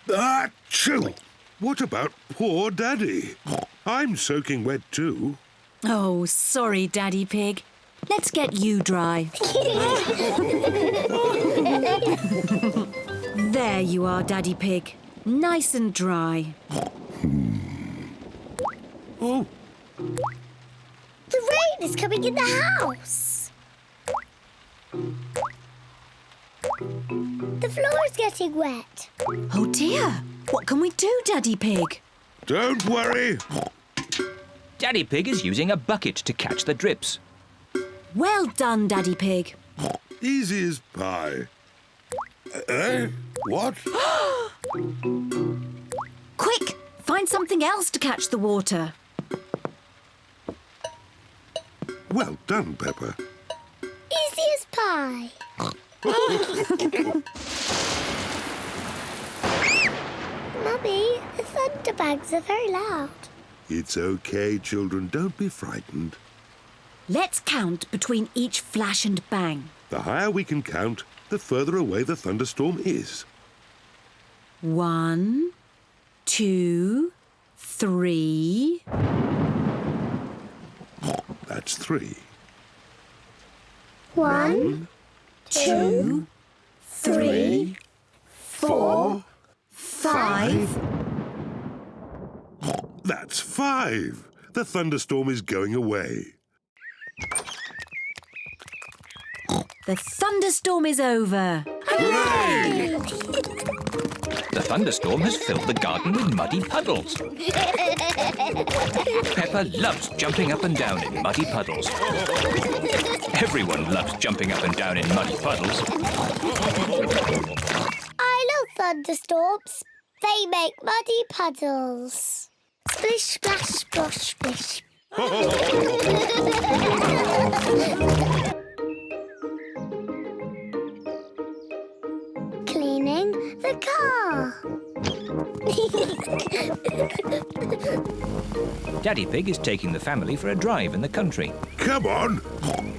Achoo! What about poor Daddy? I'm soaking wet too. Oh, sorry, Daddy Pig. Let's get you dry. There you are, Daddy Pig. Nice and dry. Oh, The rain is coming in the house. The floor is getting wet. Oh, dear. What can we do, Daddy Pig? don't worry. Daddy Pig is using a bucket to catch the drips. Well done, Daddy Pig. Easy as pie. What? Quick, find something else to catch the water. Well done, Peppa. Easy as pie. Mummy, the thunderbangs are very loud. It's okay, children. Don't be frightened. Let's count between each flash and bang. The higher we can count, the further away the thunderstorm is. 1, 2, 3. That's 3. 1, 2, 3, 4, 5. That's 5. The thunderstorm is going away. The thunderstorm is over. Hooray! The thunderstorm has filled the garden with muddy puddles. Peppa loves jumping up and down in muddy puddles. Everyone loves jumping up and down in muddy puddles. I love thunderstorms. They make muddy puddles. Splish, splash, splosh, splish. Cleaning the car. Daddy Pig is taking the family for a drive in the country. Come on.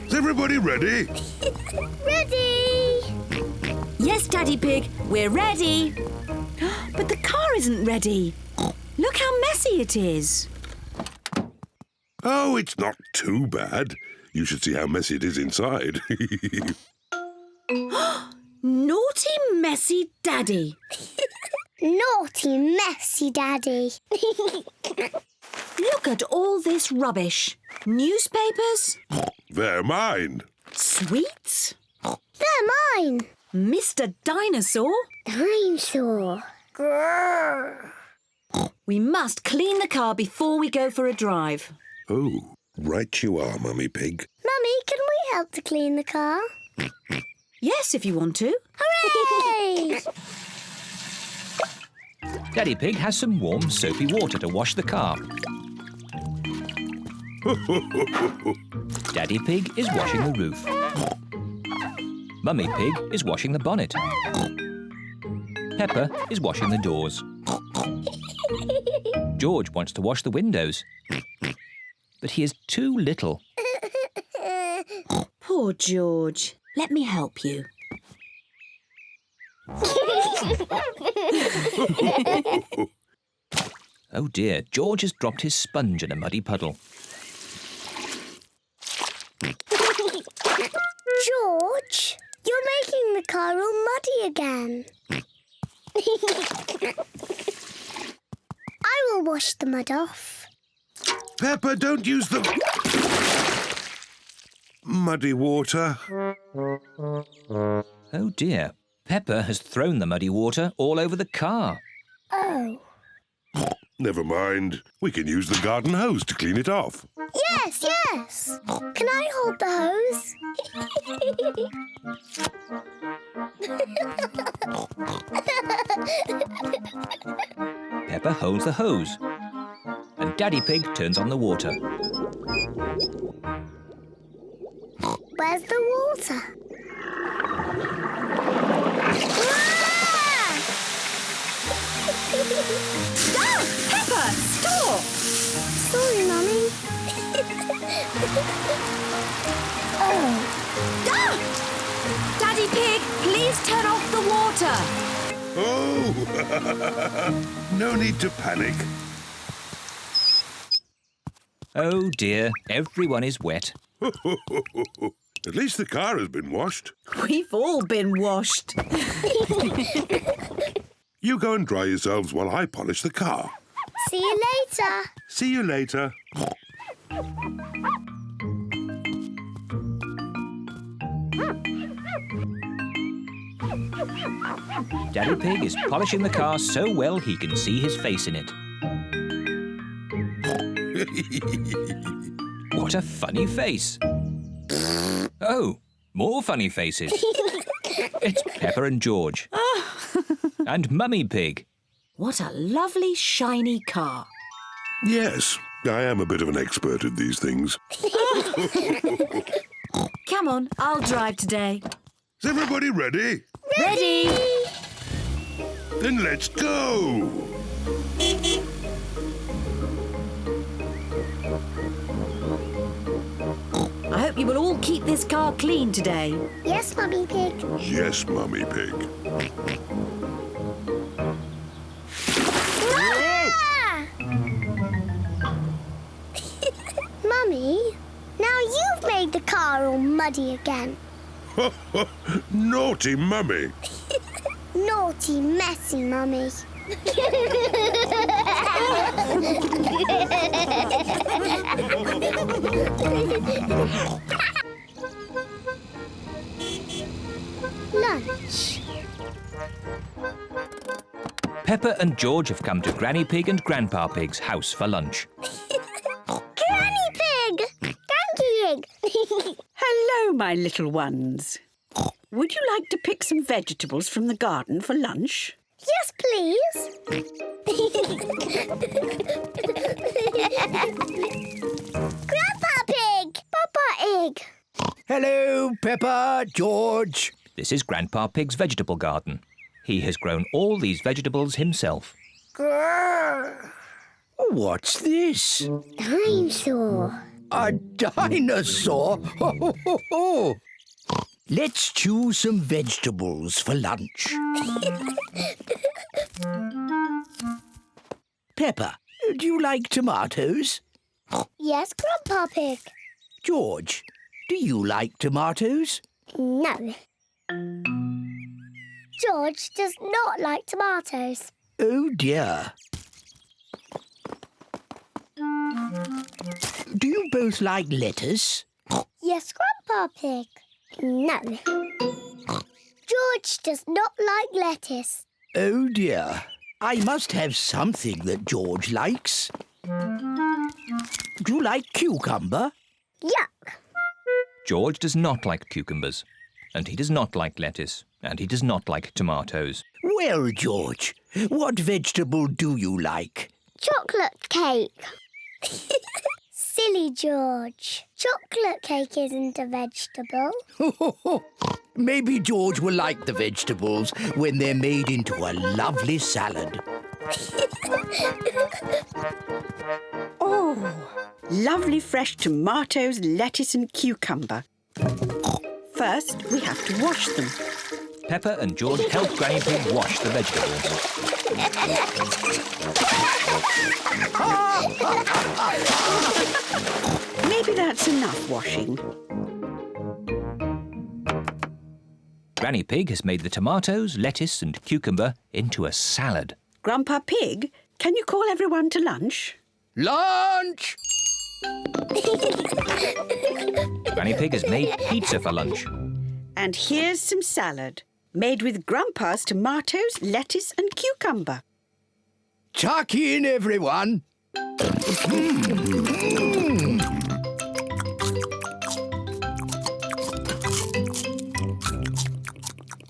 Is everybody ready? Ready? Yes, Daddy Pig, we're ready. But the car isn't ready. Look how messy it is. Oh, it's not too bad. You should see how messy it is inside. Naughty, messy Daddy. Naughty, messy Daddy. Look at all this rubbish. Newspapers, They're mine. sweets, They're mine. Mr. Dinosaur. Dinosaur. Grrr. We must clean the car before we go for a drive. Oh, right you are, Mummy Pig. Mummy, can we help to clean the car? Yes, if you want to. Hooray! Daddy Pig has some warm, soapy water to wash the car. Daddy Pig is washing the roof. Mummy Pig is washing the bonnet. Peppa is washing the doors. George wants to wash the windows, but he is too little. Poor George. Let me help you. Oh dear, George has dropped his sponge in a muddy puddle. George, you're making the car all muddy again. I will wash the mud off. Peppa, don't use the muddy water. Oh dear, Peppa has thrown the muddy water all over the car. Oh. Never mind. We can use the garden hose to clean it off. Yes, yes. Can I hold the hose? Peppa holds the hose, and Daddy Pig turns on the water. Where's the water? Ah! Peppa, stop! Sorry, Mummy. Oh. Ah! Daddy Pig, please turn off the water. Oh! No need to panic. Oh dear, everyone is wet. At least the car has been washed. We've all been washed. You go and dry yourselves while I polish the car. See you later. See you later. Daddy Pig is polishing the car so well he can see his face in it. What a funny face. Oh, more funny faces. It's Peppa and George. And Mummy Pig. What a lovely shiny car. Yes, I am a bit of an expert at these things. Come on, I'll drive today. Is everybody ready? Ready? Then let's go! I hope you will all keep this car clean today. Yes, Mummy Pig. Yes, Mummy Pig. Ah! Mummy, now you've made the car all muddy again. Naughty Mummy. Naughty, messy Mummy. Lunch. Peppa and George have come to Granny Pig and Grandpa Pig's house for lunch. Granny Pig! Granny Pig! Hello, my little ones. Would you like to pick some vegetables from the garden for lunch? Yes, please. Grandpa Pig! Papa Egg! Hello, Peppa, George. This is Grandpa Pig's vegetable garden. He has grown all these vegetables himself. Grrr. What's this? Dinosaur. A dinosaur? Ho, ho, ho, ho. Let's choose some vegetables for lunch. Peppa, do you like tomatoes? Yes, Grandpa Pig. George, do you like tomatoes? No. George does not like tomatoes. Oh dear. Do you both like lettuce? Yes, Grandpa Pig. No. George does not like lettuce. Oh dear. I must have something that George likes. Do you like cucumber? Yuck. George does not like cucumbers, and he does not like lettuce, and he does not like tomatoes. Well, George, what vegetable do you like? Chocolate cake. Silly George. Chocolate cake isn't a vegetable. Maybe George will like the vegetables when they're made into a lovely salad. Oh, lovely fresh tomatoes, lettuce and cucumber. First, we have to wash them. Peppa and George help Granny Pig wash the vegetables. Maybe that's enough washing. Granny Pig has made the tomatoes, lettuce and cucumber into a salad. Grandpa Pig, can you call everyone to lunch? Lunch! Granny Pig has made pizza for lunch. And here's some salad, made with Grandpa's tomatoes, lettuce and cucumber. Tuck in, everyone.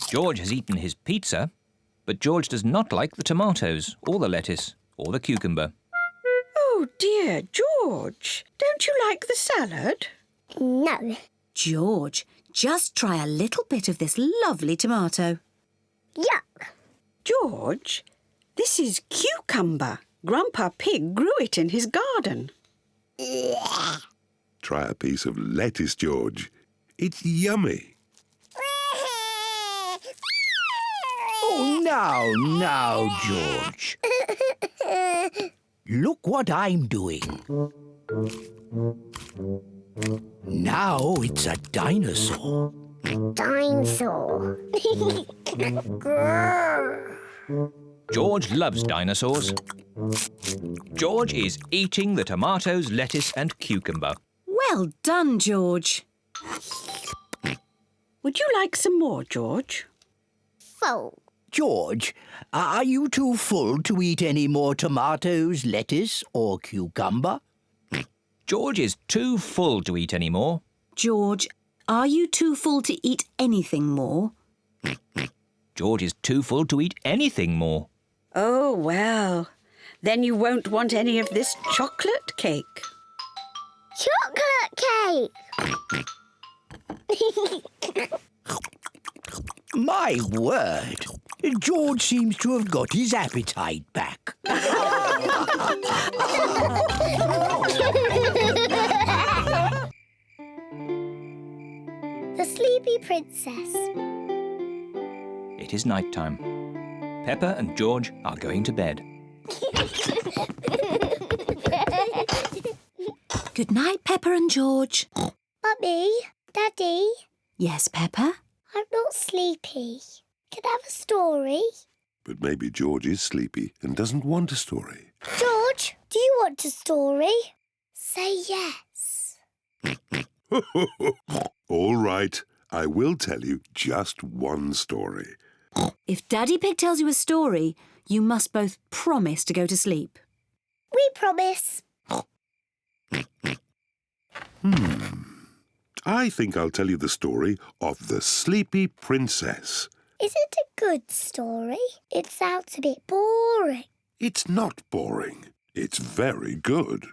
George has eaten his pizza, but George does not like the tomatoes or the lettuce or the cucumber. Oh dear, George, don't you like the salad? No. George, just try a little bit of this lovely tomato. Yuck. George, this is cucumber. Grandpa Pig grew it in his garden. Try a piece of lettuce, George. It's yummy. Oh, now, George. Look what I'm doing. Now it's a dinosaur. Dinosaur. George loves dinosaurs. George is eating the tomatoes, lettuce and cucumber. Well done, George. Would you like some more, George? Full. George, are you too full to eat any more tomatoes, lettuce or cucumber? George is too full to eat any more. George, are you too full to eat anything more? George is too full to eat anything more. Oh, well, then you won't want any of this chocolate cake. Chocolate cake. My word, George seems to have got his appetite back. The Sleepy Princess. It is night time. Peppa and George are going to bed. Good night, Peppa and George. Mummy, Daddy, Yes, Peppa? I'm not sleepy. Can I have a story? But maybe George is sleepy and doesn't want a story. George, do you want a story? Say yes. All right, I will tell you just one story. If Daddy Pig tells you a story, you must both promise to go to sleep. We promise. I think I'll tell you the story of the Sleepy Princess. Is it a good story? It sounds a bit boring. It's not boring. It's very good.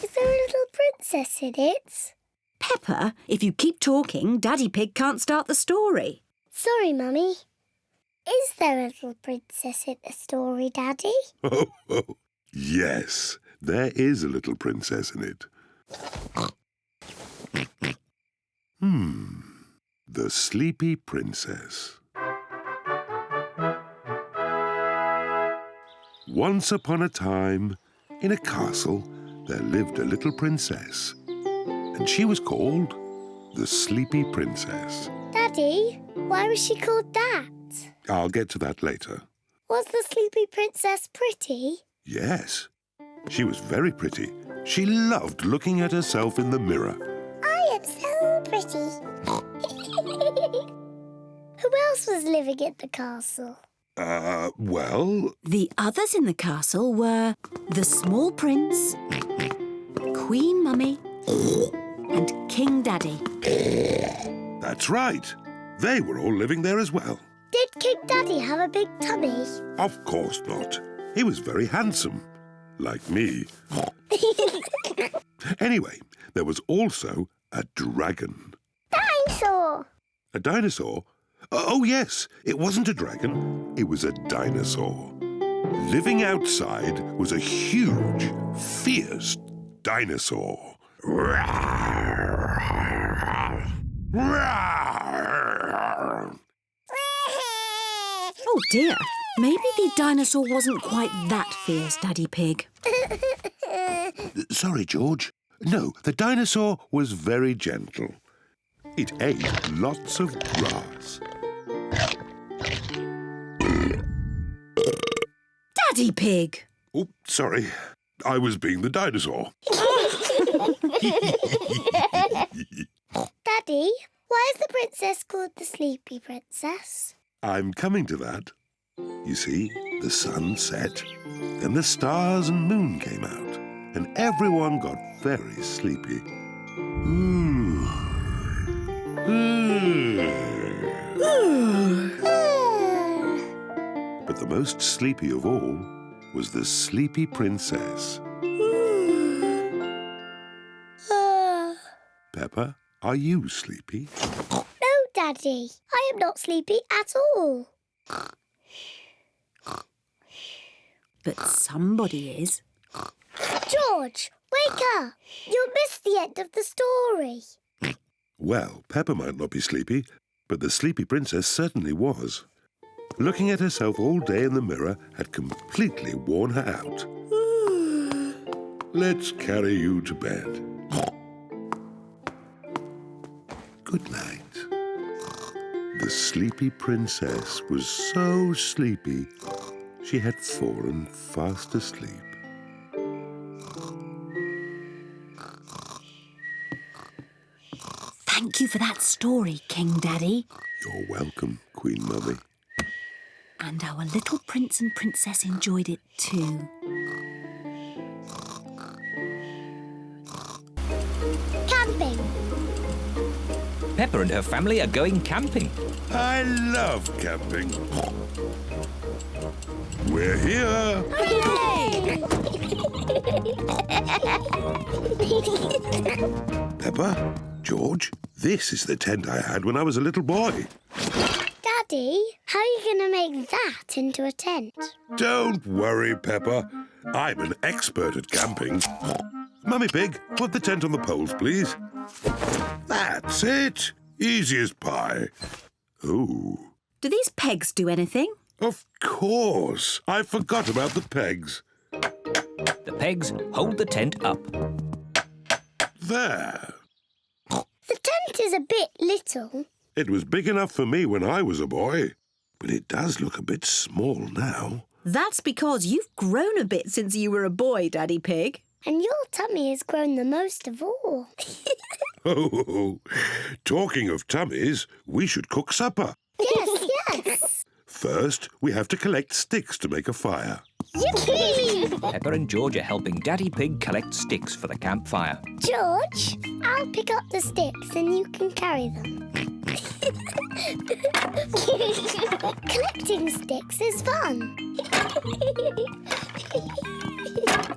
Is there a little princess in it? Peppa, if you keep talking, Daddy Pig can't start the story. Sorry, Mummy. Is there a little princess in the story, Daddy? Oh, yes, there is a little princess in it. The Sleepy Princess. Once upon a time, in a castle, there lived a little princess, and she was called the Sleepy Princess. Daddy, why was she called that? I'll get to that later. Was the Sleepy Princess pretty? Yes, she was very pretty. She loved looking at herself in the mirror. I am so pretty. Who else was living in the castle? Well... The others in the castle were the small prince, Queen Mummy, and King Daddy. That's right. They were all living there as well. Did King Daddy have a big tummy? Of course not. He was very handsome. Like me. Anyway, there was also a dragon. Dinosaur! A dinosaur? Oh, yes. It wasn't a dragon. It was a dinosaur. Living outside was a huge, fierce dinosaur. dear. Maybe the dinosaur wasn't quite that fierce, Daddy Pig. Sorry, George. No, the dinosaur was very gentle. It ate lots of grass. Daddy Pig! Oh, sorry. I was being the dinosaur. Daddy, why is the princess called the Sleepy Princess? I'm coming to that. You see, the sun set, then the stars and moon came out, and everyone got very sleepy. But the most sleepy of all was the Sleepy Princess. Peppa, are you sleepy? No, Daddy. I am not sleepy at all. But somebody is. George, wake up. You'll miss the end of the story. Well, Peppa might not be sleepy, but the Sleepy Princess certainly was. Looking at herself all day in the mirror had completely worn her out. Let's carry you to bed. Good night. The Sleepy Princess was so sleepy, she had fallen fast asleep. Thank you for that story, King Daddy. You're welcome, Queen Mummy. And our little prince and princess enjoyed it too. Camping. Peppa and her family are going camping. I love camping. We're here. Peppa, George, this is the tent I had when I was a little boy. Daddy, how are you going to make that into a tent? Don't worry, Peppa. I'm an expert at camping. Mummy Pig, put the tent on the poles, please. That's it. Easy as pie. Oh. Do these pegs do anything? Of course. I forgot about the pegs. The pegs hold the tent up. There. The tent is a bit little. It was big enough for me when I was a boy, but it does look a bit small now. That's because you've grown a bit since you were a boy, Daddy Pig. And your tummy has grown the most of all. Oh, talking of tummies, we should cook supper. Yes. First, we have to collect sticks to make a fire. Yippee! Peppa and George are helping Daddy Pig collect sticks for the campfire. George, I'll pick up the sticks and you can carry them. Collecting sticks is fun.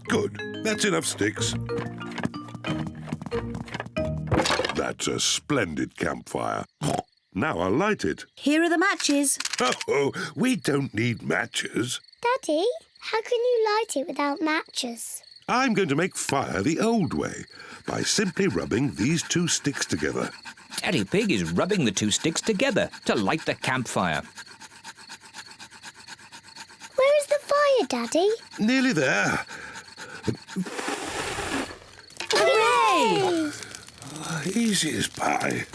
Good. That's enough sticks. That's a splendid campfire. Now I'll light it. Here are the matches. Oh, we don't need matches. Daddy, how can you light it without matches? I'm going to make fire the old way by simply rubbing these two sticks together. Daddy Pig is rubbing the two sticks together to light the campfire. Where is the fire, Daddy? Nearly there. Hooray! Easy as pie.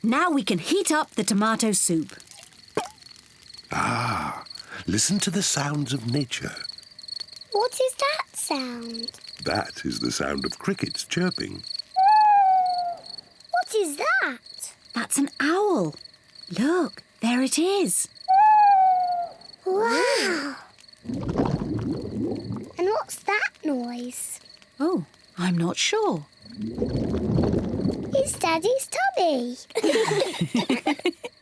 Now we can heat up the tomato soup. Ah, listen to the sounds of nature. What is that sound? That is the sound of crickets chirping. What is that? That's an owl. Look, there it is. Wow! And what's that noise? Oh, I'm not sure. It's Daddy's tummy.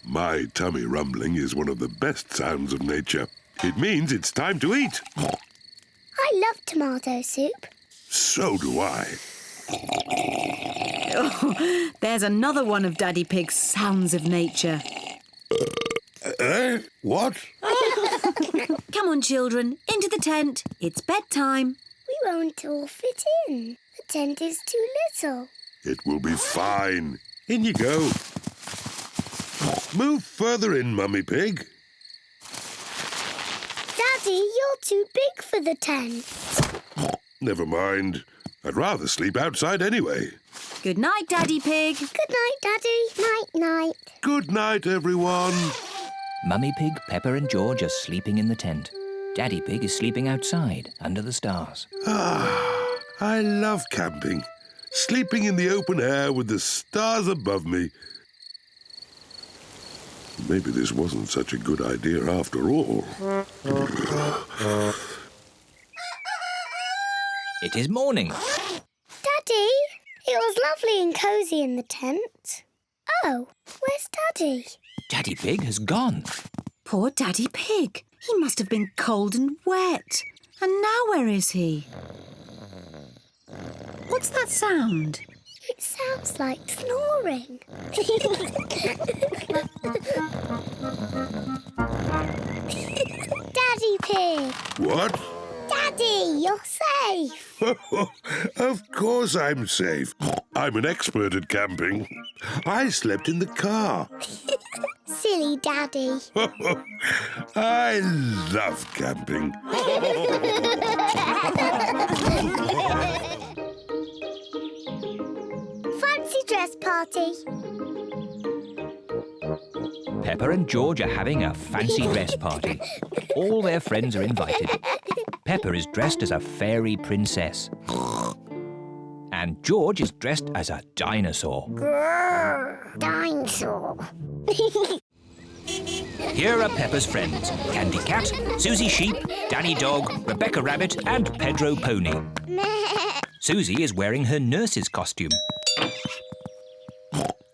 My tummy rumbling is one of the best sounds of nature. It means it's time to eat. I love tomato soup. So do I. Oh, there's another one of Daddy Pig's sounds of nature. What? Come on, children, into the tent. It's bedtime. We won't all fit in. The tent is too little. It will be fine. In you go. Move further in, Mummy Pig. Daddy, you're too big for the tent. Never mind. I'd rather sleep outside anyway. Good night, Daddy Pig. Good night, Daddy. Night-night. Good night, everyone. Mummy Pig, Peppa and George are sleeping in the tent. Daddy Pig is sleeping outside, under the stars. I love camping. Sleeping in the open air with the stars above me. Maybe this wasn't such a good idea after all. It is morning. Daddy, it was lovely and cosy in the tent. Oh, where's Daddy? Daddy Pig has gone. Poor Daddy Pig. He must have been cold and wet. And now where is he? What's that sound? It sounds like snoring. Daddy Pig! What? Daddy, you're safe! Of course I'm safe. I'm an expert at camping. I slept in the car. Silly Daddy. I love camping. Fancy dress party. Peppa and George are having a fancy dress party. All their friends are invited. Peppa is dressed as a fairy princess. And George is dressed as a dinosaur. Grrr, dinosaur. Here are Peppa's friends. Candy Cat, Susie Sheep, Danny Dog, Rebecca Rabbit and Pedro Pony. Susie is wearing her nurse's costume.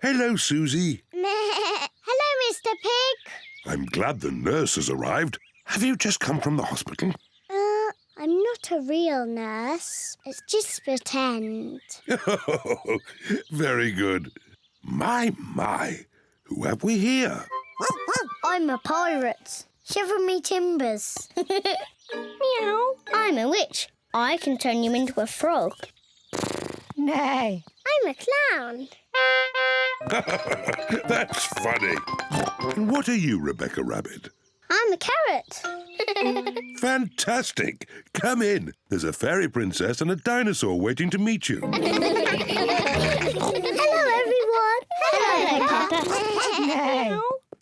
Hello, Susie. Hello, Mr. Pig. I'm glad the nurse has arrived. Have you just come from the hospital? I'm not a real nurse. It's just pretend. Very good. My. Who have we here? I'm a pirate. Shiver me timbers. Meow. I'm a witch. I can turn you into a frog. Nay. I'm a clown. That's funny. And what are you, Rebecca Rabbit? I'm a carrot. Fantastic. Come in. There's a fairy princess and a dinosaur waiting to meet you. Hello, everyone. Hello, Peppa. Nay.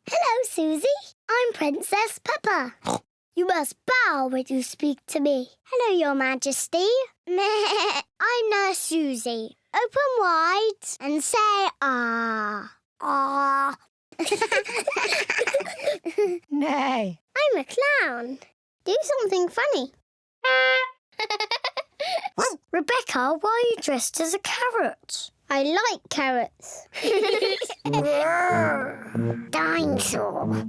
Hello, Susie. I'm Princess Peppa. You must bow when you speak to me. Hello, Your Majesty. I'm Nurse Susie. Open wide and say ah. Ah. Nay. I'm a clown. Do something funny. Rebecca, why are you dressed as a carrot? I like carrots. Dinosaur.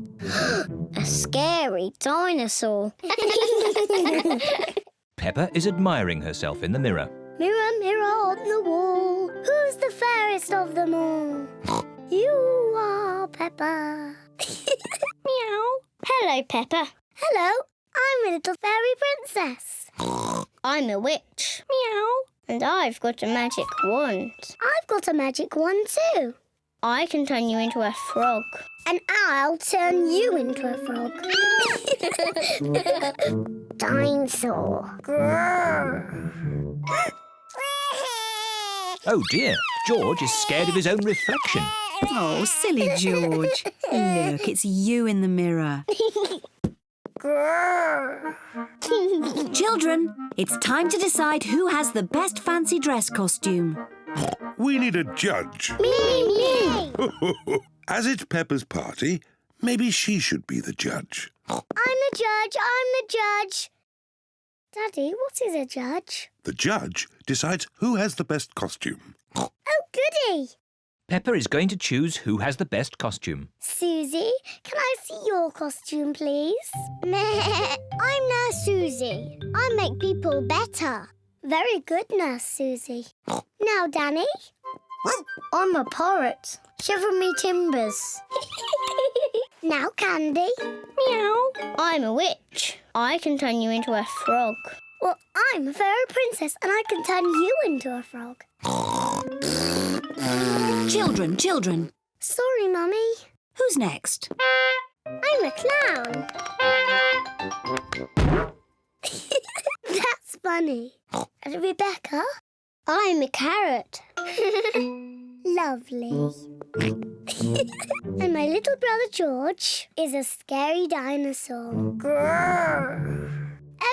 A scary dinosaur. Peppa is admiring herself in the mirror. Mirror, mirror on the wall, who's the fairest of them all? You are Peppa. Meow. Hello, Peppa. Hello, I'm a little fairy princess. I'm a witch. Meow. And I've got a magic wand. I've got a magic wand too. I can turn you into a frog. And I'll turn you into a frog. Dinosaur. Oh dear, George is scared of his own reflection. Oh, silly George. Look, it's you in the mirror. Children, it's time to decide who has the best fancy dress costume. We need a judge. Me. As it's Peppa's party, maybe she should be the judge. I'm the judge. Daddy, what is a judge? The judge decides who has the best costume. Oh, goody. Peppa is going to choose who has the best costume. Susie, can I see your costume, please? I'm Nurse Susie. I make people better. Very good, Nurse Susie. Now, Danny. I'm a parrot. Shiver me timbers. Now, Candy. Meow. I'm a witch. I can turn you into a frog. Well, I'm a fairy princess and I can turn you into a frog. Children. Sorry, Mummy. Who's next? I'm a clown. That's funny. And Rebecca? I'm a carrot. Lovely. And my little brother George is a scary dinosaur. Grrr.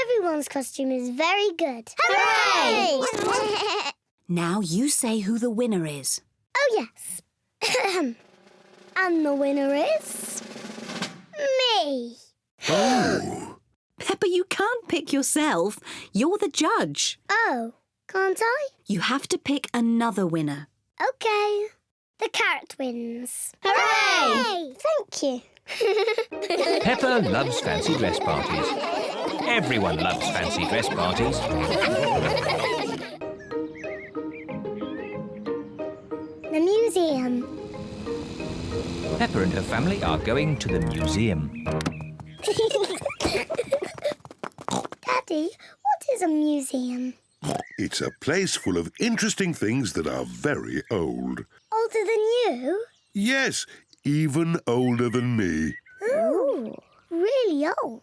Everyone's costume is very good. Hooray! Now you say who the winner is. Oh, yes. And the winner is... me. Oh. Peppa, you can't pick yourself. You're the judge. Oh, can't I? You have to pick another winner. OK. The carrot wins. Hooray! Thank you. Peppa loves fancy dress parties. Everyone loves fancy dress parties. The museum. Peppa and her family are going to the museum. Daddy, what is a museum? It's a place full of interesting things that are very old. Older than you? Yes, even older than me. Ooh, really old.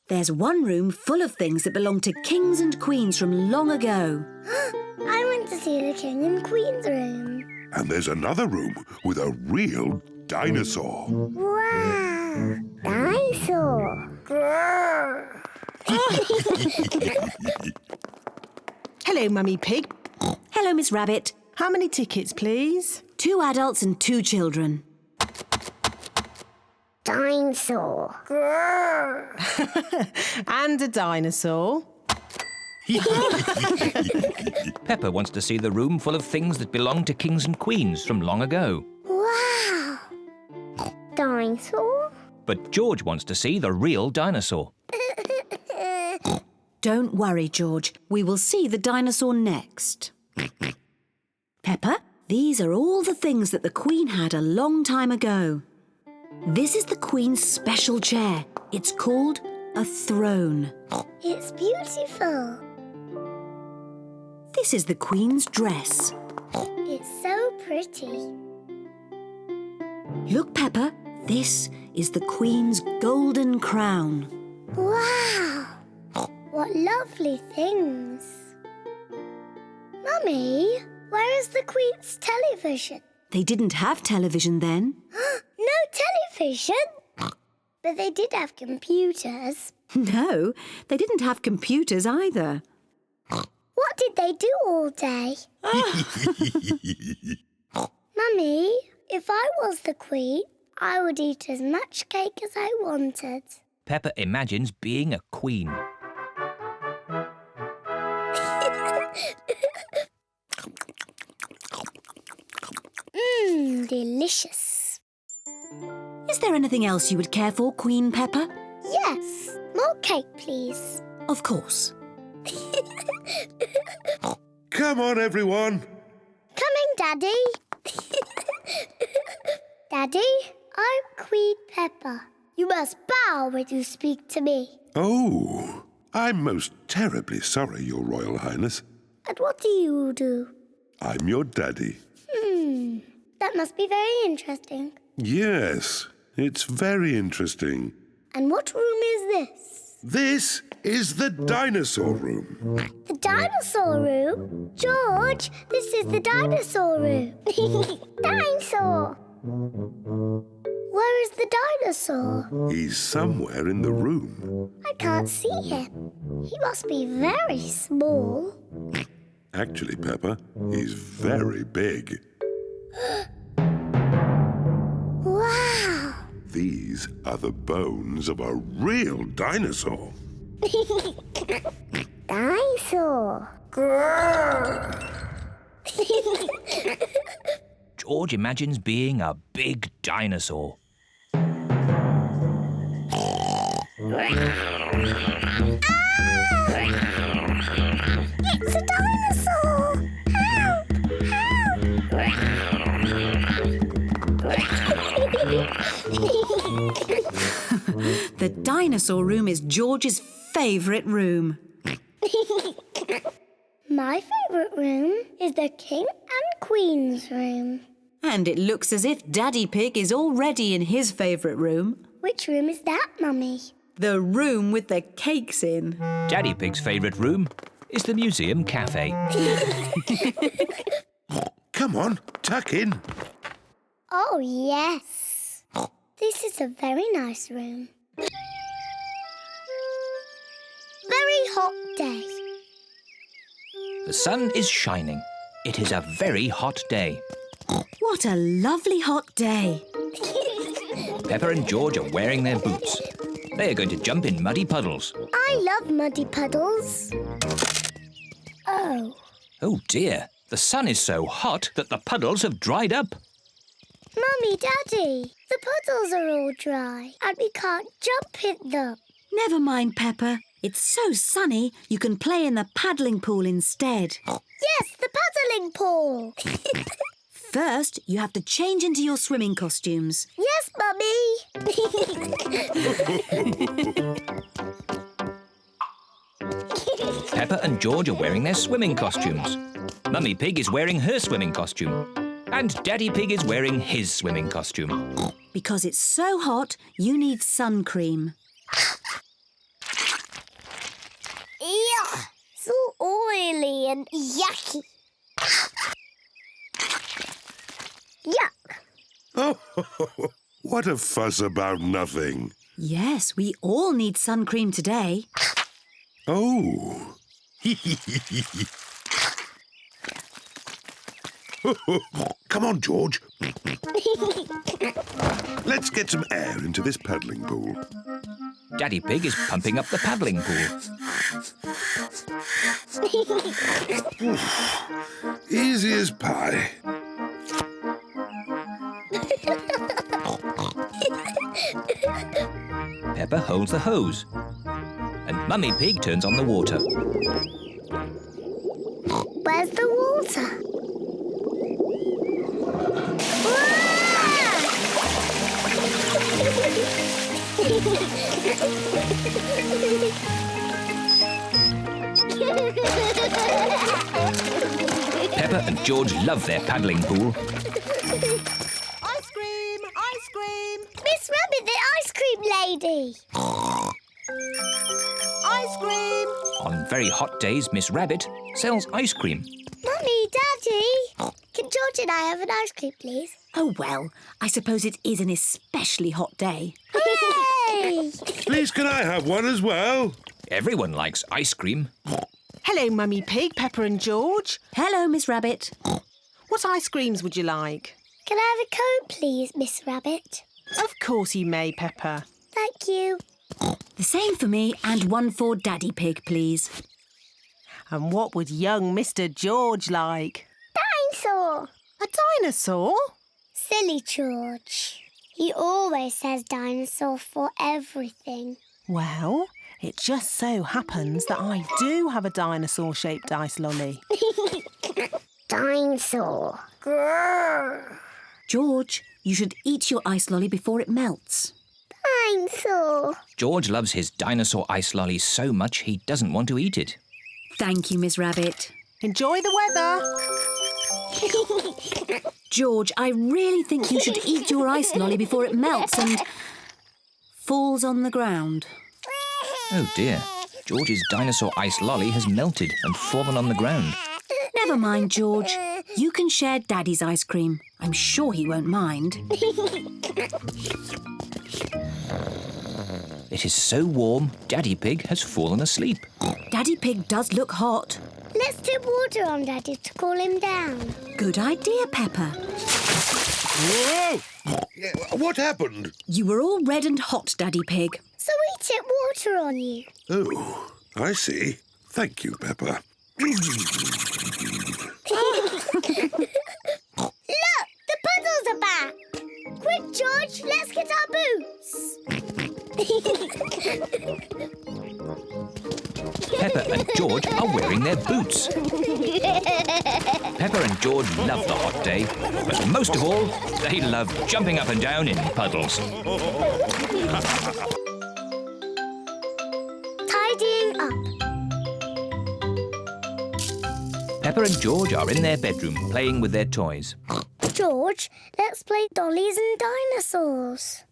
There's one room full of things that belong to kings and queens from long ago. I want to see the King and Queen's room. And there's another room with a real dinosaur. Wow! Dinosaur! Grrr. Hello, Mummy Pig. Hello, Miss Rabbit. How many tickets, please? 2 adults and 2 children. Dinosaur! Grrr. And a dinosaur. Peppa wants to see the room full of things that belong to kings and queens from long ago. Wow! Dinosaur? But George wants to see the real dinosaur. Don't worry, George. We will see the dinosaur next. Peppa, these are all the things that the Queen had a long time ago. This is the Queen's special chair. It's called a throne. It's beautiful. This is the Queen's dress. It's so pretty. Look, Peppa, this is the Queen's golden crown. Wow! What lovely things. Mummy, where is the Queen's television? They didn't have television then. No television? But they did have computers. No, they didn't have computers either. What did they do all day? Mummy, if I was the Queen, I would eat as much cake as I wanted. Peppa imagines being a queen. Delicious. Is there anything else you would care for, Queen Peppa? Yes, more cake, please. Of course. Come on, everyone. Coming, Daddy. Daddy, I'm Queen Peppa. You must bow when you speak to me. Oh, I'm most terribly sorry, Your Royal Highness. And what do you do? I'm your daddy. That must be very interesting. Yes, it's very interesting. And what room is this? This is the dinosaur room. The dinosaur room? George, this is the dinosaur room. Dinosaur! Where is the dinosaur? He's somewhere in the room. I can't see him. He must be very small. Actually, Peppa, he's very big. Wow! These are the bones of a real dinosaur. Dinosaur! Grrr. George imagines being a big dinosaur. It's a dinosaur! Help! The dinosaur room is George's favourite room. My favourite room is the King and Queen's room. And it looks as if Daddy Pig is already in his favourite room. Which room is that, Mummy? The room with the cakes in. Daddy Pig's favourite room is the museum cafe. Come on, tuck in. Oh, yes. This is a very nice room. Very hot day. The sun is shining. It is a very hot day. What a lovely hot day. Peppa and George are wearing their boots. They are going to jump in muddy puddles. I love muddy puddles. Oh. Oh dear, the sun is so hot that the puddles have dried up. Mummy, Daddy, the puddles are all dry and we can't jump in them. Never mind, Peppa. It's so sunny you can play in the paddling pool instead. Yes, the paddling pool. First, you have to change into your swimming costumes. Yes, Mummy. Peppa and George are wearing their swimming costumes. Mummy Pig is wearing her swimming costume. And Daddy Pig is wearing his swimming costume. Because it's so hot, you need sun cream. Yuck! So oily and yucky. Yuck! Oh, what a fuss about nothing. Yes, we all need sun cream today. Oh. Come on, George. Let's get some air into this paddling pool. Daddy Pig is pumping up the paddling pool. Easy as pie. Peppa holds the hose. And Mummy Pig turns on the water. Where's the water? Peppa and George love their paddling pool. Ice cream! Ice cream! Miss Rabbit, the ice cream lady. Ice cream! On very hot days, Miss Rabbit sells ice cream. Mummy, Daddy, can George and I have an ice cream, please? Oh, well, I suppose it is an especially hot day. Hooray! Please, can I have one as well? Everyone likes ice cream. Hello, Mummy Pig, Peppa and George. Hello, Miss Rabbit. What ice creams would you like? Can I have a cone, please, Miss Rabbit? Of course you may, Peppa. Thank you. The same for me and one for Daddy Pig, please. And what would young Mr. George like? Dinosaur. A dinosaur? Silly George. He always says dinosaur for everything. Well, it just so happens that I do have a dinosaur-shaped ice lolly. Dinosaur. Grrr. George, you should eat your ice lolly before it melts. Dinosaur. George loves his dinosaur ice lolly so much he doesn't want to eat it. Thank you, Miss Rabbit. Enjoy the weather. George, I really think you should eat your ice lolly before it melts and falls on the ground. Oh dear, George's dinosaur ice lolly has melted and fallen on the ground. Never mind, George. You can share Daddy's ice cream. I'm sure he won't mind. It is so warm, Daddy Pig has fallen asleep. Daddy Pig does look hot. Let's dip water on Daddy to cool him down. Good idea, Peppa. Whoa! What happened? You were all red and hot, Daddy Pig. So we tip water on you. Oh, I see. Thank you, Peppa. Look, the puddles are back. Quick, George, let's get our boots. Peppa and George are wearing their boots. Peppa and George love the hot day, but most of all, they love jumping up and down in puddles. Tidying up. Peppa and George are in their bedroom playing with their toys. George, let's play dollies and dinosaurs.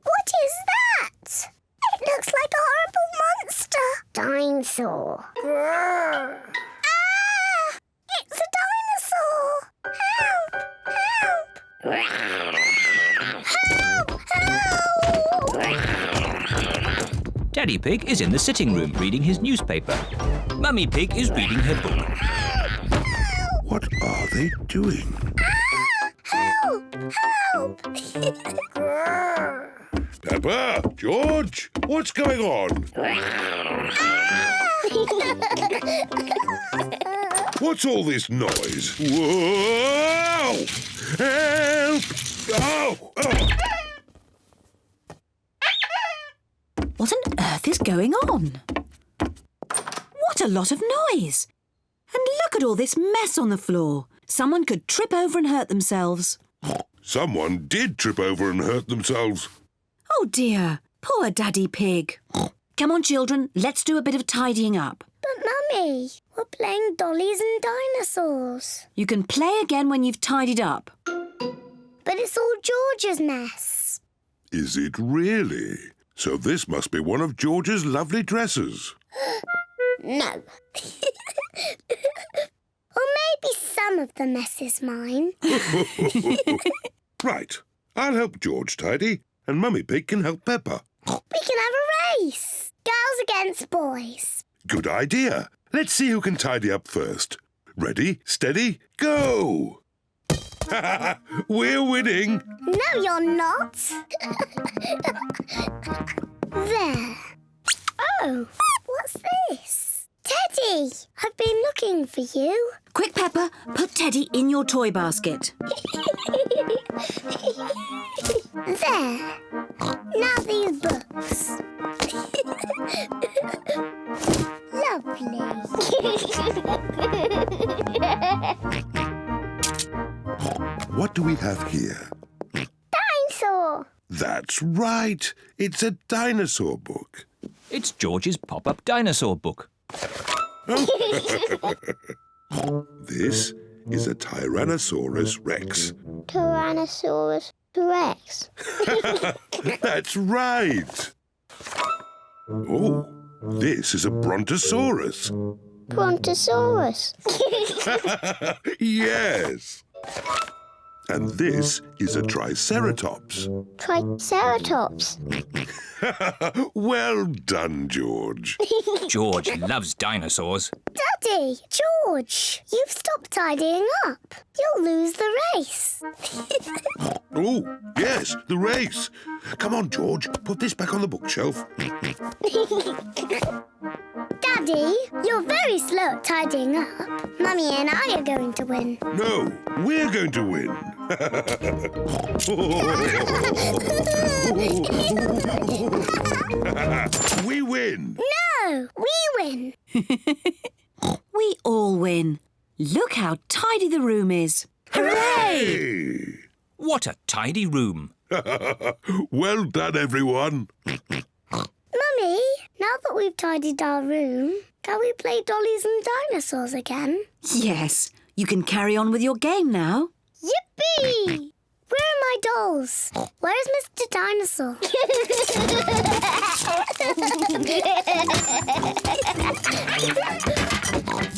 What is that? It looks like a horrible monster. Dinosaur. Ah! It's a dinosaur. Help! Help! Help! Daddy Pig is in the sitting room reading his newspaper. Mummy Pig is reading her book. What are they doing? Help! Help! Peppa, George, what's going on? What's all this noise? Whoa! Help! Oh! Oh! What on earth is going on? What a lot of noise! And look at all this mess on the floor. Someone could trip over and hurt themselves. Someone did trip over and hurt themselves. Oh dear, poor Daddy Pig. Come on, children, let's do a bit of tidying up. But, Mummy, we're playing dollies and dinosaurs. You can play again when you've tidied up. But it's all George's mess. Is it really? So this must be one of George's lovely dresses. No. Or maybe some of the mess is mine. Right. I'll help George tidy, and Mummy Pig can help Peppa. We can have a race. Girls against boys. Good idea. Let's see who can tidy up first. Ready, steady, go! We're winning. No, you're not. There. Oh, what's this? Teddy, I've been looking for you. Quick, Peppa, put Teddy in your toy basket. There. Now these books. Lovely. What do we have here? Dinosaur. That's right. It's a dinosaur book. It's George's pop-up dinosaur book. This is a Tyrannosaurus Rex. Tyrannosaurus Rex. That's right. Oh, this is a Brontosaurus. Brontosaurus. Yes. And this is a Triceratops. Triceratops. Well done, George. George loves dinosaurs. Daddy, George, you've stopped tidying up. You'll lose the race. Oh, yes, the race. Come on, George, put this back on the bookshelf. Daddy, you're very slow at tidying up. Mummy and I are going to win. No, we're going to win. We win. No, we win. We all win. Look how tidy the room is. Hooray! What a tidy room. Well done, everyone. Mummy, now that we've tidied our room, can we play dollies and dinosaurs again? Yes, you can carry on with your game now. Yippee! Where are my dolls? Where's Mr. Dinosaur?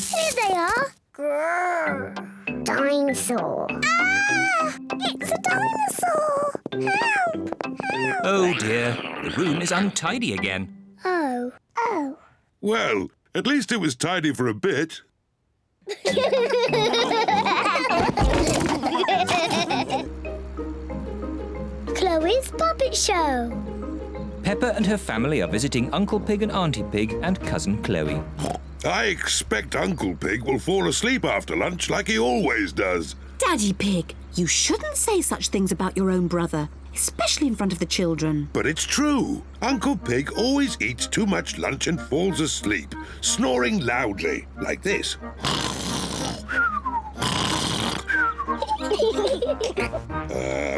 Here they are. Grrr. Dinosaur. Ah! It's a dinosaur! Help! Help! Oh dear, the room is untidy again. Oh. Oh. Well, at least it was tidy for a bit. Chloe's Puppet Show. Peppa and her family are visiting Uncle Pig and Auntie Pig and Cousin Chloe. I expect Uncle Pig will fall asleep after lunch like he always does. Daddy Pig, you shouldn't say such things about your own brother, especially in front of the children. But it's true. Uncle Pig always eats too much lunch and falls asleep, snoring loudly, like this.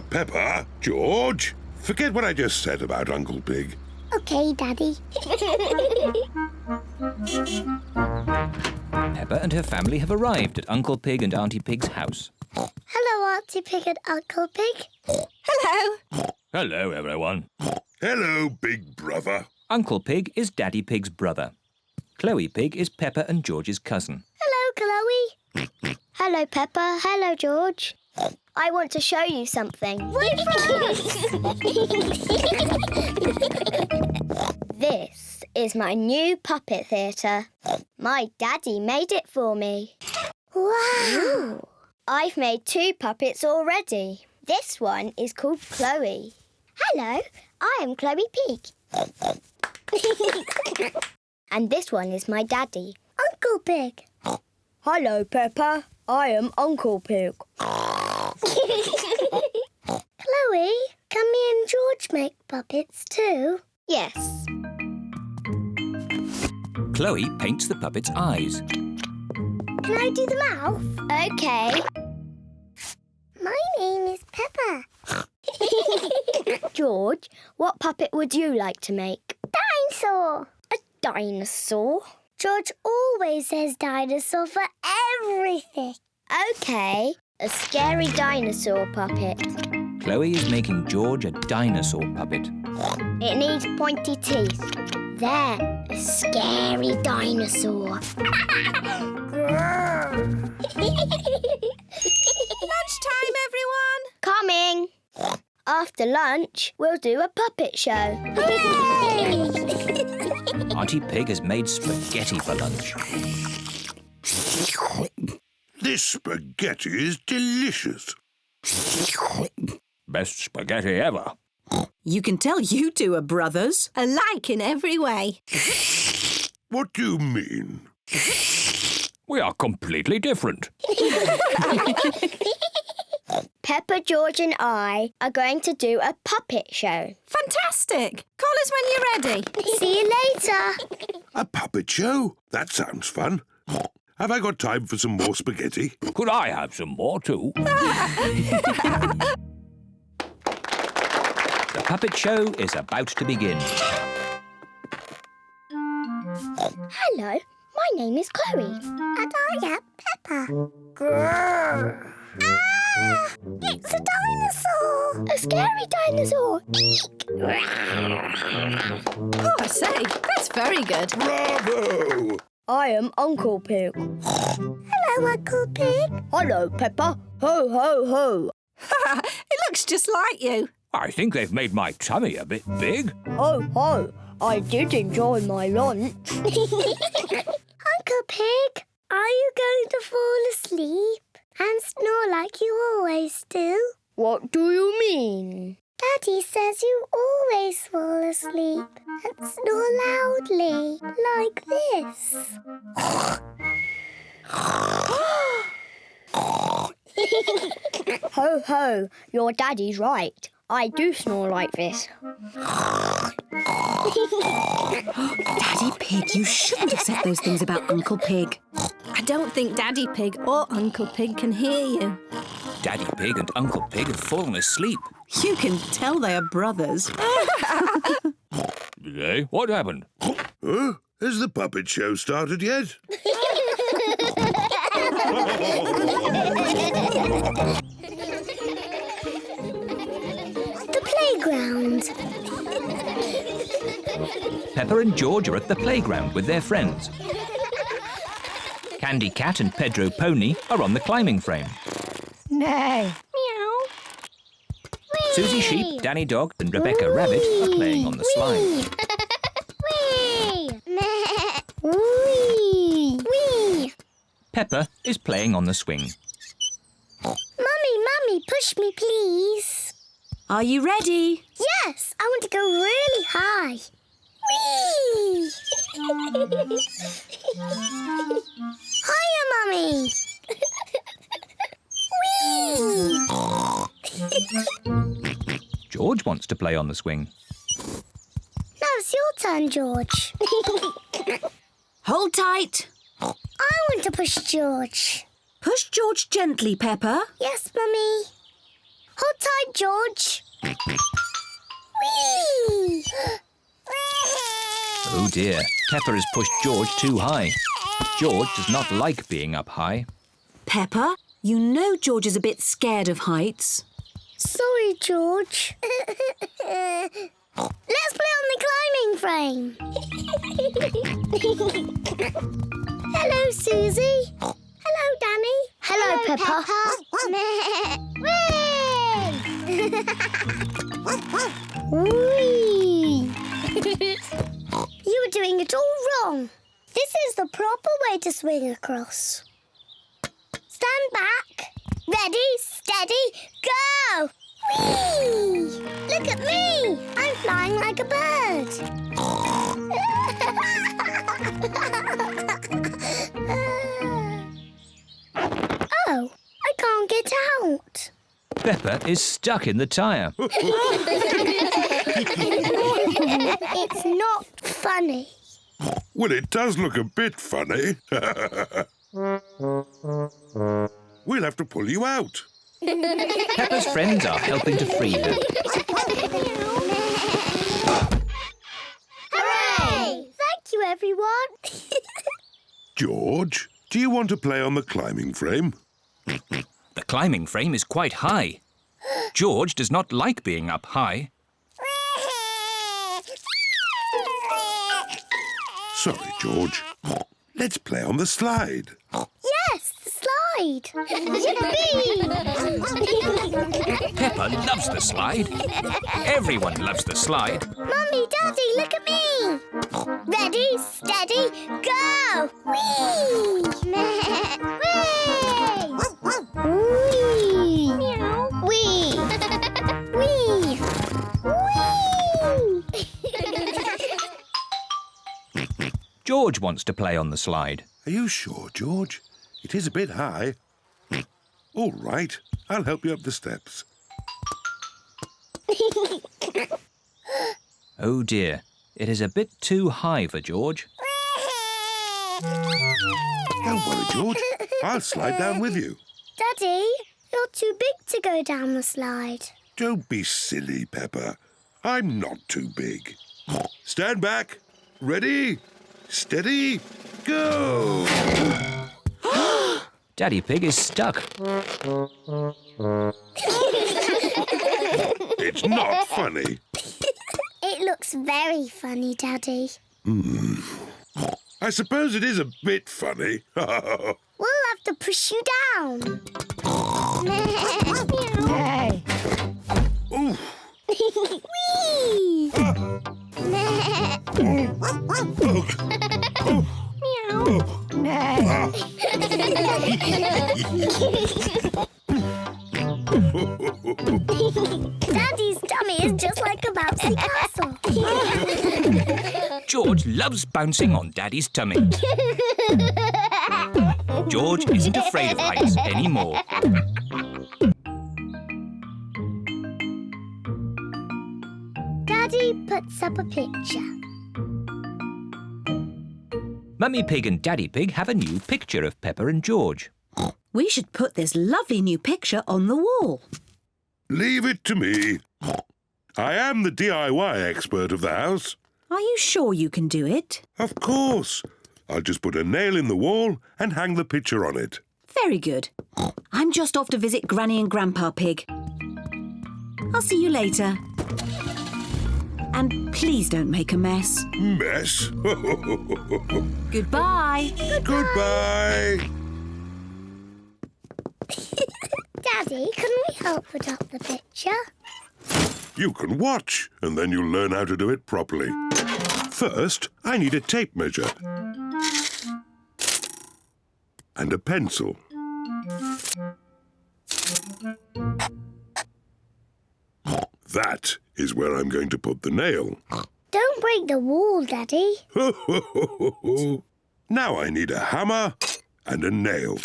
Peppa, George, forget what I just said about Uncle Pig. Okay, Daddy. Peppa and her family have arrived at Uncle Pig and Auntie Pig's house. Hello, Auntie Pig and Uncle Pig. Hello. Hello, everyone. Hello, big brother. Uncle Pig is Daddy Pig's brother. Chloe Pig is Peppa and George's cousin. Hello, Chloe. Hello, Peppa. Hello, George. I want to show you something. Wait for us! This is my new puppet theatre. My daddy made it for me. Wow! I've made 2 puppets already. This one is called Chloe. Hello, I am Chloe Pig. And this one is my daddy, Uncle Pig. Hello, Peppa. I am Uncle Pig. Chloe, can me and George make puppets too? Yes. Chloe paints the puppet's eyes. Can I do the mouth? OK. My name is Peppa. George, what puppet would you like to make? Dinosaur. A dinosaur? George always says dinosaur for everything. OK, a scary dinosaur puppet. Chloe is making George a dinosaur puppet. It needs pointy teeth. There, a scary dinosaur. Lunchtime, everyone. Coming. After lunch, we'll do a puppet show. Hooray! Auntie Pig has made spaghetti for lunch. This spaghetti is delicious. Best spaghetti ever. You can tell you 2 are brothers. Alike in every way. What do you mean? We are completely different. Peppa, George and I are going to do a puppet show. Fantastic. Call us when you're ready. See you later. A puppet show? That sounds fun. Have I got time for some more spaghetti? Could I have some more too? The puppet show is about to begin. Hello, my name is Chloe. And I am Peppa. Grrr. Ah! It's a dinosaur! A scary dinosaur! Oh, I say, that's very good. Bravo! I am Uncle Pig. Hello, Uncle Pig. Hello, Peppa. Ho, ho, ho. It looks just like you. I think they've made my tummy a bit big. Ho, ho. I did enjoy my lunch. Uncle Pig, are you going to fall asleep and snore like you always do? What do you mean? Daddy says you always fall asleep and snore loudly, like this. Ho, ho, your daddy's right. I do snore like this. Daddy Pig, you shouldn't have said those things about Uncle Pig. I don't think Daddy Pig or Uncle Pig can hear you. Daddy Pig and Uncle Pig have fallen asleep. You can tell they are brothers. Did they? What happened? Huh? Has the puppet show started yet? The playground. Peppa and George are at the playground with their friends. Candy Cat and Pedro Pony are on the climbing frame. Nay. Meow. Susie Sheep, Danny Dog and Rebecca Rabbit are playing on the slide. Wee! Meh. Wee! Wee! Peppa is playing on the swing. Mummy, push me, please. Are you ready? Yes, I want to go really high. Whee! Hiya, Mummy. Whee! George wants to play on the swing. Now it's your turn, George. Hold tight. I want to push George. Push George gently, Peppa. Yes, Mummy. Hold tight, George. Whee! Oh dear, Peppa has pushed George too high. George does not like being up high. Peppa, You know George is a bit scared of heights. Sorry, George. Let's play on the climbing frame. Hello, Susie. Hello, Danny. Hello, Peppa. Whee! You were doing it all wrong. This is the proper way to swing across. Stand back. Ready, steady, go! Whee! Look at me! I'm flying like a bird. Oh, I can't get out. Peppa is stuck in the tyre. It's not funny. Well, it does look a bit funny. We'll have to pull you out. Peppa's friends are helping to free her. Hooray! Thank you, everyone. George, do you want to play on the climbing frame? The climbing frame is quite high. George does not like being up high. Sorry, George. Let's play on the slide. Yes, the slide. Yippee! Peppa loves the slide. Everyone loves the slide. Mummy, Daddy, look at me. Ready, steady, go! Whee! Whee! Meow. Whee! Whee! Whee! George wants to play on the slide. Are you sure, George? It is a bit high. All right, I'll help you up the steps. Oh dear, it is a bit too high for George. Don't worry, George. I'll slide down with you. Daddy, you're too big to go down the slide. Don't be silly, Peppa. I'm not too big. Stand back. Ready, steady, go! Daddy Pig is stuck. It's not funny. It looks very funny, Daddy. I suppose it is a bit funny. We'll have to push you down. Ooh. Whee! Daddy's tummy is just like a bouncy castle. George loves bouncing on Daddy's tummy. George isn't afraid of heights anymore. Daddy puts up a picture. Mummy Pig and Daddy Pig have a new picture of Peppa and George. We should put this lovely new picture on the wall. Leave it to me. I am the DIY expert of the house. Are you sure you can do it? Of course. I'll just put a nail in the wall and hang the picture on it. Very good. I'm just off to visit Granny and Grandpa Pig. I'll see you later. And please don't make a mess. Mess? Goodbye. Goodbye. Daddy, can we help put up the picture? You can watch, and then you'll learn how to do it properly. First, I need a tape measure. And a pencil. That is where I'm going to put the nail. Don't break the wall, Daddy. Now I need a hammer and a nail.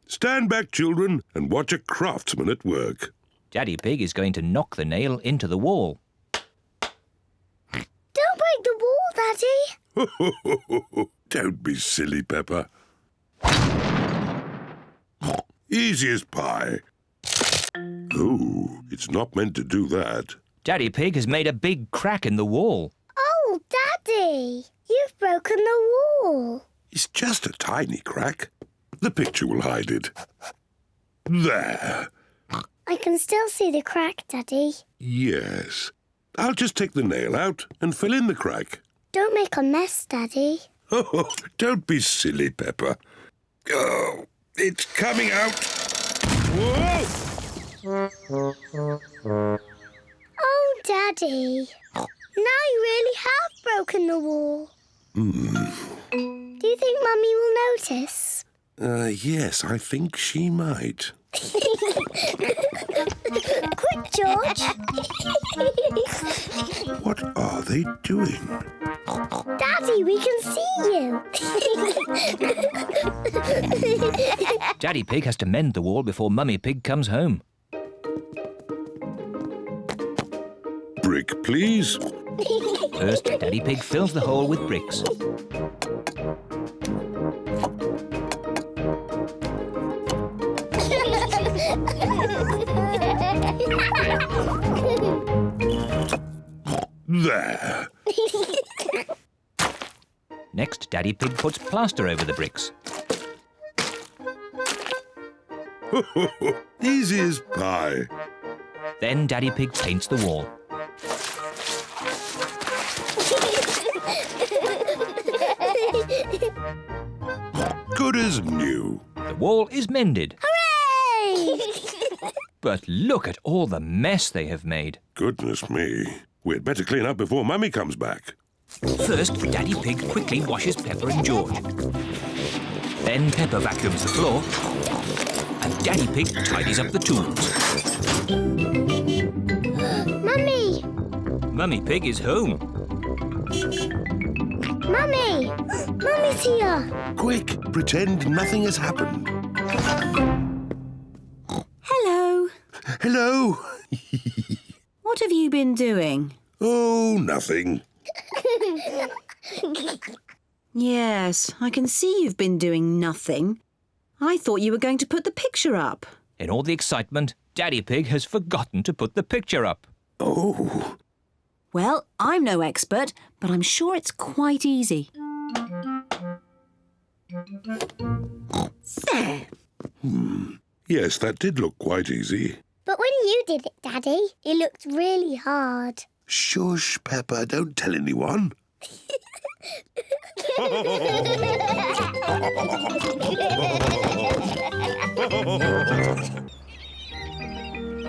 Stand back, children, and watch a craftsman at work. Daddy Pig is going to knock the nail into the wall. Don't break the wall, Daddy. Don't be silly, Peppa. Easy as pie. Oh, it's not meant to do that. Daddy Pig has made a big crack in the wall. Oh, Daddy, you've broken the wall. It's just a tiny crack. The picture will hide it. There. I can still see the crack, Daddy. Yes. I'll just take the nail out and fill in the crack. Don't make a mess, Daddy. Oh, don't be silly, Peppa. Oh, it's coming out. Whoa! Oh, Daddy. Now you really have broken the wall. Do you think Mummy will notice? Yes, I think she might. Quick, George. What are they doing? Daddy, we can see you. Daddy Pig has to mend the wall before Mummy Pig comes home. Brick, please. First, Daddy Pig fills the hole with bricks. There. Next, Daddy Pig puts plaster over the bricks. Easy as pie. Then Daddy Pig paints the wall. Good as new. The wall is mended. Hooray! But look at all the mess they have made. Goodness me. We'd better clean up before Mummy comes back. First, Daddy Pig quickly washes Peppa and George. Then Peppa vacuums the floor. And Daddy Pig tidies up the tools. Mummy! Mummy Pig is home. Mummy! Mummy's here. Quick, pretend nothing has happened. Hello. Hello. What have you been doing? Oh, nothing. Yes, I can see you've been doing nothing. I thought you were going to put the picture up. In all the excitement, Daddy Pig has forgotten to put the picture up. Oh. Well, I'm no expert, but I'm sure it's quite easy. There. Yes, that did look quite easy. But when you did it, Daddy, it looked really hard. Shush, Peppa, don't tell anyone.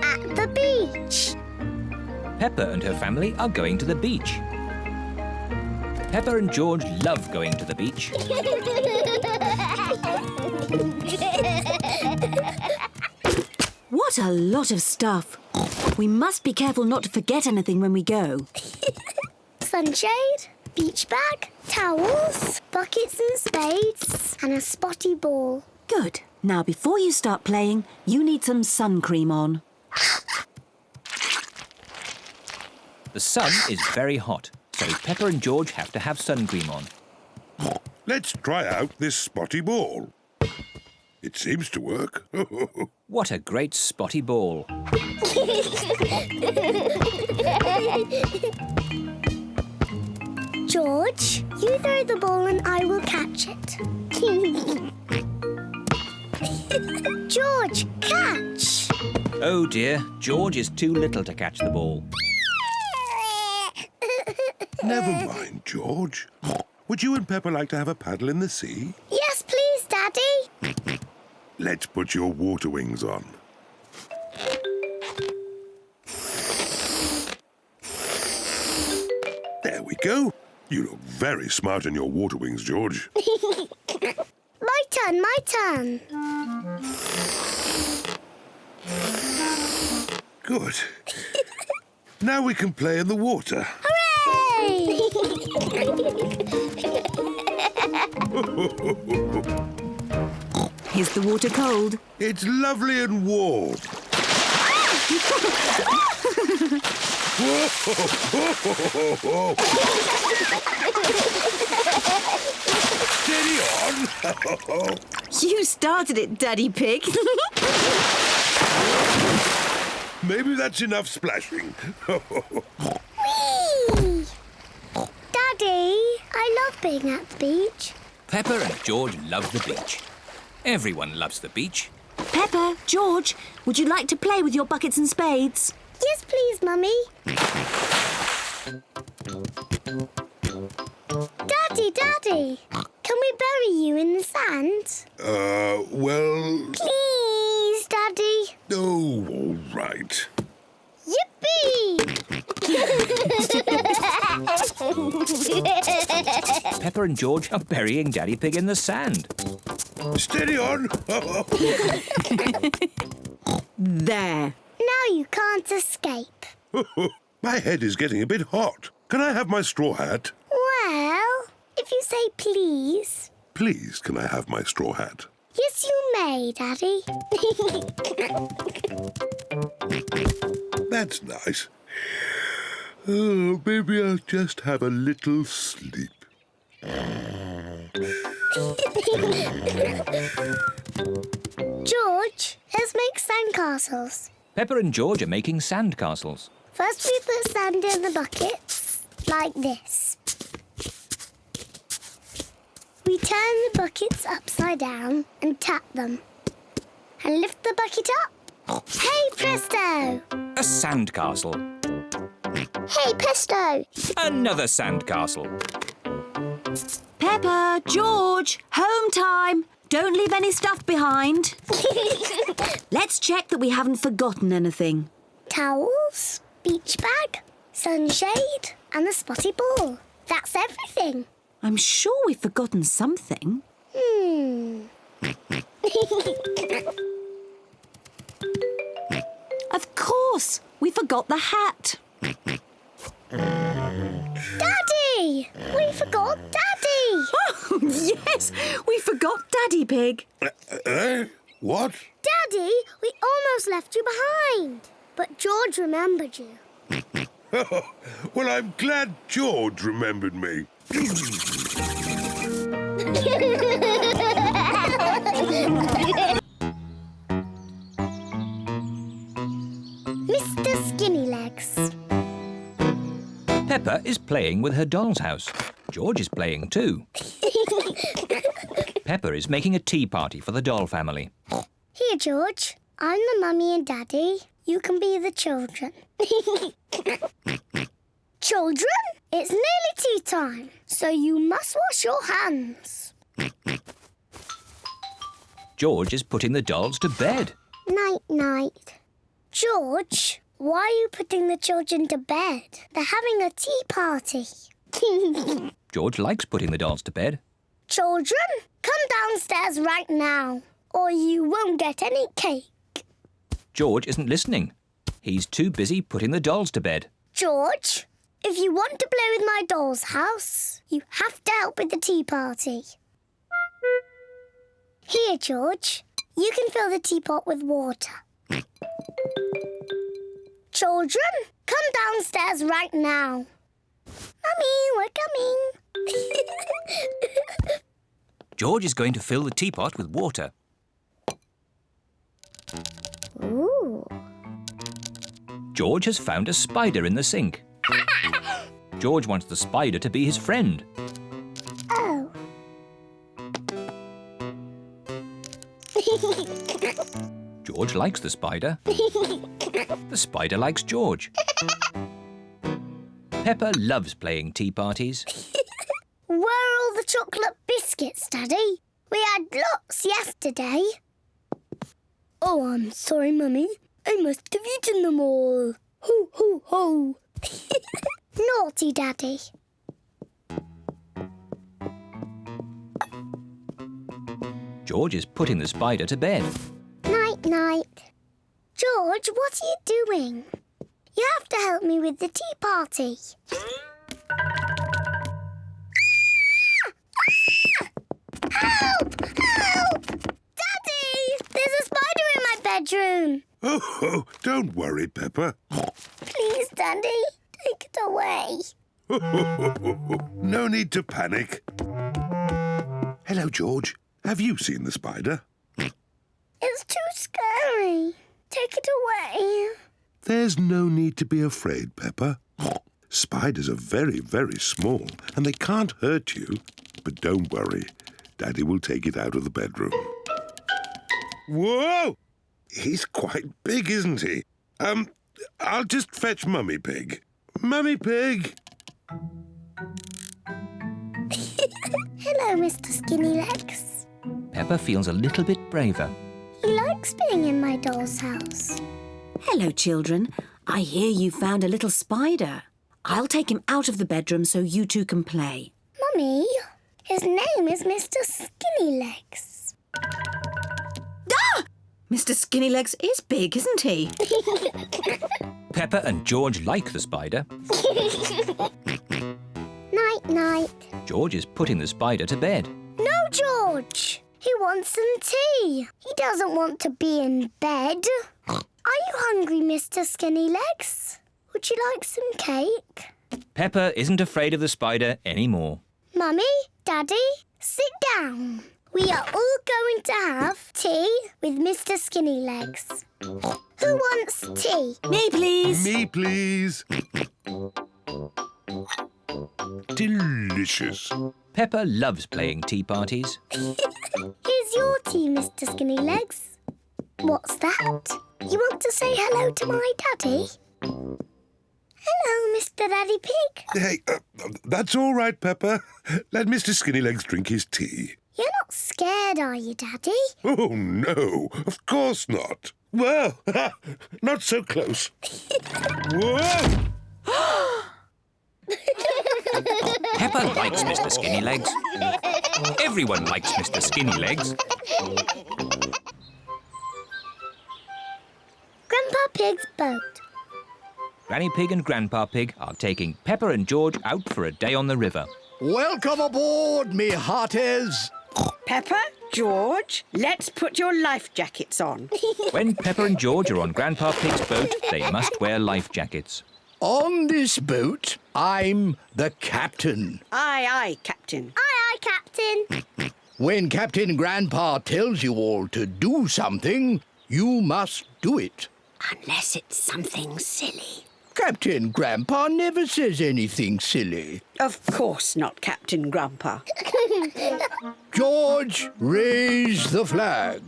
At the beach. Peppa and her family are going to the beach. Peppa and George love going to the beach. What a lot of stuff. We must be careful not to forget anything when we go. Sunshade, beach bag, towels, buckets and spades, and a spotty ball. Good. Now, before you start playing, you need some sun cream on. The sun is very hot, so Peppa and George have to have sun cream on. Let's try out this spotty ball. It seems to work. What a great spotty ball. George, you throw the ball and I will catch it. George, catch! Oh dear, George is too little to catch the ball. Never mind, George. Would you and Peppa like to have a paddle in the sea? Yes, please, Daddy. Let's put your water wings on. There we go. You look very smart in your water wings, George. My turn, my turn. Good. Now we can play in the water. Hooray! Is the water cold? It's lovely and warm. Steady on. You started it, Daddy Pig. Maybe that's enough splashing. Whee! Daddy, I love being at the beach. Peppa and George love the beach. Everyone loves the beach. Peppa, George, would you like to play with your buckets and spades? Yes, please, Mummy. Daddy, can we bury you in the sand? Well... Please, Daddy. Oh, all right. Yippee! Peppa and George are burying Daddy Pig in the sand. Steady on. There. Now you can't escape. My head is getting a bit hot. Can I have my straw hat? Well, if you say please. Please, can I have my straw hat? Yes, you may, Daddy. That's nice. Oh, maybe I'll just have a little sleep. George, let's make sandcastles. Peppa and George are making sand castles. First we put sand in the buckets, like this. We turn the buckets upside down and tap them. And lift the bucket up. Hey, presto! A sand castle. Hey, presto! Another sand castle. Peppa, George, home time. Don't leave any stuff behind. Let's check that we haven't forgotten anything. Towels, beach bag, sunshade and the spotty ball. That's everything. I'm sure we've forgotten something. Of course, we forgot the hat. Daddy! We forgot Daddy! Oh, yes, we forgot Daddy Pig. What? Daddy, we almost left you behind. But George remembered you. Well, I'm glad George remembered me. Mr. Skinny Legs. Peppa is playing with her doll's house. George is playing too. Peppa is making a tea party for the doll family. Here, George. I'm the mummy and daddy. You can be the children. Children, it's nearly tea time, so you must wash your hands. George is putting the dolls to bed. Night-night. George, why are you putting the children to bed? They're having a tea party. George likes putting the dolls to bed. Children, come downstairs right now, or you won't get any cake. George isn't listening. He's too busy putting the dolls to bed. George, if you want to play with my doll's house, you have to help with the tea party. Here, George, you can fill the teapot with water. Children, come downstairs right now. Mummy, we're coming. George is going to fill the teapot with water. Ooh. George has found a spider in the sink. George wants the spider to be his friend. Oh. George likes the spider. The spider likes George. Peppa loves playing tea parties. Where are all the chocolate biscuits, Daddy? We had lots yesterday. Oh, I'm sorry, Mummy. I must have eaten them all. Ho, ho, ho. Naughty Daddy. George is putting the spider to bed. Night-night. George, what are you doing? You have to help me with the tea party. Help! Help! Daddy! There's a spider in my bedroom. Oh, don't worry, Peppa. Please, Daddy, take it away. No need to panic. Hello, George. Have you seen the spider? It's too scary. Take it away. There's no need to be afraid, Peppa. Spiders are very, very small and they can't hurt you. But don't worry. Daddy will take it out of the bedroom. Whoa! He's quite big, isn't he? I'll just fetch Mummy Pig. Mummy Pig! Hello, Mr. Skinny Legs. Peppa feels a little bit braver. He likes being in my doll's house. Hello, children. I hear you found a little spider. I'll take him out of the bedroom so you two can play. Mummy, his name is Mr. Skinny Legs. Ah! Mr. Skinnylegs is big, isn't he? Peppa and George like the spider. Night-night. George is putting the spider to bed. No, George. He wants some tea. He doesn't want to be in bed. Are you hungry, Mr. Skinny Legs? Would you like some cake? Peppa isn't afraid of the spider anymore. Mummy, Daddy, sit down. We are all going to have tea with Mr. Skinny Legs. Who wants tea? Me, please. Me, please. Delicious. Peppa loves playing tea parties. Here's your tea, Mr. Skinny Legs. What's that? You want to say hello to my daddy? Hello, Mr. Daddy Pig. Hey, that's all right, Peppa. Let Mr. Skinnylegs drink his tea. You're not scared, are you, Daddy? Oh, no, of course not. Well, not so close. Whoa! Peppa likes Mr. Skinnylegs. Everyone likes Mr. Skinnylegs. Grandpa Pig's boat. Granny Pig and Grandpa Pig are taking Peppa and George out for a day on the river. Welcome aboard, me hearties. Peppa, George, let's put your life jackets on. When Peppa and George are on Grandpa Pig's boat, they must wear life jackets. On this boat, I'm the captain. Aye, aye, Captain. Aye, aye, Captain. When Captain Grandpa tells you all to do something, you must do it. Unless it's something silly. Captain Grandpa never says anything silly. Of course not, Captain Grandpa. George, raise the flag.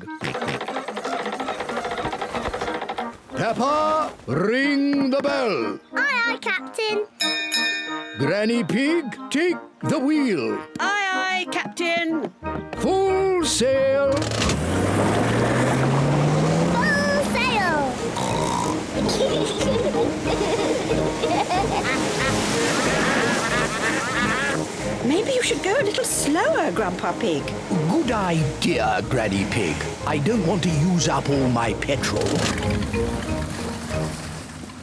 Peppa, ring the bell. Aye, aye, Captain. Granny Pig, take the wheel. Aye, aye, Captain. Full sail. Full sail. Maybe you should go a little slower, Grandpa Pig. Good idea, Granny Pig. I don't want to use up all my petrol.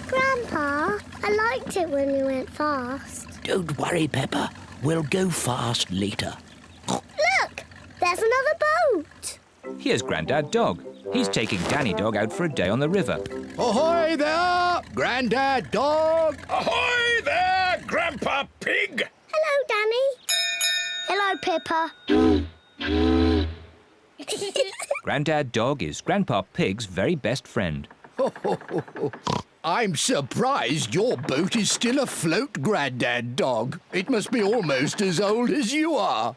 Grandpa, I liked it when we went fast. Don't worry, Peppa. We'll go fast later. Look, there's another boat. Here's Grandad Dog. He's taking Danny Dog out for a day on the river. Ahoy there, Grandad Dog! Ahoy there, Grandpa Pig! Hello, Danny. Hello, Pippa. Grandad Dog is Grandpa Pig's very best friend. I'm surprised your boat is still afloat, Grandad Dog. It must be almost as old as you are.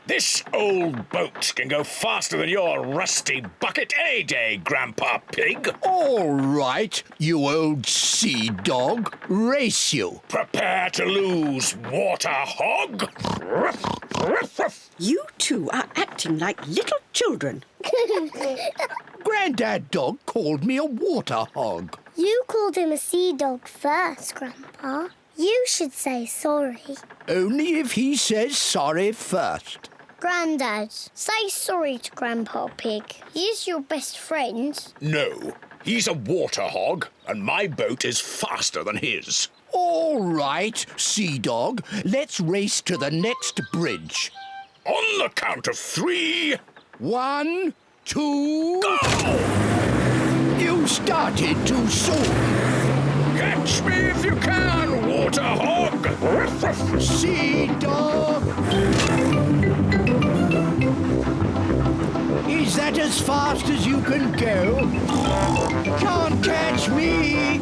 This old boat can go faster than your rusty bucket any day, Grandpa Pig. All right, you old sea dog. Race you. Prepare to lose, water hog. You two are acting like little children. Grandad Dog called me a water hog. You called him a sea dog first, Grandpa. You should say sorry. Only if he says sorry first. Grandad, say sorry to Grandpa Pig. He's your best friend. No, he's a water hog, and my boat is faster than his. All right, sea dog. Let's race to the next bridge. On the count of 3... 1, 2... Go! You started too soon. Catch me if you can, water hog! Sea dog! Is that as fast as you can go? Can't catch me!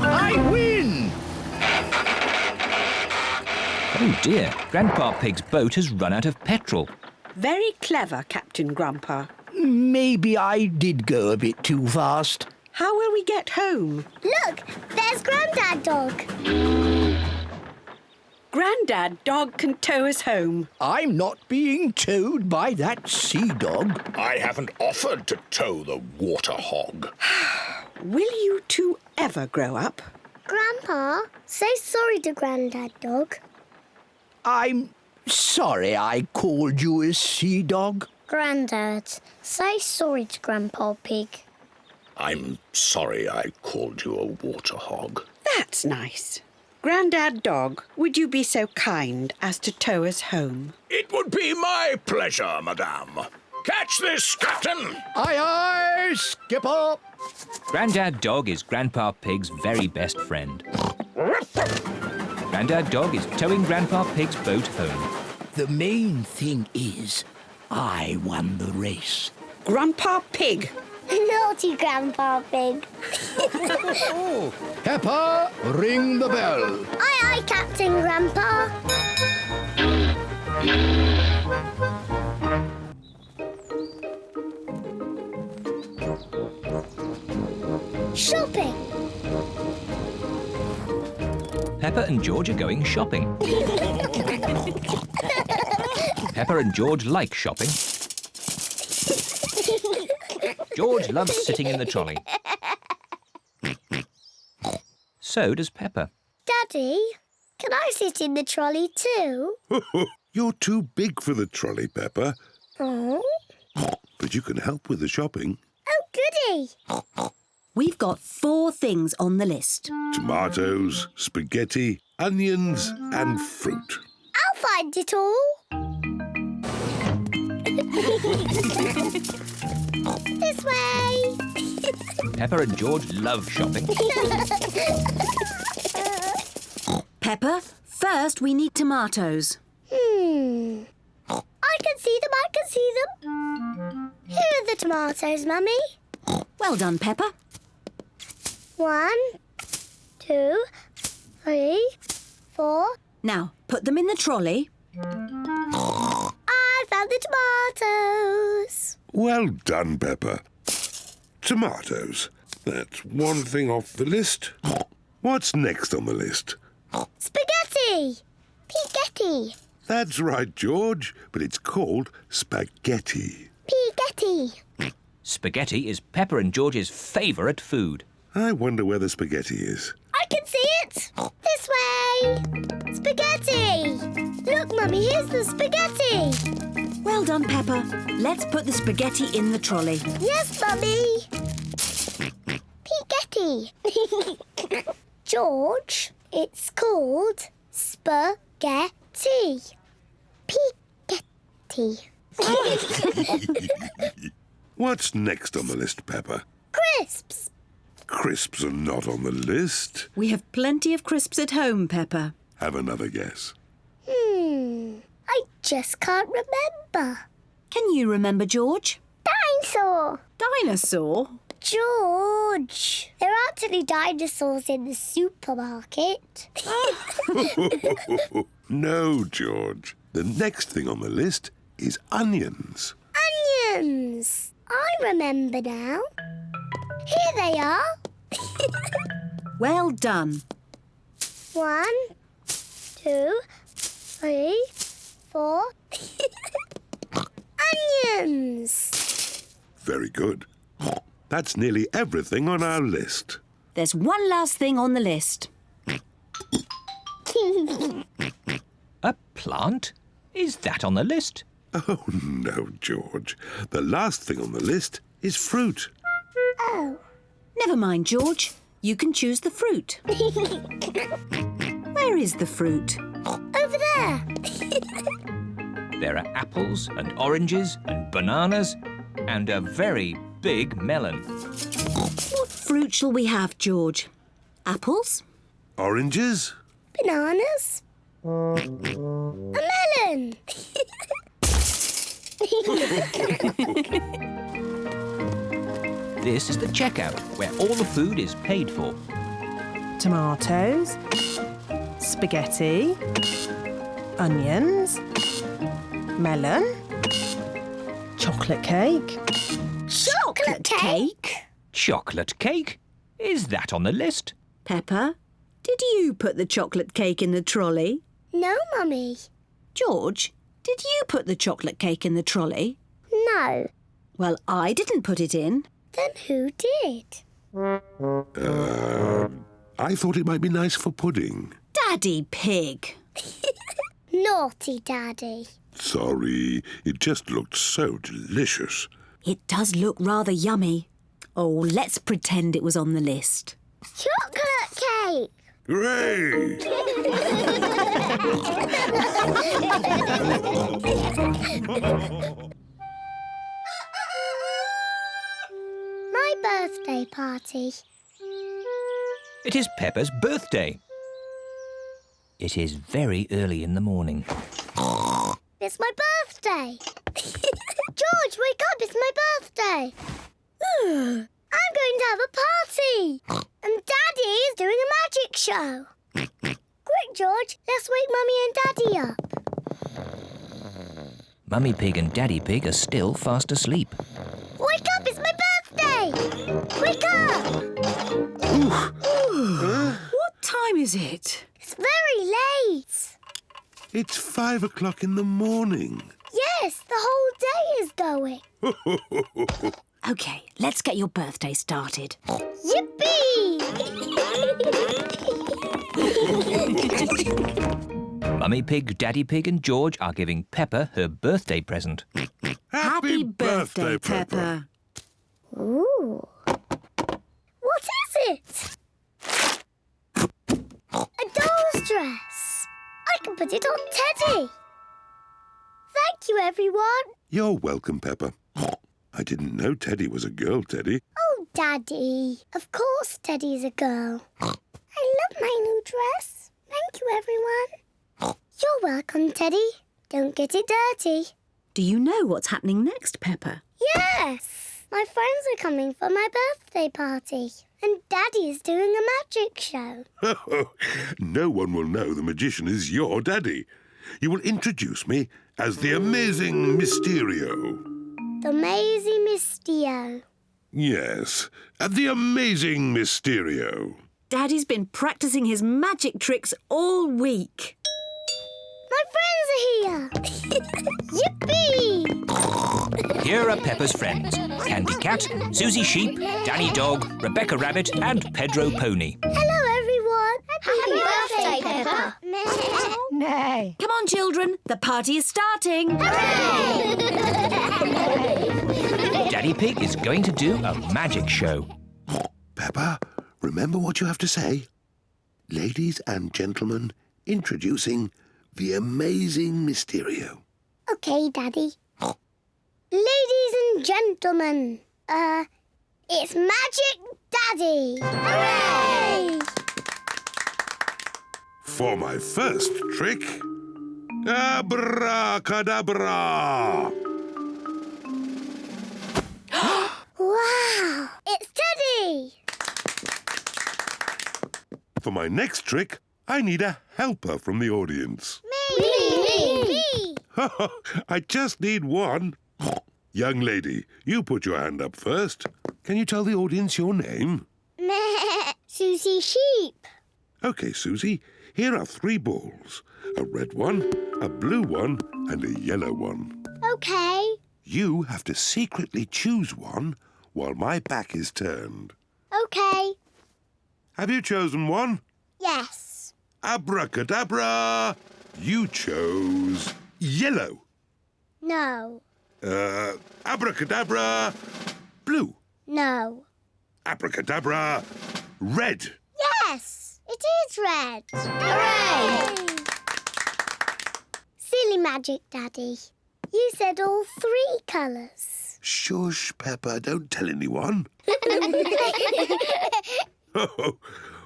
I win! Oh dear, Grandpa Pig's boat has run out of petrol. Very clever, Captain Grandpa. Maybe I did go a bit too fast. How will we get home? Look, there's Grandad Dog. Grandad Dog can tow us home. I'm not being towed by that sea dog. I haven't offered to tow the water hog. Will you two ever grow up? Grandpa, say sorry to Grandad Dog. I'm sorry I called you a sea dog. Grandad, say sorry to Grandpa Pig. I'm sorry I called you a water hog. That's nice. Grandad Dog, would you be so kind as to tow us home? It would be my pleasure, madame. Catch this, Captain! Aye, aye, skipper. Grandad Dog is Grandpa Pig's very best friend. Grandad Dog is towing Grandpa Pig's boat home. The main thing is, I won the race. Grandpa Pig. Naughty Grandpa Pig. Peppa, ring the bell. Aye, aye, Captain Grandpa. Shopping. Peppa and George are going shopping. Peppa and George like shopping. George loves sitting in the trolley. So does Peppa. Daddy, can I sit in the trolley too? You're too big for the trolley, Peppa. Oh, But you can help with the shopping. goody. We've got 4 things on the list. Tomatoes, spaghetti, onions and fruit. I'll find it all. This way. Peppa and George love shopping. Peppa, first we need tomatoes. I can see them. Here are the tomatoes, Mummy. Well done, Peppa. 1, 2, 3, 4. Now, put them in the trolley. I found the tomatoes. Well done, Peppa. Tomatoes. That's one thing off the list. What's next on the list? Spaghetti. Piggetti. That's right, George, but it's called spaghetti. Piggetti. Spaghetti is Peppa and George's favourite food. I wonder where the spaghetti is. I can see it. This way. Spaghetti. Look, Mummy, here's the spaghetti. Well done, Peppa. Let's put the spaghetti in the trolley. Yes, Mummy. Piggetti. George, it's called spaghetti. Piggetti. What's next on the list, Peppa? Crisps. Crisps are not on the list. We have plenty of crisps at home, Peppa. Have another guess. I just can't remember. Can you remember, George? Dinosaur. Dinosaur? George, there aren't any dinosaurs in the supermarket. No, George. The next thing on the list is onions. Onions. I remember now. Here they are. Well done. 1, 2, 3, 4. Onions. Onions. Very good. That's nearly everything on our list. There's one last thing on the list. A plant? Is that on the list? Oh, no, George. The last thing on the list is fruit. Oh. Never mind, George. You can choose the fruit. Where is the fruit? Over there. There are apples and oranges and bananas and a very big melon. What fruit shall we have, George? Apples? Oranges? Bananas. A melon. This is the checkout, where all the food is paid for. Tomatoes, spaghetti, onions, melon, Chocolate cake. Chocolate cake? Chocolate cake? Is that on the list? Peppa, did you put the chocolate cake in the trolley? No, Mummy. George, did you put the chocolate cake in the trolley? No. Well, I didn't put it in. Then who did? I thought it might be nice for pudding. Daddy Pig. Naughty Daddy. Sorry, it just looked so delicious. It does look rather yummy. Oh, let's pretend it was on the list. Chocolate cake! Hooray! My birthday party. It is Peppa's birthday. It is very early in the morning. It's my birthday. George, wake up, it's my birthday. I'm going to have a party. And Daddy is doing a magic show. Quick, George, let's wake Mummy and Daddy up. Mummy Pig and Daddy Pig are still fast asleep. Wake up, it's my birthday. Wake up. What time is it? It's very late. It's 5 o'clock in the morning. Yes, the whole day is going. OK, let's get your birthday started. Yippee! Mummy Pig, Daddy Pig and George are giving Peppa her birthday present. Happy birthday, Peppa. Ooh. What is it? A doll's dress. I can put it on Teddy. Thank you, everyone. You're welcome, Peppa. I didn't know Teddy was a girl, Teddy. Oh, Daddy. Of course Teddy's a girl. I love my new dress. Thank you, everyone. You're welcome, Teddy. Don't get it dirty. Do you know what's happening next, Peppa? Yes. My friends are coming for my birthday party. And Daddy is doing a magic show. No one will know the magician is your daddy. You will introduce me as the amazing Mysterio. The Amazing Mystio. Yes, the amazing Mysterio. Daddy's been practicing his magic tricks all week. My friends are here. Yippee! Here are Peppa's friends. Candy Cat, Susie Sheep, Danny Dog, Rebecca Rabbit and Pedro Pony. Hello, everyone. Happy birthday, Peppa. Nay. Come on, children. The party is starting. Hooray! Daddy Pig is going to do a magic show. Peppa, remember what you have to say. Ladies and gentlemen, introducing the amazing Mysterio. OK, Daddy. Ladies and gentlemen, it's Magic Daddy. Hooray! For my first trick, abracadabra. Wow! It's Teddy! For my next trick, I need a helper from the audience. Me! I just need one. Young lady, you put your hand up first. Can you tell the audience your name? Susie Sheep. OK, Susie, here are 3 balls. A red one, a blue one and a yellow one. OK. You have to secretly choose one while my back is turned. OK. Have you chosen one? Yes. Abracadabra! You chose yellow. No. Abracadabra, blue. No. Abracadabra, red. Yes! It is red. Hooray! Silly Magic Daddy. You said all 3 colours. Shush, Peppa, don't tell anyone.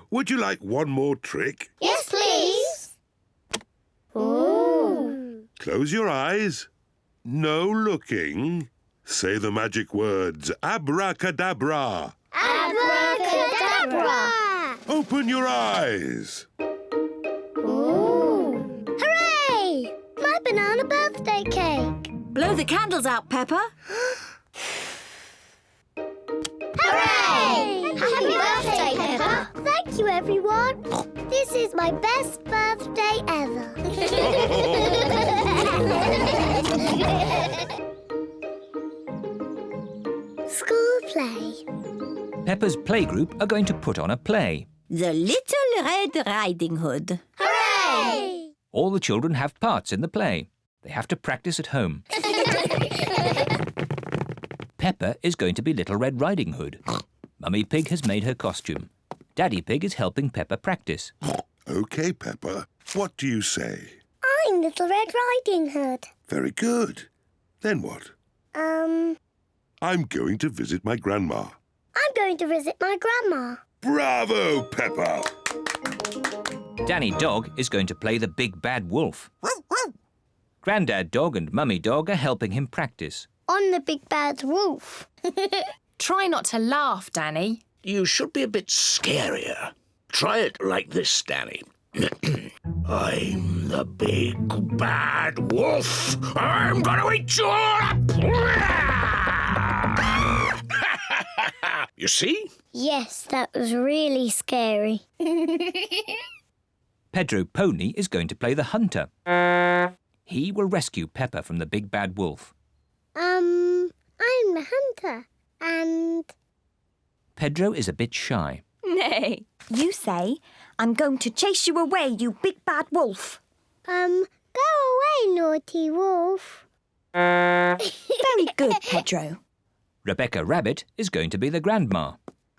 Would you like one more trick? Yes, please. Ooh. Close your eyes. No looking. Say the magic words, abracadabra. Abracadabra! Open your eyes. Ooh. Hooray! My banana birthday cake. Blow the candles out, Peppa. Hooray! Happy birthday, Peppa! Thank you, everyone. This is my best birthday ever. School play. Peppa's playgroup are going to put on a play. The Little Red Riding Hood. Hooray! All the children have parts in the play. They have to practice at home. Peppa is going to be Little Red Riding Hood. Mummy Pig has made her costume. Daddy Pig is helping Peppa practice. OK, Peppa. What do you say? I'm Little Red Riding Hood. Very good. Then what? I'm going to visit my grandma. I'm going to visit my grandma. Bravo, Peppa! Danny Dog is going to play the big bad wolf. Grandad Dog and Mummy Dog are helping him practice. On the big bad wolf. Try not to laugh, Danny. You should be a bit scarier. Try it like this, Danny. I'm the big bad wolf. I'm gonna eat you all up. You see? Yes, that was really scary. Pedro Pony is going to play the hunter. He will rescue Peppa from the big bad wolf. I'm the hunter, and... Pedro is a bit shy. Nay. You say, I'm going to chase you away, you big bad wolf. Go away, naughty wolf. Very good, Pedro. Rebecca Rabbit is going to be the grandma.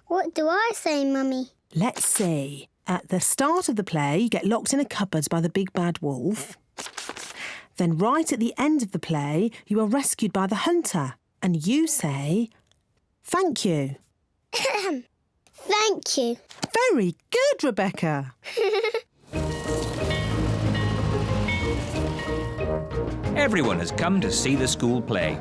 What do I say, Mummy? Let's see. At the start of the play, you get locked in a cupboard by the big bad wolf. Then right at the end of the play, you are rescued by the hunter. And you say, thank you. Thank you. Very good, Rebecca. Everyone has come to see the school play.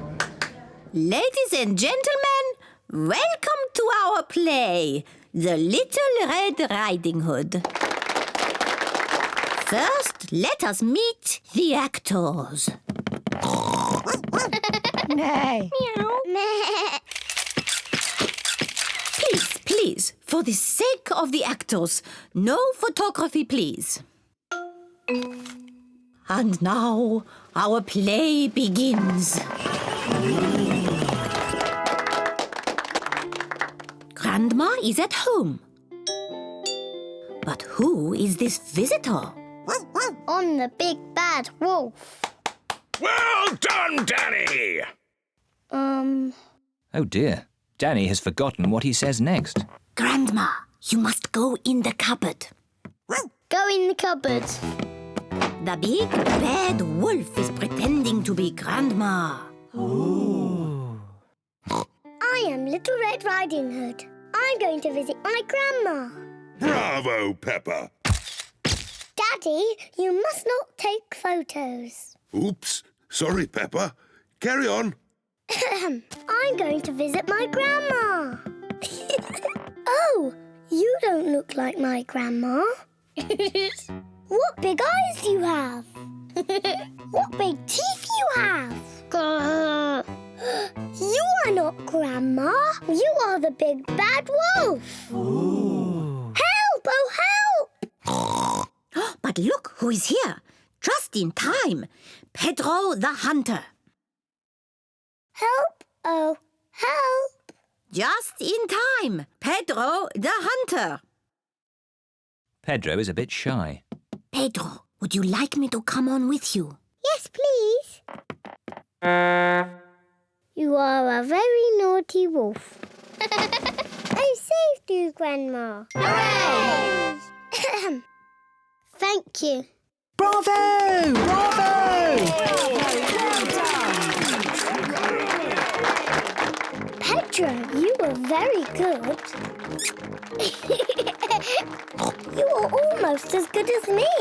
Ladies and gentlemen, welcome to our play, The Little Red Riding Hood. First, let us meet the actors. Nay. Meow. Please, for the sake of the actors, no photography, please. And now, our play begins. Grandma is at home. But who is this visitor? On the big bad wolf. Well done, Danny! Oh dear, Danny has forgotten what he says next. Grandma, you must go in the cupboard. Go in the cupboard. The big bad wolf is pretending to be Grandma. I am Little Red Riding Hood. I'm going to visit my grandma. Bravo, Peppa! Daddy, you must not take photos. Oops. Sorry, Peppa. Carry on. I'm going to visit my grandma. Oh, you don't look like my grandma. What big eyes you have. What big teeth you have. You are not Grandma. You are the big bad wolf. Ooh. Help! Oh, help! But look who is here. Just in time. Pedro the Hunter. Help! Oh, help! Just in time. Pedro the Hunter. Pedro is a bit shy. Pedro, would you like me to come on with you? Yes, please. You are a very naughty wolf. I saved you, Grandma. Hooray! Thank you. Bravo! Bravo! Pedro, you were very good. You are almost as good as me.